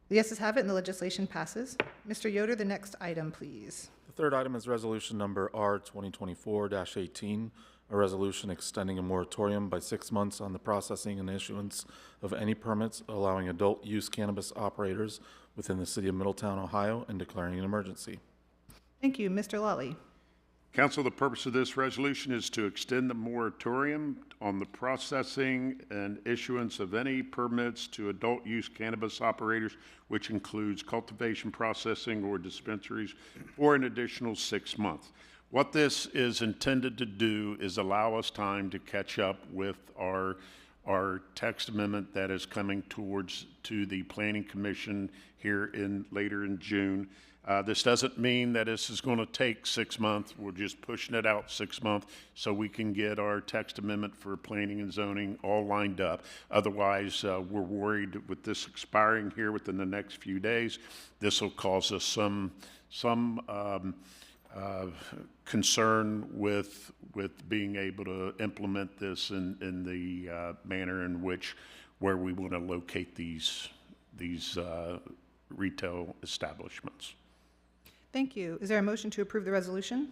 The yeses have it, and the legislation passes. Mr. Yoder, the next item, please. The third item is resolution number R-2024-18, a resolution extending a moratorium by 6 months on the processing and issuance of any permits allowing adult use cannabis operators within the city of Middletown, Ohio, and declaring an emergency. Thank you. Mr. Lally. Council, the purpose of this resolution is to extend the moratorium on the processing and issuance of any permits to adult use cannabis operators, which includes cultivation, processing, or dispensaries, for an additional 6 months. What this is intended to do is allow us time to catch up with our text amendment that is coming to the Planning Commission here later in June. This doesn't mean that this is going to take 6 months. We're just pushing it out 6 months so we can get our text amendment for planning and zoning all lined up. Otherwise, we're worried with this expiring here within the next few days. This will cause us some concern with being able to implement this in the manner in where we want to locate these retail establishments. Thank you. Is there a motion to approve the resolution?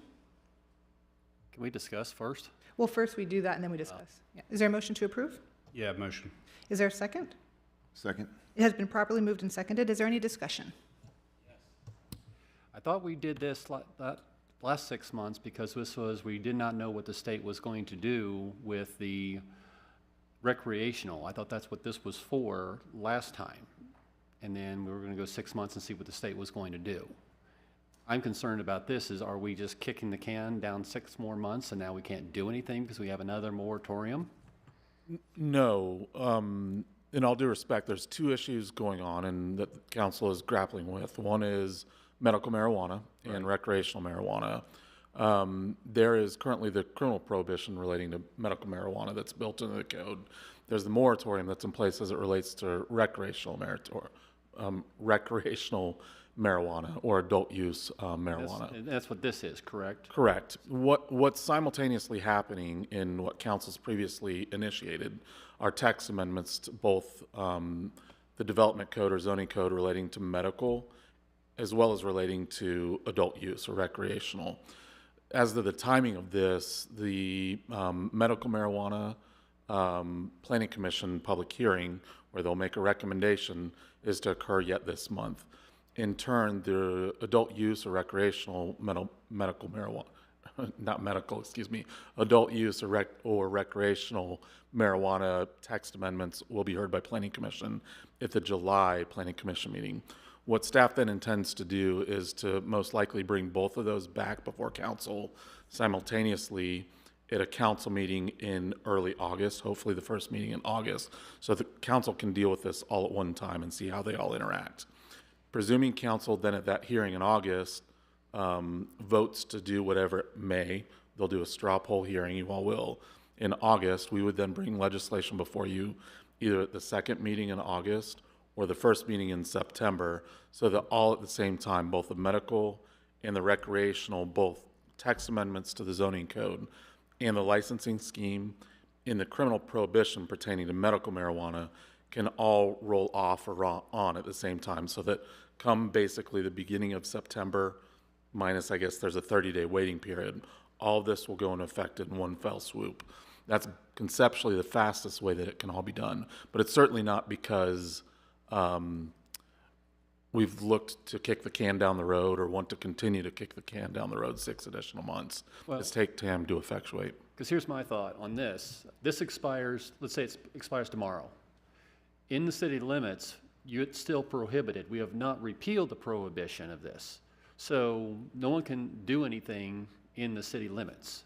Can we discuss first? Well, first we do that and then we discuss. Yeah. Is there a motion to approve? Yeah, motion. Is there a second? Second. It has been properly moved and seconded. Is there any discussion? I thought we did this that last 6 months because we did not know what the state was going to do with the recreational. I thought that's what this was for last time. And then we were going to go 6 months and see what the state was going to do. I'm concerned about this is, are we just kicking the can down 6 more months and now we can't do anything because we have another moratorium? No. In all due respect, there's two issues going on and that the council is grappling with. One is medical marijuana and recreational marijuana. There is currently the criminal prohibition relating to medical marijuana that's built into the code. There's the moratorium that's in place as it relates to recreational marijuana or adult use marijuana. That's what this is, correct? Correct. What's simultaneously happening in what council's previously initiated are text amendments to both the development code or zoning code relating to medical as well as relating to adult use or recreational. As to the timing of this, the medical marijuana Planning Commission public hearing, where they'll make a recommendation, is to occur yet this month. In turn, the adult use or recreational medical marijuana, not medical, excuse me, adult use or recreational marijuana text amendments will be heard by Planning Commission at the July Planning Commission meeting. What staff then intends to do is to most likely bring both of those back before council simultaneously at a council meeting in early August, hopefully the first meeting in August, so the council can deal with this all at one time and see how they all interact. Presuming council then at that hearing in August votes to do whatever it may, they'll do a straw poll hearing, you all will. In August, we would then bring legislation before you either at the second meeting in August or the first meeting in September, so that all at the same time, both the medical and the recreational, both text amendments to the zoning code and the licensing scheme and the criminal prohibition pertaining to medical marijuana can all roll off or on at the same time, so that come basically the beginning of September, minus I guess there's a 30-day waiting period, all of this will go into effect in one fell swoop. That's conceptually the fastest way that it can all be done, but it's certainly not because we've looked to kick the can down the road or want to continue to kick the can down the road 6 additional months. Well, it's take time to effectuate. Because here's my thought on this. This expires, let's say it expires tomorrow. In the city limits, it's still prohibited. We have not repealed the prohibition of this. So no one can do anything in the city limits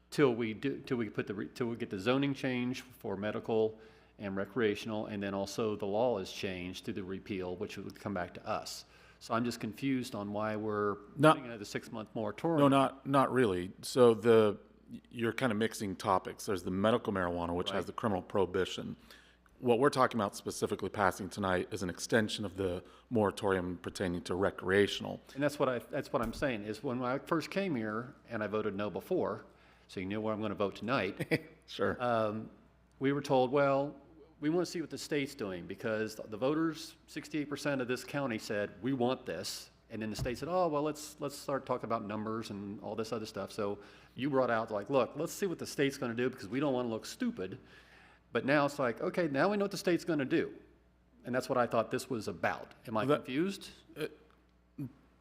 till we get the zoning change for medical and recreational, and then also the law is changed through the repeal, which would come back to us. So I'm just confused on why we're putting another 6-month moratorium. No, not really. So you're kind of mixing topics. There's the medical marijuana, which has the criminal prohibition. What we're talking about specifically passing tonight is an extension of the moratorium pertaining to recreational. And that's what I'm saying, is when I first came here, and I voted no before, so you knew where I'm going to vote tonight. Sure. We were told, well, we want to see what the state's doing, because the voters, 68% of this county said, we want this. And then the state said, oh, well, let's start talking about numbers and all this other stuff. So you brought out, like, look, let's see what the state's going to do, because we don't want to look stupid. But now it's like, okay, now we know what the state's going to do. And that's what I thought this was about. Am I confused?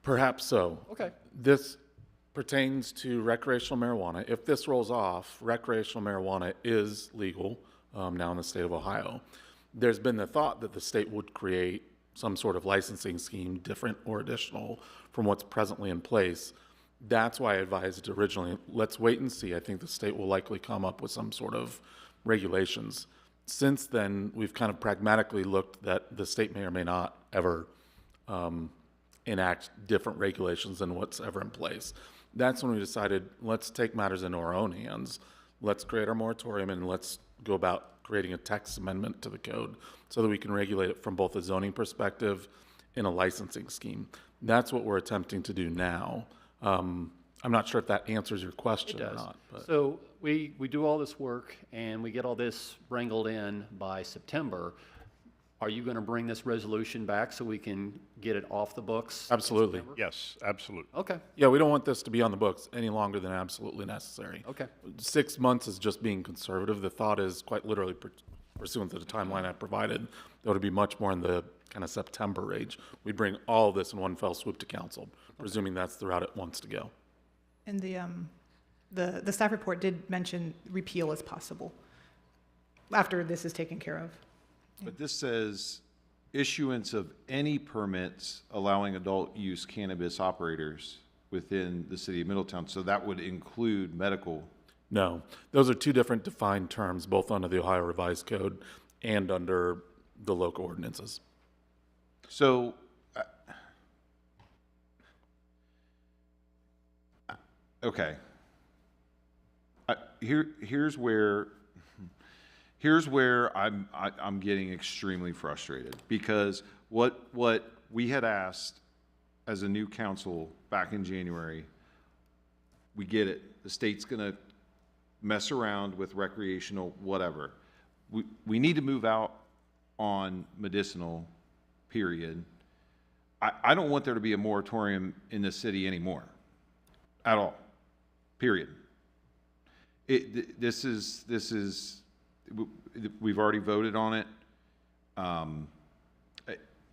Perhaps so. Okay. This pertains to recreational marijuana. If this rolls off, recreational marijuana is legal now in the state of Ohio. There's been the thought that the state would create some sort of licensing scheme, different or additional, from what's presently in place. That's why I advised originally, let's wait and see. I think the state will likely come up with some sort of regulations. Since then, we've kind of pragmatically looked that the state may or may not ever enact different regulations than what's ever in place. That's when we decided, let's take matters into our own hands. Let's create our moratorium and let's go about creating a text amendment to the code so that we can regulate it from both a zoning perspective and a licensing scheme. That's what we're attempting to do now. I'm not sure if that answers your question or not. But. So we do all this work and we get all this wrangled in by September. Are you going to bring this resolution back so we can get it off the books? in Absolutely. September? Yes, absolutely. Okay, Yeah, we don't want this to be on the books any longer than absolutely necessary. okay. 6 months is just being conservative. The thought is quite literally pursuant to the timeline I provided, that would be much more in the kind of September range. We'd bring all of this in one fell swoop to council, presuming that's the route it wants to go. And the staff report did mention repeal as possible after this is taken care of. But this says issuance of any permits allowing adult use cannabis operators within the city of Middletown. So that would include medical. No, those are two different defined terms, both under the Ohio Revised Code and under the local ordinances. So, okay. Here's where I'm getting extremely frustrated, because what we had asked as a new council back in January, we get it. The state's gonna mess around with recreational whatever. We need to move out on medicinal, period. I don't want there to be a moratorium in this city anymore, at all, period. This is, we've already voted on it.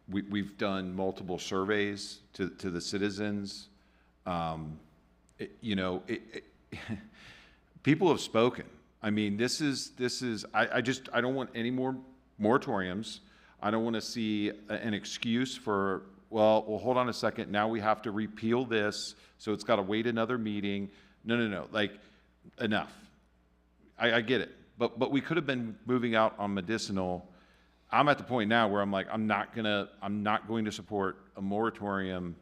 We've done multiple surveys to the citizens. People have spoken. I mean, I don't want any more moratoriums. I don't want to see an excuse for, well, hold on a second, now we have to repeal this, so it's got to wait another meeting. No, like, enough. I get it. But we could have been moving out on medicinal. I'm at the point now where I'm like, I'm not going to support a moratorium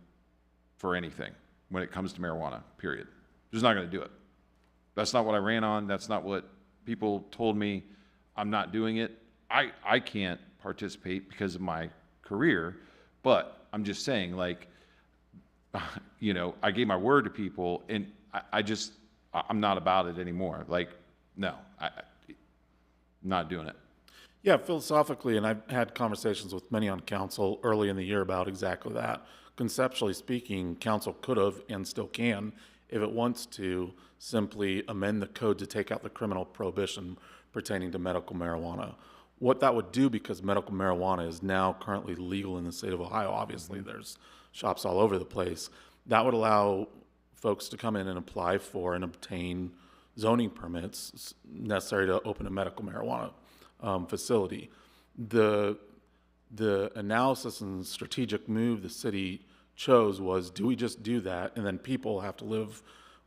for anything when it comes to marijuana, period. Just not going to do it. That's not what I ran on. That's not what people told me. I'm not doing it. I can't participate because of my career, but I'm just saying, like, I gave my word to people, and I'm not about it anymore. Like, no, I'm not doing it. Yeah, philosophically, and I've had conversations with many on council early in the year about exactly that. Conceptually speaking, council could have and still can, if it wants to, simply amend the code to take out the criminal prohibition pertaining to medical marijuana. What that would do, because medical marijuana is now currently legal in the state of Ohio, obviously there's shops all over the place, that would allow folks to come in and apply for and obtain zoning permits necessary to open a medical marijuana facility. The analysis and strategic move the city chose was, do we just do that and then people have to live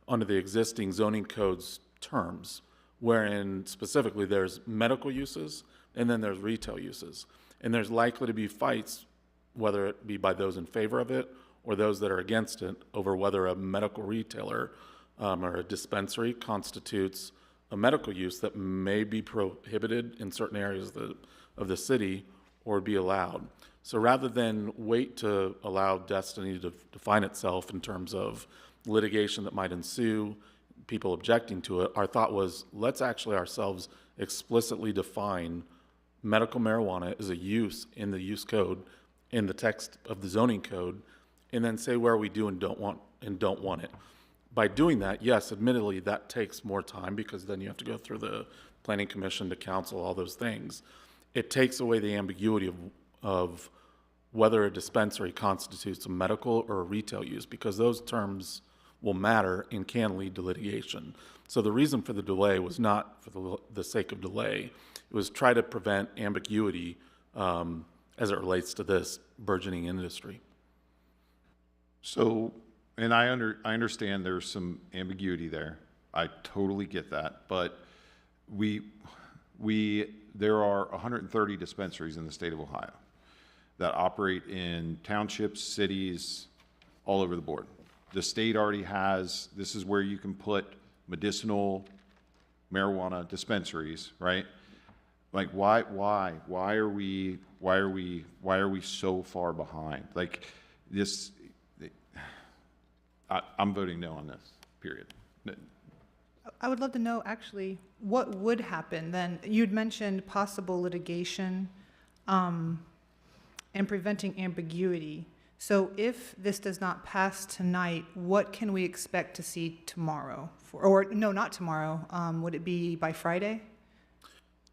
under the existing zoning code's terms, wherein specifically there's medical uses and then there's retail uses. And there's likely to be fights, whether it be by those in favor of it or those that are against it, over whether a medical retailer or a dispensary constitutes a medical use that may be prohibited in certain areas of the city or be allowed. So rather than wait to allow destiny to define itself in terms of litigation that might ensue, people objecting to it, our thought was, let's actually ourselves explicitly define medical marijuana as a use in the use code, in the text of the zoning code, and then say where we do and don't want it. By doing that, yes, admittedly, that takes more time because then you have to go through the planning commission to council, all those things. It takes away the ambiguity of whether a dispensary constitutes a medical or a retail use, because those terms will matter and can lead to litigation. So the reason for the delay was not for the sake of delay. It was try to prevent ambiguity as it relates to this burgeoning industry. So, and I understand there's some ambiguity there. I totally get that. But there are 130 dispensaries in the state of Ohio that operate in townships, cities, all over the board. The state already has, this is where you can put medicinal marijuana dispensaries, right? Like, why are we so far behind? Like, this, I'm voting no on this, period. I would love to know, actually, what would happen then? You'd mentioned possible litigation. and preventing ambiguity. So if this does not pass tonight, what can we expect to see tomorrow? Or no, not tomorrow. Would it be by Friday?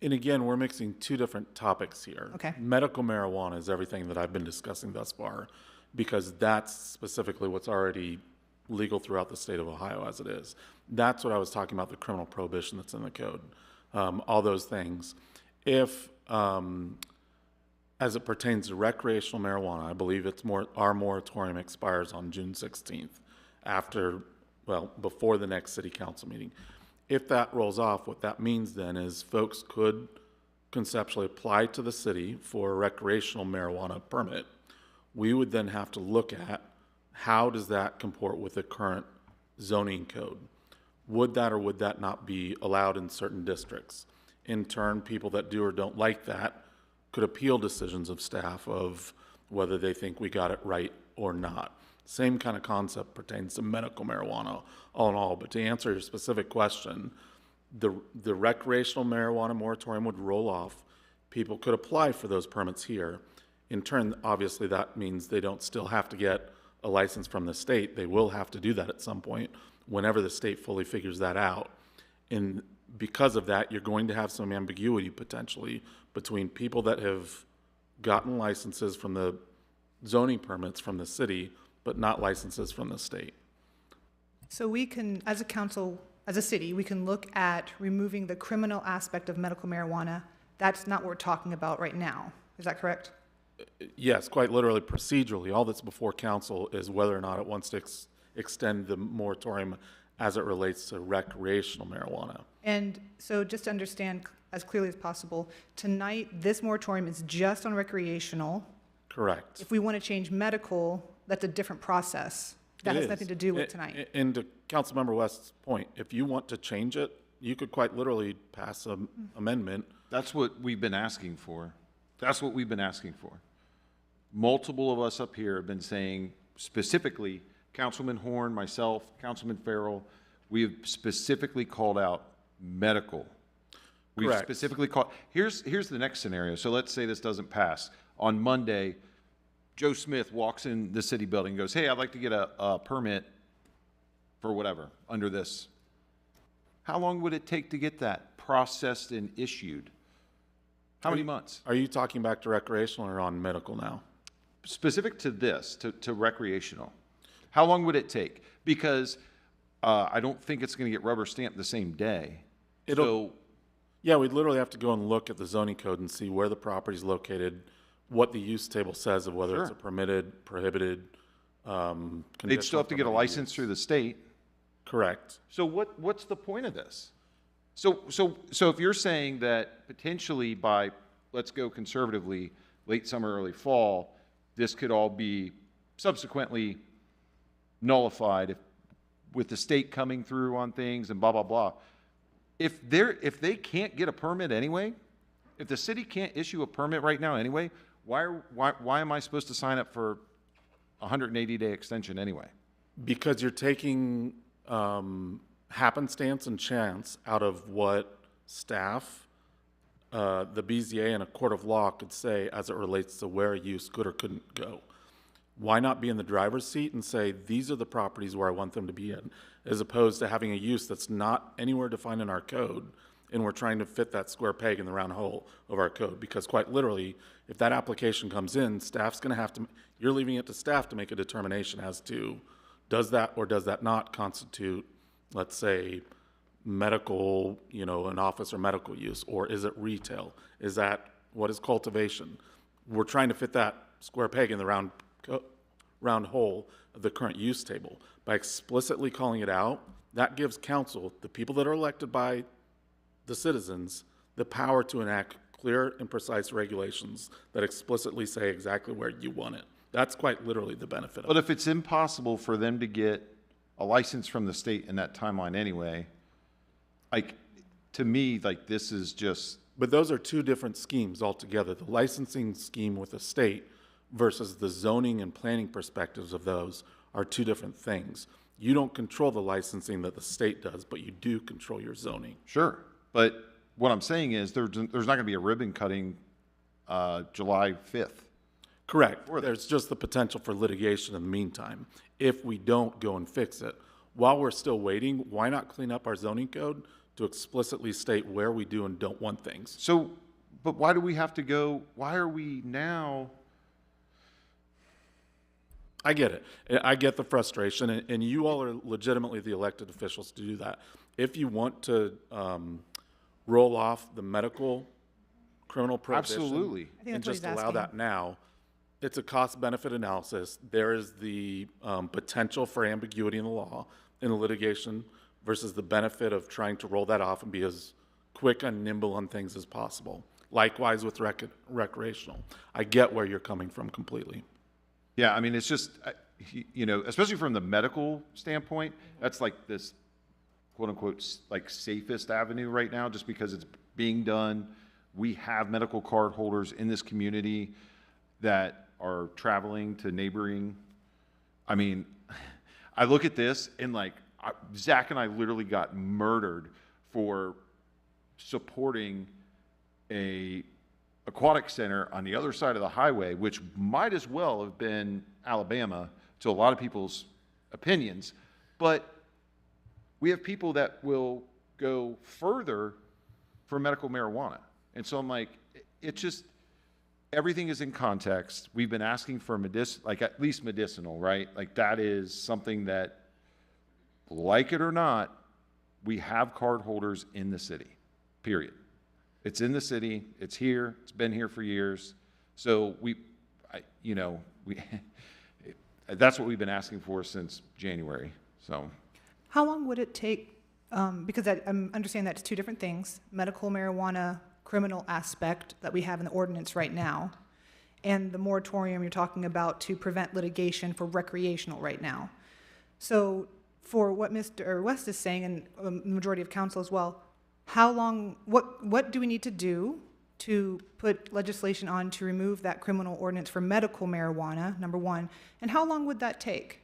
And again, we're mixing two different topics here. Okay. Medical marijuana is everything that I've been discussing thus far, because that's specifically what's already legal throughout the state of Ohio as it is. That's what I was talking about, the criminal prohibition that's in the code, all those things. If, as it pertains to recreational marijuana, I believe our moratorium expires on June 16th, before the next city council meeting. If that rolls off, what that means then is folks could conceptually apply to the city for a recreational marijuana permit. We would then have to look at how does that comport with the current zoning code. Would that or would that not be allowed in certain districts? In turn, people that do or don't like that could appeal decisions of staff of whether they think we got it right or not. Same kind of concept pertains to medical marijuana all in all. But to answer your specific question, the recreational marijuana moratorium would roll off. People could apply for those permits here. In turn, obviously, that means they don't still have to get a license from the state. They will have to do that at some point whenever the state fully figures that out. And because of that, you're going to have some ambiguity potentially between people that have gotten licenses from the zoning permits from the city, but not licenses from the state. So we can, as a council, as a city, we can look at removing the criminal aspect of medical marijuana. That's not what we're talking about right now. Is that correct? Yes, quite literally, procedurally, all that's before council is whether or not it wants to extend the moratorium as it relates to recreational marijuana. And so just to understand as clearly as possible, tonight, this moratorium is just on recreational. Correct. If we want to change medical, that's a different process. That has nothing to do with tonight. And to Councilmember West's point, if you want to change it, you could quite literally pass an amendment. That's what we've been asking for. That's what we've been asking for. Multiple of us up here have been saying, specifically, Councilman Horn, myself, Councilman Farrell, we have specifically called out medical. We've Correct. specifically called, here's the next scenario. So let's say this doesn't pass. On Monday, Joe Smith walks in the city building and goes, hey, I'd like to get a permit for whatever under this. How long would it take to get that processed and issued? How many months? Are you talking back to recreational or on medical now? Specific to this, to recreational, how long would it take? Because I don't think it's going to get rubber stamped the same day. Yeah, we'd literally have to go and look at the zoning code and see where the property is located, what the use table says of whether it's a permitted, prohibited, they'd still have to get a license through the state. Correct. So what's the point of this? So if you're saying that potentially by, let's go conservatively, late summer, early fall, this could all be subsequently nullified with the state coming through on things and blah, blah, blah. If they can't get a permit anyway, if the city can't issue a permit right now anyway, why am I supposed to sign up for a 180-day extension anyway? Because you're taking happenstance and chance out of what staff, the BZA, and a court of law could say as it relates to where a use could or couldn't go. Why not be in the driver's seat and say, these are the properties where I want them to be in, as opposed to having a use that's not anywhere defined in our code, and we're trying to fit that square peg in the round hole of our code. Because quite literally, if that application comes in, staff's going to have to, you're leaving it to staff to make a determination as to does that or does that not constitute, let's say, medical, an office or medical use, or is it retail? Is that, what is cultivation? We're trying to fit that square peg in the round hole of the current use table. By explicitly calling it out, that gives council, the people that are elected by the citizens, the power to enact clear and precise regulations that explicitly say exactly where you want it. That's quite literally the benefit of it. But if it's impossible for them to get a license from the state in that timeline anyway, to me, this is just... But those are two different schemes altogether. The licensing scheme with the state versus the zoning and planning perspectives of those are two different things. You don't control the licensing that the state does, but you do control your zoning. Sure. But what I'm saying is there's not going to be a ribbon cutting July 5th. Correct. There's just the potential for litigation in the meantime. If we don't go and fix it, while we're still waiting, why not clean up our zoning code to explicitly state where we do and don't want things? So, but why do we have to go, why are we now? I get it. I get the frustration, and you all are legitimately the elected officials to do that. If you want to roll off the medical criminal prohibition Absolutely. I think and that's what just he's allow asking. that now, it's a cost-benefit analysis. There is the potential for ambiguity in the law in the litigation versus the benefit of trying to roll that off and be as quick and nimble on things as possible. Likewise with recreational. I get where you're coming from completely. Yeah, I mean, it's just, you know, especially from the medical standpoint, that's like this quote unquote, like safest avenue right now, just because it's being done. We have medical card holders in this community that are traveling to neighboring. I mean, I look at this and like, Zach and I literally got murdered for supporting a aquatic center on the other side of the highway, which might as well have been Alabama to a lot of people's opinions. But we have people that will go further for medical marijuana. And so I'm like, it's just, everything is in context. We've been asking for like at least medicinal, right? Like that is something that, like it or not, we have card holders in the city, period. It's in the city, it's here, it's been here for years. So that's what we've been asking for since January, so. How long would it take, because I'm understanding that's two different things, medical marijuana criminal aspect that we have in the ordinance right now, and the moratorium you're talking about to prevent litigation for recreational right now. So for what Mr. West is saying, and the majority of council as well, how long, what do we need to do to put legislation on to remove that criminal ordinance for medical marijuana, number one, and how long would that take?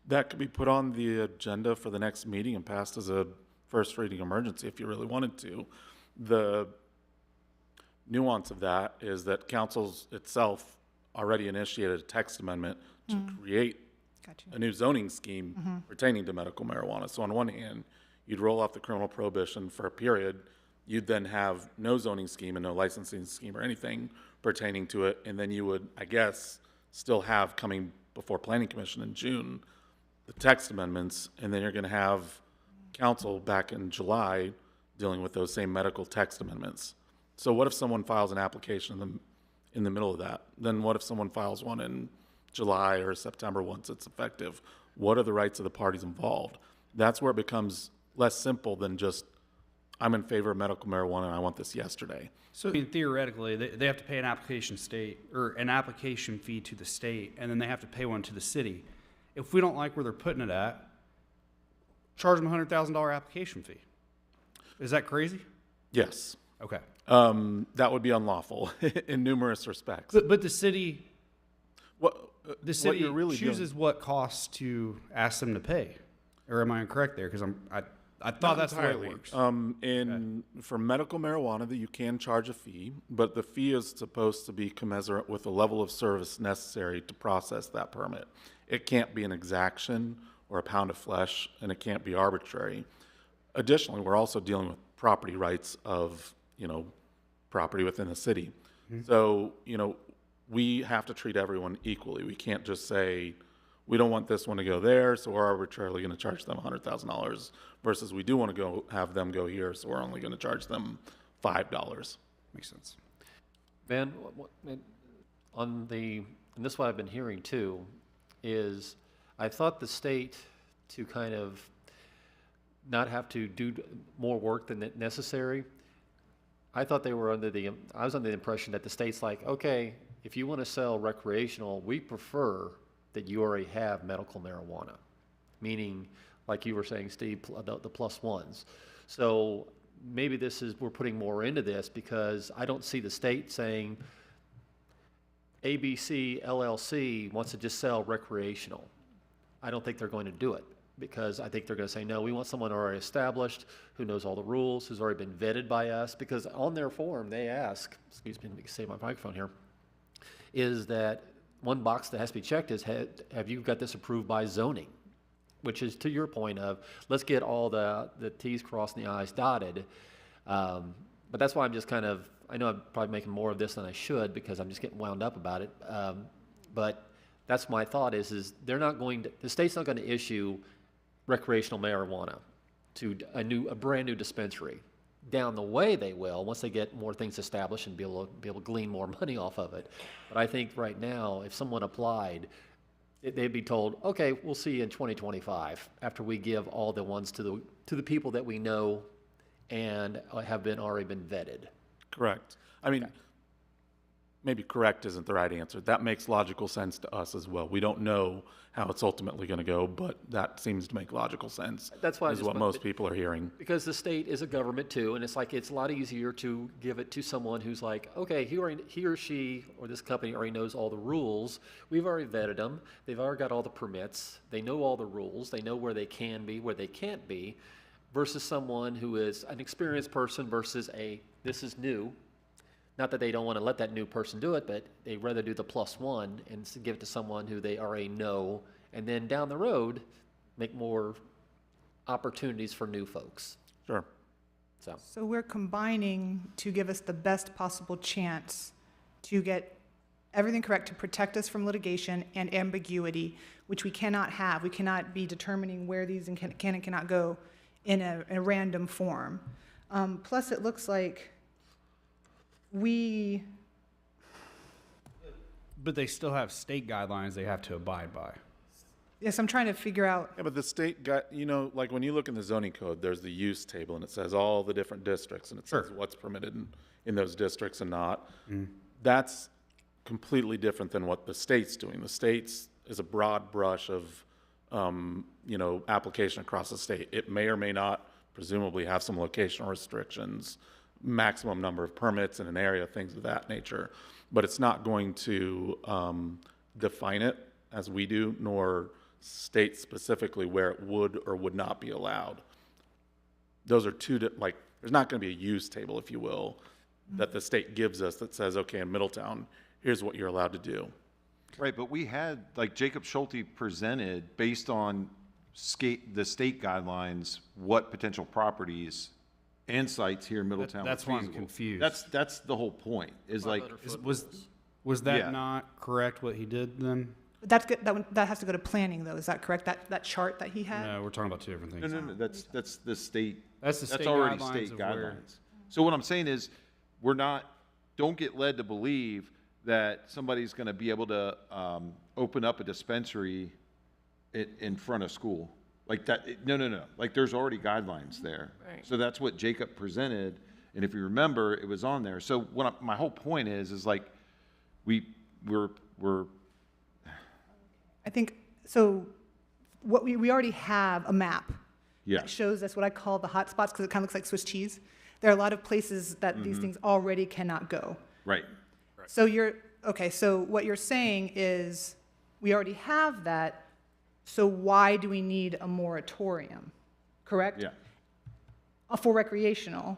That could be put on the agenda for the next meeting and passed as a first reading emergency if you really wanted to. The nuance of that is that council's itself already initiated a text amendment to create a new zoning scheme pertaining to medical marijuana. So on one hand, you'd roll off the criminal prohibition for a period. You'd then have no zoning scheme and no licensing scheme or anything pertaining to it. And then you would, I guess, still have coming before Planning Commission in June, the text amendments, and then you're going to have council back in July dealing with those same medical text amendments. So what if someone files an application in the middle of that? Then what if someone files one in July or September once it's effective? What are the rights of the parties involved? That's where it becomes less simple than just, I'm in favor of medical marijuana and I want this yesterday. So I mean, theoretically, they have to pay an application fee to the state, and then they have to pay one to the city. If we don't like where they're putting it at, charge them a $100,000 application fee. Is that crazy? Yes. Okay. That would be unlawful in numerous respects. But the city What you're really chooses what costs to ask them to pay. Or am I incorrect there? Because I thought that's the way it works. For medical marijuana, that you can charge a fee, but the fee is supposed to be commensurate with the level of service necessary to process that permit. It can't be an exaction or a pound of flesh, and it can't be arbitrary. Additionally, we're also dealing with property rights of, property within the city. So, we have to treat everyone equally. We can't just say, we don't want this one to go there, so we're arbitrarily going to charge them $100,000 versus we do want to have them go here, so we're only going to charge them $5. Makes sense. Ben, and this is what I've been hearing too, is I thought the state to kind of not have to do more work than necessary. I thought they were I was under the impression that the state's like, okay, if you want to sell recreational, we prefer that you already have medical marijuana, meaning, like you were saying, Steve, the plus ones. So maybe we're putting more into this because I don't see the state saying ABC LLC wants to just sell recreational. I don't think they're going to do it. because I think they're going to say, no, we want someone already established, who knows all the rules, who's already been vetted by us, because on their form, they ask, excuse me, let me save my microphone here, is that one box that has to be checked is, have you got this approved by zoning? Which is to your point of, let's get all the Ts crossed and the Is dotted. But that's why I'm just kind of, I know I'm probably making more of this than I should because I'm just getting wound up about it. But that's my thought is they're not going to, the state's not going to issue recreational marijuana to a brand new dispensary. Down the way they will, once they get more things established and be able to glean more money off of it. But I think right now, if someone applied, they'd be told, okay, we'll see you in 2025 after we give all the ones to the people that we know and have already been vetted. Correct. I mean, maybe correct isn't the right answer. That makes logical sense to us as well. We don't know how it's ultimately going to go, but that seems to make logical sense. That's why is what most people are hearing. Because the state is a government too, and it's like it's a lot easier to give it to someone who's like, okay, he or she or this company already knows all the rules. We've already vetted them. They've already got all the permits. They know all the rules. They know where they can be, where they can't be, versus someone who is an experienced person versus this is new. Not that they don't want to let that new person do it, but they'd rather do the +1 and give it to someone who they already know, and then down the road, make more opportunities for new folks. Sure. So we're combining to give us the best possible chance to get everything correct, to protect us from litigation and ambiguity, which we cannot have. We cannot be determining where these can and cannot go in a random form. Plus, it looks like But they still have state guidelines they have to abide by. Yes, I'm trying to figure out. Yeah, but the state got, like when you look in the zoning code, there's the use table and it says all the different districts and it says what's permitted in those districts and not. That's completely different than what the state's doing. The state's is a broad brush of, application across the state. It may or may not presumably have some locational restrictions, maximum number of permits in an area, things of that nature. But it's not going to define it as we do, nor state specifically where it would or would not be allowed. Those are there's not going to be a use table, if you will, that the state gives us that says, okay, in Middletown, here's what you're allowed to do. Right, but we had, like Jacob Schulte presented, based on the state guidelines, what potential properties and sites here in Middletown. That's why I'm confused. That's the whole point. Was that not correct what he did then? That's good. That has to go to planning, though. Is that correct? That chart that he had. No, we're talking about two different things. No. That's the state. That's the state already guidelines state of where- guidelines. So what I'm saying is, don't get led to believe that somebody's going to be able to open up a dispensary in front of school. Like that, no. Like there's already guidelines there. Right. So that's what Jacob presented, and if you remember, it was on there. So my whole point is like we're. I think so. What we already have a map Yeah. that shows us what I call the hot spots because it kind of looks like Swiss cheese. There are a lot of places that these things already cannot go. Right. So so what you're saying is we already have that. So why do we need a moratorium? Correct? Yeah. For recreational.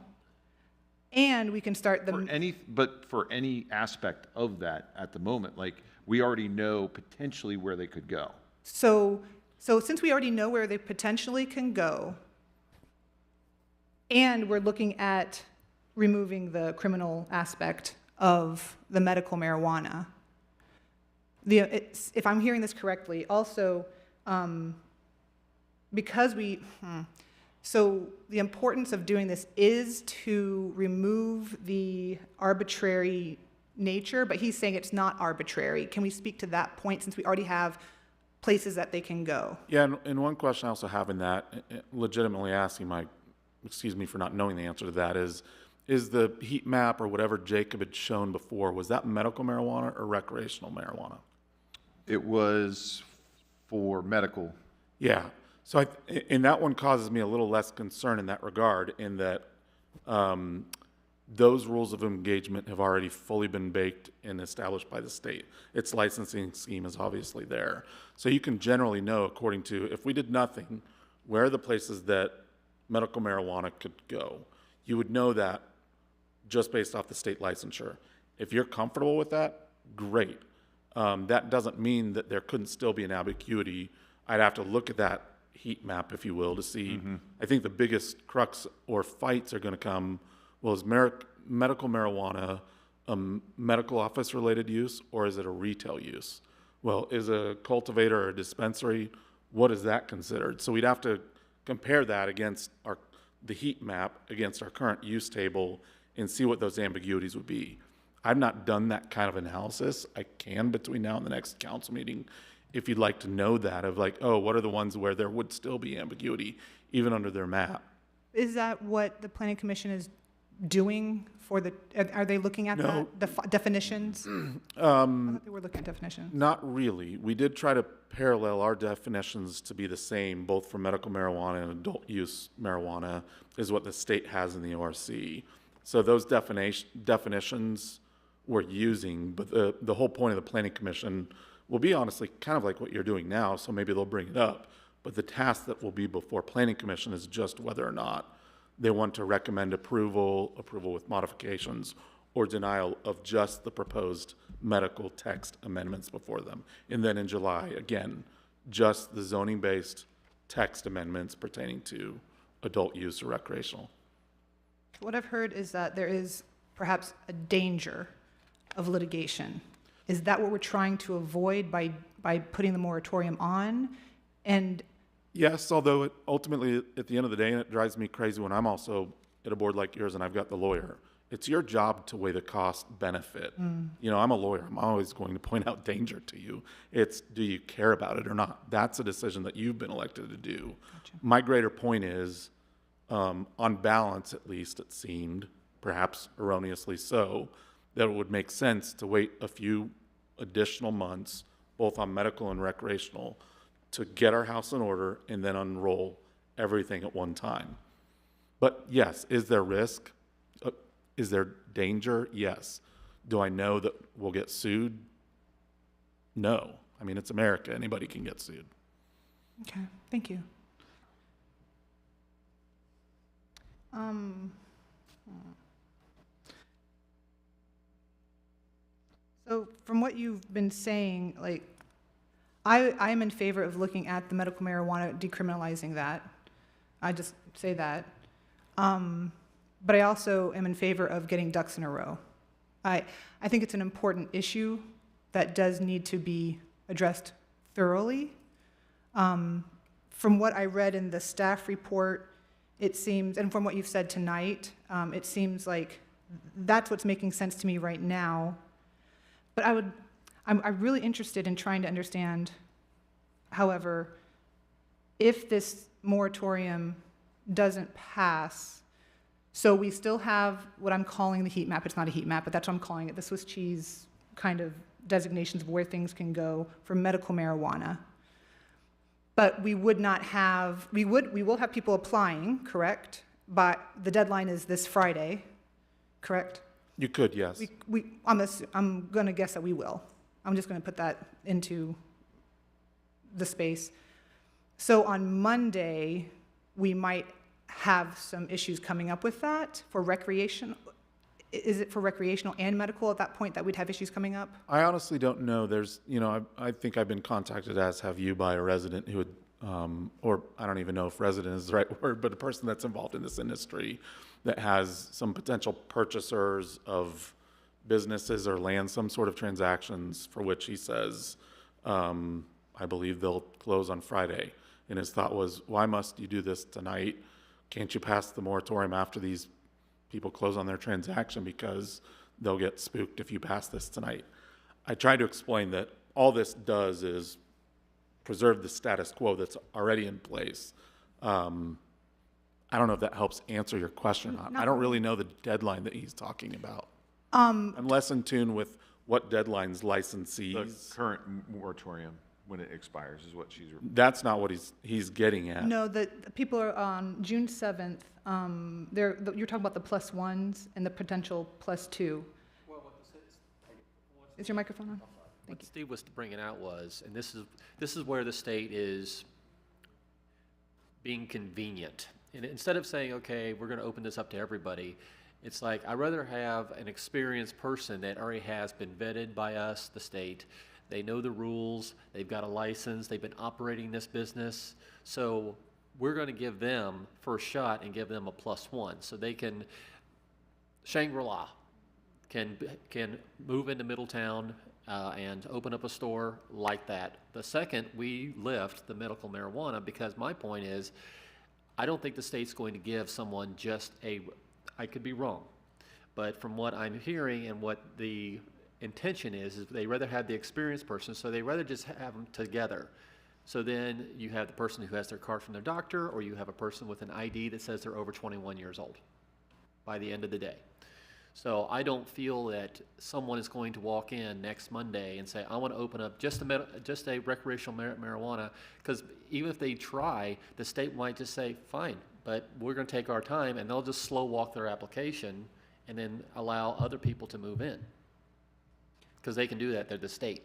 And we can start But for any aspect of that at the moment, like we already know potentially where they could go. So since we already know where they potentially can go, and we're looking at removing the criminal aspect of the medical marijuana, if I'm hearing this correctly, also, because so the importance of doing this is to remove the arbitrary nature, but he's saying it's not arbitrary. Can we speak to that point since we already have places that they can go? Yeah, and one question I also have in that, legitimately asking excuse me for not knowing the answer to that, is the heat map or whatever Jacob had shown before, was that medical marijuana or recreational marijuana? It was for medical. Yeah. So and that one causes me a little less concern in that regard, in that those rules of engagement have already fully been baked and established by the state. Its licensing scheme is obviously there. So you can generally know, according to, if we did nothing, where are the places that medical marijuana could go. You would know that just based off the state licensure. If you're comfortable with that, great. That doesn't mean that there couldn't still be an ambiguity. I'd have to look at that heat map, if you will, to see. I think the biggest crux or fights are going to come, well, is medical marijuana a medical office related use, or is it a retail use? Well, is a cultivator or a dispensary, what is that considered? So we'd have to compare that against the heat map against our current use table and see what those ambiguities would be. I've not done that kind of analysis. I can between now and the next council meeting, if you'd like to know that, of like, oh, what are the ones where there would still be ambiguity, even under their map? Is that what the planning commission is doing for are they looking at No. the definitions? I thought they were looking at definitions. Not really. We did try to parallel our definitions to be the same, both for medical marijuana and adult use marijuana, is what the state has in the ORC. So those definitions we're using, but the whole point of the planning commission will be honestly kind of like what you're doing now, so maybe they'll bring it up. But the task that will be before planning commission is just whether or not they want to recommend approval with modifications, or denial of just the proposed medical text amendments before them. And then in July, again, just the zoning-based text amendments pertaining to adult use or recreational. What I've heard is that there is perhaps a danger of litigation. Is that what we're trying to avoid by putting the moratorium on? And Yes, although it ultimately, at the end of the day, and it drives me crazy when I'm also at a board like yours and I've got the lawyer, it's your job to weigh the cost benefit. You know, I'm a lawyer. I'm always going to point out danger to you. It's, do you care about it or not? That's a decision that you've been elected to do. Gotcha. My greater point is, on balance at least, it seemed, perhaps erroneously so, that it would make sense to wait a few additional months, both on medical and recreational, to get our house in order and then unroll everything at one time. But yes, is there risk? Is there danger? Yes. Do I know that we'll get sued? No. I mean, it's America. Anybody can get sued. okay, thank you. So from what you've been saying, like, I am in favor of looking at the medical marijuana, decriminalizing that. I just say that. But I also am in favor of getting ducks in a row. I think it's an important issue that does need to be addressed thoroughly. From what I read in the staff report, it seems, and from what you've said tonight, it seems like that's what's making sense to me right now. But I'm really interested in trying to understand, however, if this moratorium doesn't pass, so we still have what I'm calling the heat map. It's not a heat map, but that's what I'm calling it, the Swiss cheese kind of designations of where things can go for medical marijuana. But we would not have, we will have people applying, correct? But the deadline is this Friday, correct? You could, yes. I'm going to guess that we will. I'm just going to put that into the space. So on Monday, we might have some issues coming up with that for recreation. Is it for recreational and medical at that point that we'd have issues coming up? I honestly don't know. There's, you know, I think I've been contacted, as have you, by a resident who would, or I don't even know if resident is the right word, but a person that's involved in this industry that has some potential purchasers of businesses or land, some sort of transactions for which he says, I believe they'll close on Friday. And his thought was, why must you do this tonight? Can't you pass the moratorium after these people close on their transaction, because they'll get spooked if you pass this tonight? I tried to explain that all this does is preserve the status quo that's already in place. I don't know if that helps answer your question or not. I don't really know the deadline that he's talking about. I'm less in tune with what deadlines licensees. The current moratorium. when it expires, is what she's. That's not what he's getting at. No, the people are on June 7th. You're talking about the plus ones and the potential plus two. Is your microphone on? Thank What you. Steve was bringing out was, and this is where the state is being convenient. And instead of saying, okay, we're going to open this up to everybody, it's like, I'd rather have an experienced person that already has been vetted by us, the state. They know the rules, they've got a license, they've been operating this business. So we're going to give them first shot and give them a +1. So they can, Shangri-La can move into Middletown and open up a store like that. The second, we lift the medical marijuana, because my point is, I don't think the state's going to give someone just I could be wrong, but from what I'm hearing and what the intention is they rather have the experienced person, so they rather just have them together. So then you have the person who has their card from their doctor, or you have a person with an ID that says they're over 21 years old by the end of the day. So I don't feel that someone is going to walk in next Monday and say, I want to open up just a recreational marijuana, because even if they try, the state might just say, fine, but we're going to take our time, and they'll just slow walk their application and then allow other people to move in. Because they can do that, they're the state.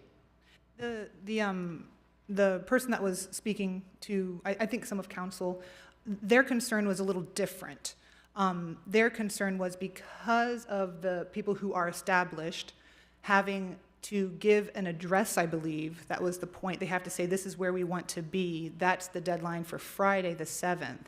The person that was speaking to, I think some of council, their concern was a little different. Their concern was because of the people who are established having to give an address, I believe, that was the point. They have to say, this is where we want to be. That's the deadline for Friday, the 7th.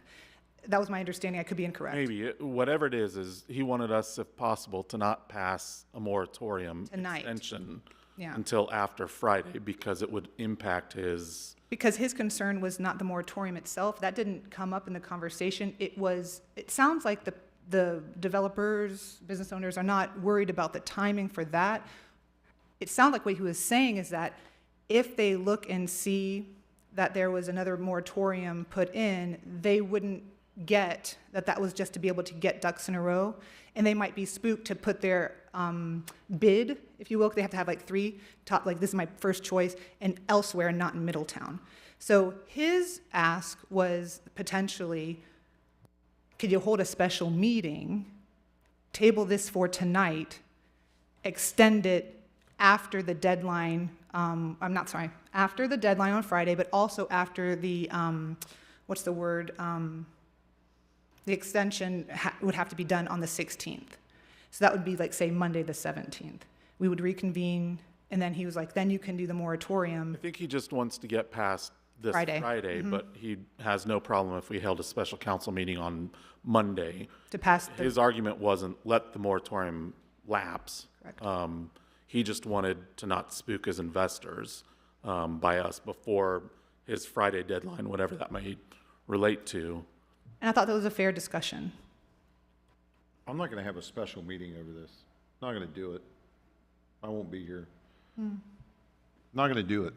That was my understanding. I could be incorrect. Maybe. Whatever it is he wanted us, if possible, to not pass a moratorium Tonight. extension Yeah. until after Friday, because it would impact his... Because his concern was not the moratorium itself. That didn't come up in the conversation. It sounds like the developers, business owners are not worried about the timing for that. It sounded like what he was saying is that if they look and see that there was another moratorium put in, they wouldn't get that was just to be able to get ducks in a row, and they might be spooked to put their bid, if you will. They have to have like 3 top, like this is my first choice, and elsewhere, not in Middletown. So his ask was potentially, could you hold a special meeting, table this for tonight, extend it after the deadline, after the deadline on Friday, but also after the, the extension would have to be done on the 16th. So that would be like, say, Monday the 17th. We would reconvene, and then he was like, then you can do the moratorium. I think he just wants to get past this Friday, Mm-hmm. But he has no problem if we held a special council meeting on Monday. To pass His argument wasn't let the moratorium lapse. Correct. He just wanted to not spook his investors by us before his Friday deadline, whatever that may relate to. And I thought that was a fair discussion. I'm not going to have a special meeting over this. Not going to do it. I won't be here. Not going to do it.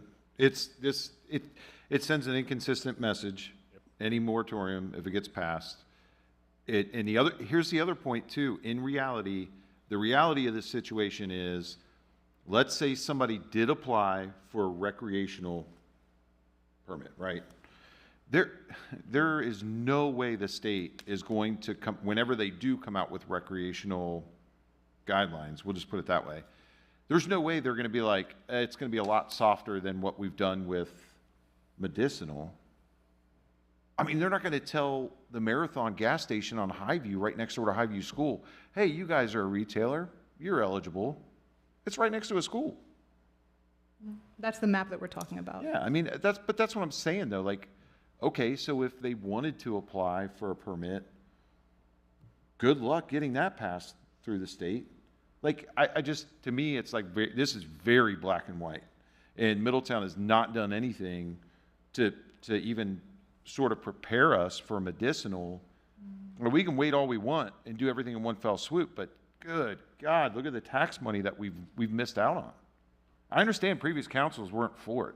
It sends an inconsistent message. Any moratorium, if it gets passed. Here's the other point too. In reality, the reality of this situation is, let's say somebody did apply for a recreational permit, right? There is no way the state is going to come, whenever they do come out with recreational guidelines, we'll just put it that way, there's no way they're going to be like, it's going to be a lot softer than what we've done with medicinal. I mean, they're not going to tell the Marathon gas station on Highview, right next door to Highview School, hey, you guys are a retailer, you're eligible. It's right next to a school. That's the map that we're talking about. Yeah, I mean, that's what I'm saying though. Like, okay, so if they wanted to apply for a permit, good luck getting that passed through the state. Like, I just, to me, it's like, this is very black and white. And Middletown has not done anything to even sort of prepare us for medicinal. Or we can wait all we want and do everything in one fell swoop, but good God, look at the tax money that we've missed out on. I understand previous councils weren't for it,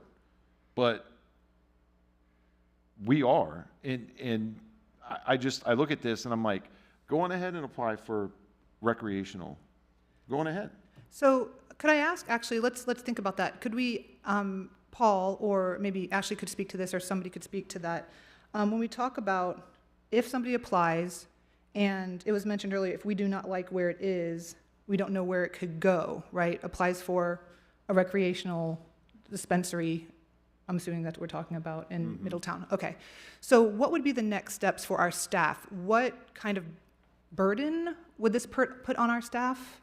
but we are. And I look at this and I'm like, go on ahead and apply for recreational. Go on ahead. So could I ask, actually, let's think about that. Could we Paul, or maybe Ashley could speak to this, or somebody could speak to that. When we talk about if somebody applies, and it was mentioned earlier, if we do not like where it is, we don't know where it could go, right? Applies for a recreational dispensary, I'm assuming that's what we're talking about in Middletown. Okay. So what would be the next steps for our staff? What kind of burden would this put on our staff?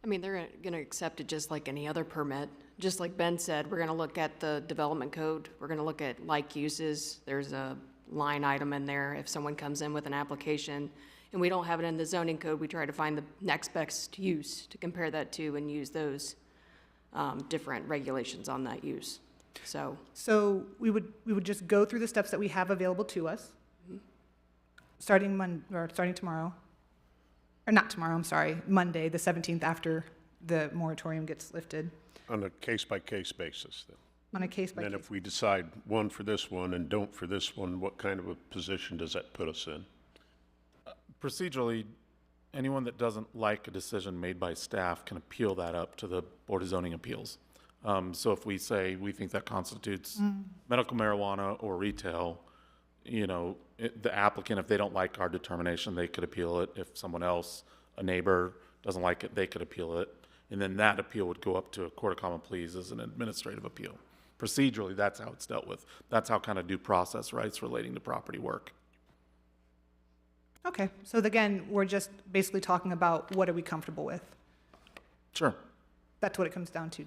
I mean, they're going to accept it just like any other permit. Just like Ben said, we're going to look at the development code. We're going to look at like uses. There's a line item in there. If someone comes in with an application and we don't have it in the zoning code, we try to find the next best use to compare that to and use those different regulations on that use. So we would just go through the steps that we have available to us, starting tomorrow. Or not tomorrow, I'm sorry, Monday, the 17th, after the moratorium gets lifted. On a case-by-case basis, then. On a case-by-case. And then if we decide one for this one and don't for this one, what kind of a position does that put us in? Procedurally, anyone that doesn't like a decision made by staff can appeal that up to the Board of Zoning Appeals. So if we say we think that constitutes medical marijuana or retail, you know, the applicant, if they don't like our determination, they could appeal it. If someone else, a neighbor, doesn't like it, they could appeal it. And then that appeal would go up to a court of common pleas as an administrative appeal. Procedurally, that's how it's dealt with. That's how kind of due process rights relating to property work. Okay, so again, we're just basically talking about what are we comfortable with? Sure. That's what it comes down to,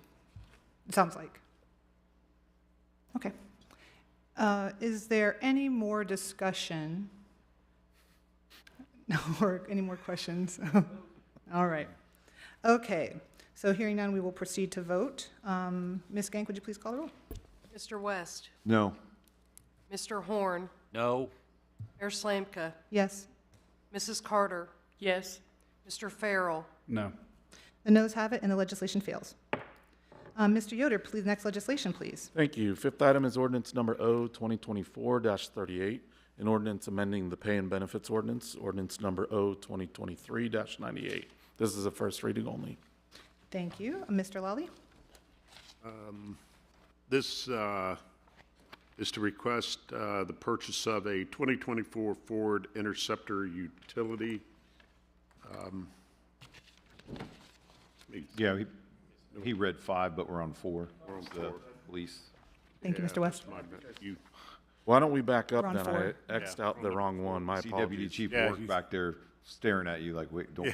it sounds like. Okay. Is there any more discussion? No, or any more questions? All right. Okay, so hearing none, we will proceed to vote. Ms. Gank, would you please call the roll? Mr. West, No. Mr. Horn, No. Mayor Slamka, Yes. Mrs. Carter, Yes. Mr. Farrell, No. The noes have it, and the legislation fails. Mr. Yoder, please, next legislation, please. Thank you. Fifth item is ordinance number O 2024-38, an ordinance amending the pay and benefits ordinance, ordinance number O 2023-98. This is a first reading only. Thank you. Mr. Lally? This is to request the purchase of a 2024 Ford Interceptor utility. Yeah, he read 5, but we're on 4. We're on It's 4. Police. Thank you, Mr. West. Why don't we back up We're on then? 4. I X'd out the wrong one. My See Deputy apologies. Chief Yeah, Work he's- back there staring at you like, wait, don't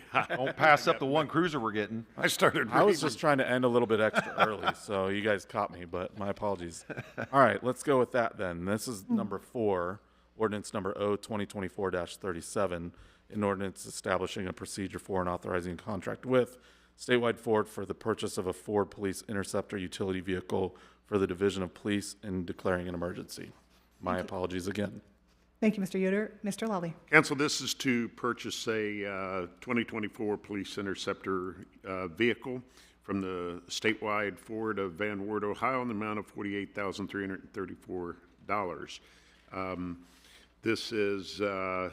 pass up the one cruiser we're getting. I started I was reading. just trying to end a little bit extra early, so you guys caught me, but my apologies. All right, let's go with that then. This is number 4, ordinance number O 2024-37, an ordinance establishing a procedure for and authorizing a contract with statewide Ford for the purchase of a Ford Police Interceptor utility vehicle for the Division of Police and declaring an emergency. My apologies again. Thank you, Mr. Yoder. Mr. Lally? Council, this is to purchase a 2024 Police Interceptor vehicle from the statewide Ford of Van Wert, Ohio, in the amount of $48,334. This is a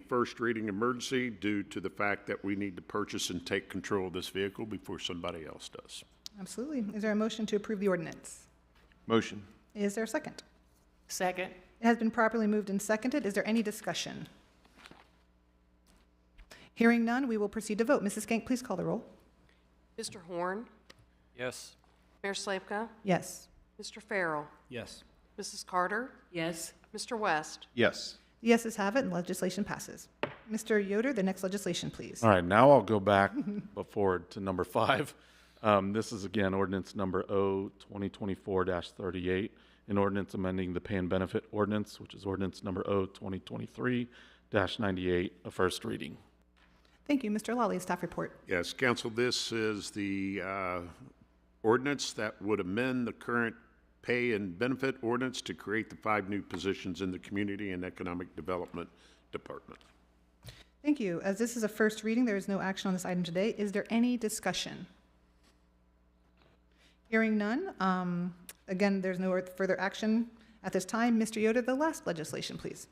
first reading emergency due to the fact that we need to purchase and take control of this vehicle before somebody else does. Absolutely. Is there a motion to approve the ordinance? Motion. Is there a second? Second. It has been properly moved and seconded. Is there any discussion? Hearing none, we will proceed to vote. Mrs. Skank, please call the roll. Mr. Horn, Yes. Mayor Slamka, Yes. Mr. Farrell, Yes. Mrs. Carter, Yes. Mr. West, Yes. The yeses have it, and legislation passes. Mr. Yoder, the next legislation, please. All right, now I'll go back forward to number 5. This is again ordinance number O 2024-38, an ordinance amending the pay and benefit ordinance, which is ordinance number O 2023-98, a first reading. Thank you. Mr. Lally, staff report. Yes, Council, this is the ordinance that would amend the current pay and benefit ordinance to create the 5 new positions in the Community and Economic Development Department. Thank you. As this is a first reading, there is no action on this item today. Is there any discussion? Hearing none. Again, there's no further action at this time. Mr. Yoder, the last legislation, please.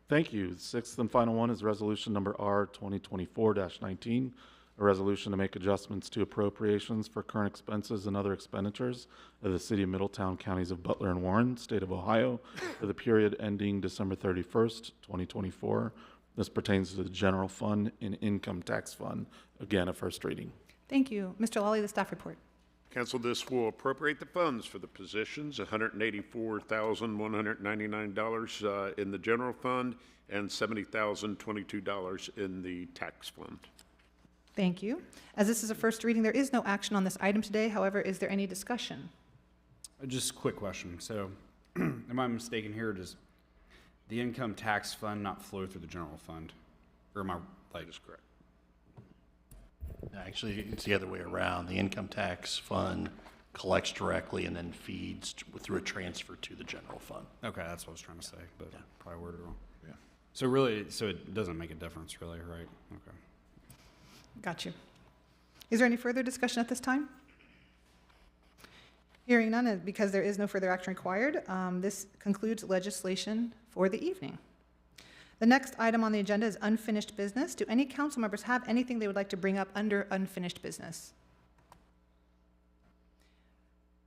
Thank you. The 6th and final one is resolution number R 2024-19, a resolution to make adjustments to appropriations for current expenses and other expenditures of the City of Middletown, Counties of Butler and Warren, State of Ohio, for the period ending December 31st, 2024. This pertains to the General Fund and Income Tax Fund. Again, a first reading. Thank you. Mr. Lawley, the staff report. Council, this will appropriate the funds for the positions, $184,199 in the general fund and $70,022 in the tax fund. Thank you. As this is a first reading, there is no action on this item today. However, is there any discussion? Just a quick question. So, am I mistaken here? Does the income tax fund not flow through the general fund? Or am I like? That is correct. Actually, it's the other way around. The income tax fund collects directly and then feeds through a transfer to the general fund. Okay, that's what I was trying to say, but probably worded it wrong. Yeah. So really, so it doesn't make a difference, really, right? Okay. Got you. Is there any further discussion at this time? Hearing none, and because there is no further action required, this concludes legislation for the evening. The next item on the agenda is unfinished business. Do any council members have anything they would like to bring up under unfinished business?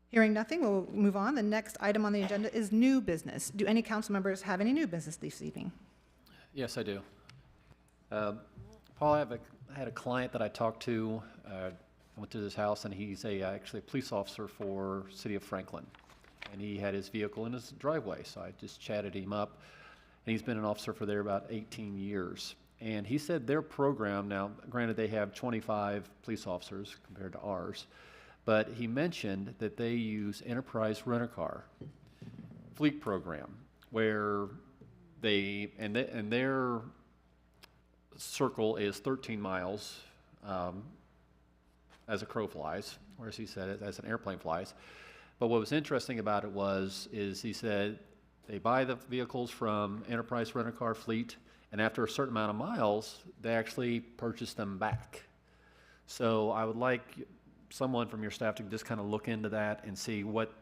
Hearing nothing, we'll move on. The next item on the agenda is new business. Do any council members have any new business this evening? Yes, I do. Paul, I had a client that I talked to. I went to his house, and he's actually a police officer for City of Franklin. And he had his vehicle in his driveway, so I just chatted him up. And he's been an officer for there about 18 years. And he said their program, now granted they have 25 police officers compared to ours, but he mentioned that they use Enterprise Rent-A-Car fleet program where and their circle is 13 miles as a crow flies, or as he said it, as an airplane flies. But what was interesting about it is he said they buy the vehicles from Enterprise Rent-A-Car fleet, and after a certain amount of miles, they actually purchase them back. So I would like someone from your staff to just kind of look into that and see what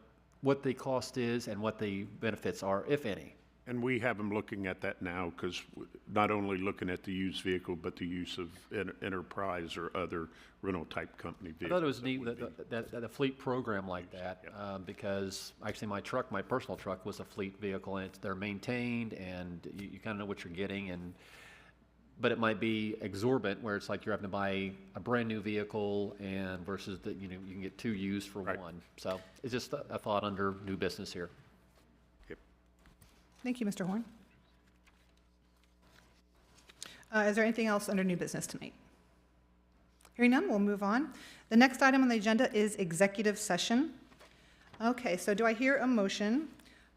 the cost is and what the benefits are, if any. And we have them looking at that now, because not only looking at the used vehicle, but the use of Enterprise or other rental type company vehicles. I thought it was neat that a fleet program like that, because actually my personal truck was a fleet vehicle, and they're maintained, and you kind of know what you're getting, but it might be exorbitant where it's like you're having to buy a brand new vehicle and versus you can get two used for one. So it's just a thought under new business here. Thank you, Mr. Horn. Is there anything else under new business tonight? Hearing none, we'll move on. The next item on the agenda is executive session. Okay, so do I hear a motion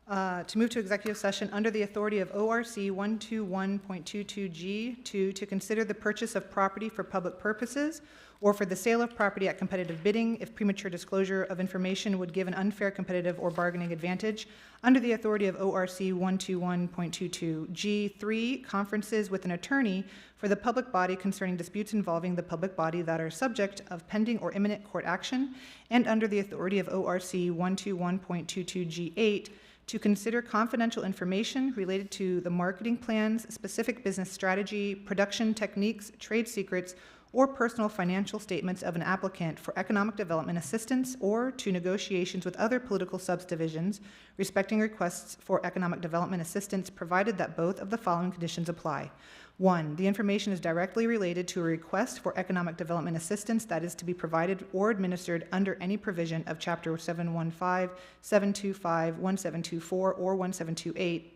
to move to executive session under the authority of ORC 121.22G2 to consider the purchase of property for public purposes or for the sale of property at competitive bidding if premature disclosure of information would give an unfair competitive or bargaining advantage under the authority of ORC 121.22G3, conferences with an attorney for the public body concerning disputes involving the public body that are subject of pending or imminent court action, and under the authority of ORC 121.22G8 to consider confidential information related to the marketing plans, specific business strategy, production techniques, trade secrets, or personal financial statements of an applicant for economic development assistance or to negotiations with other political subdivisions respecting requests for economic development assistance, provided that both of the following conditions apply. 1, the information is directly related to a request for economic development assistance that is to be provided or administered under any provision of Chapter 715, 725, 1724, or 1728,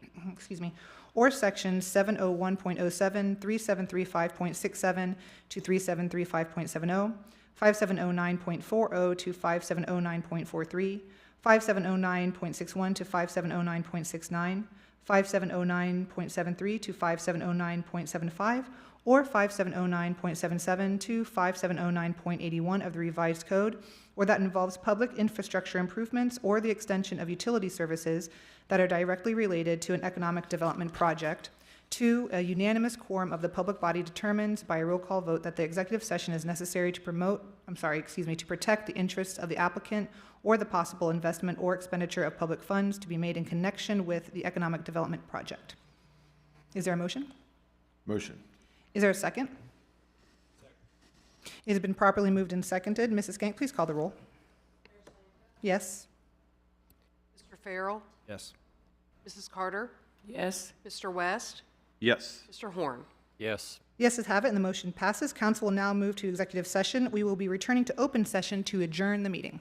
or Sections 701.07, 3735.67 to 3735.70, 5709.40 to 5709.43, 5709.61 to 5709.69, 5709.73 to 5709.75, or 5709.77 to 5709.81 of the revised code, or that involves public infrastructure improvements or the extension of utility services that are directly related to an economic development project. 2, a unanimous quorum of the public body determines by a roll call vote that the executive session is necessary to protect the interests of the applicant or the possible investment or expenditure of public funds to be made in connection with the economic development project. Is there a motion? Motion. Is there a second? It has been properly moved and seconded. Mrs. Skank, please call the roll. Yes. Mr. Farrell? Yes. Mrs. Carter? Yes. Mr. West? Yes. Mr. Horn? Yes. Yeses have it, and the motion passes. Council will now move to executive session. We will be returning to open session to adjourn the meeting.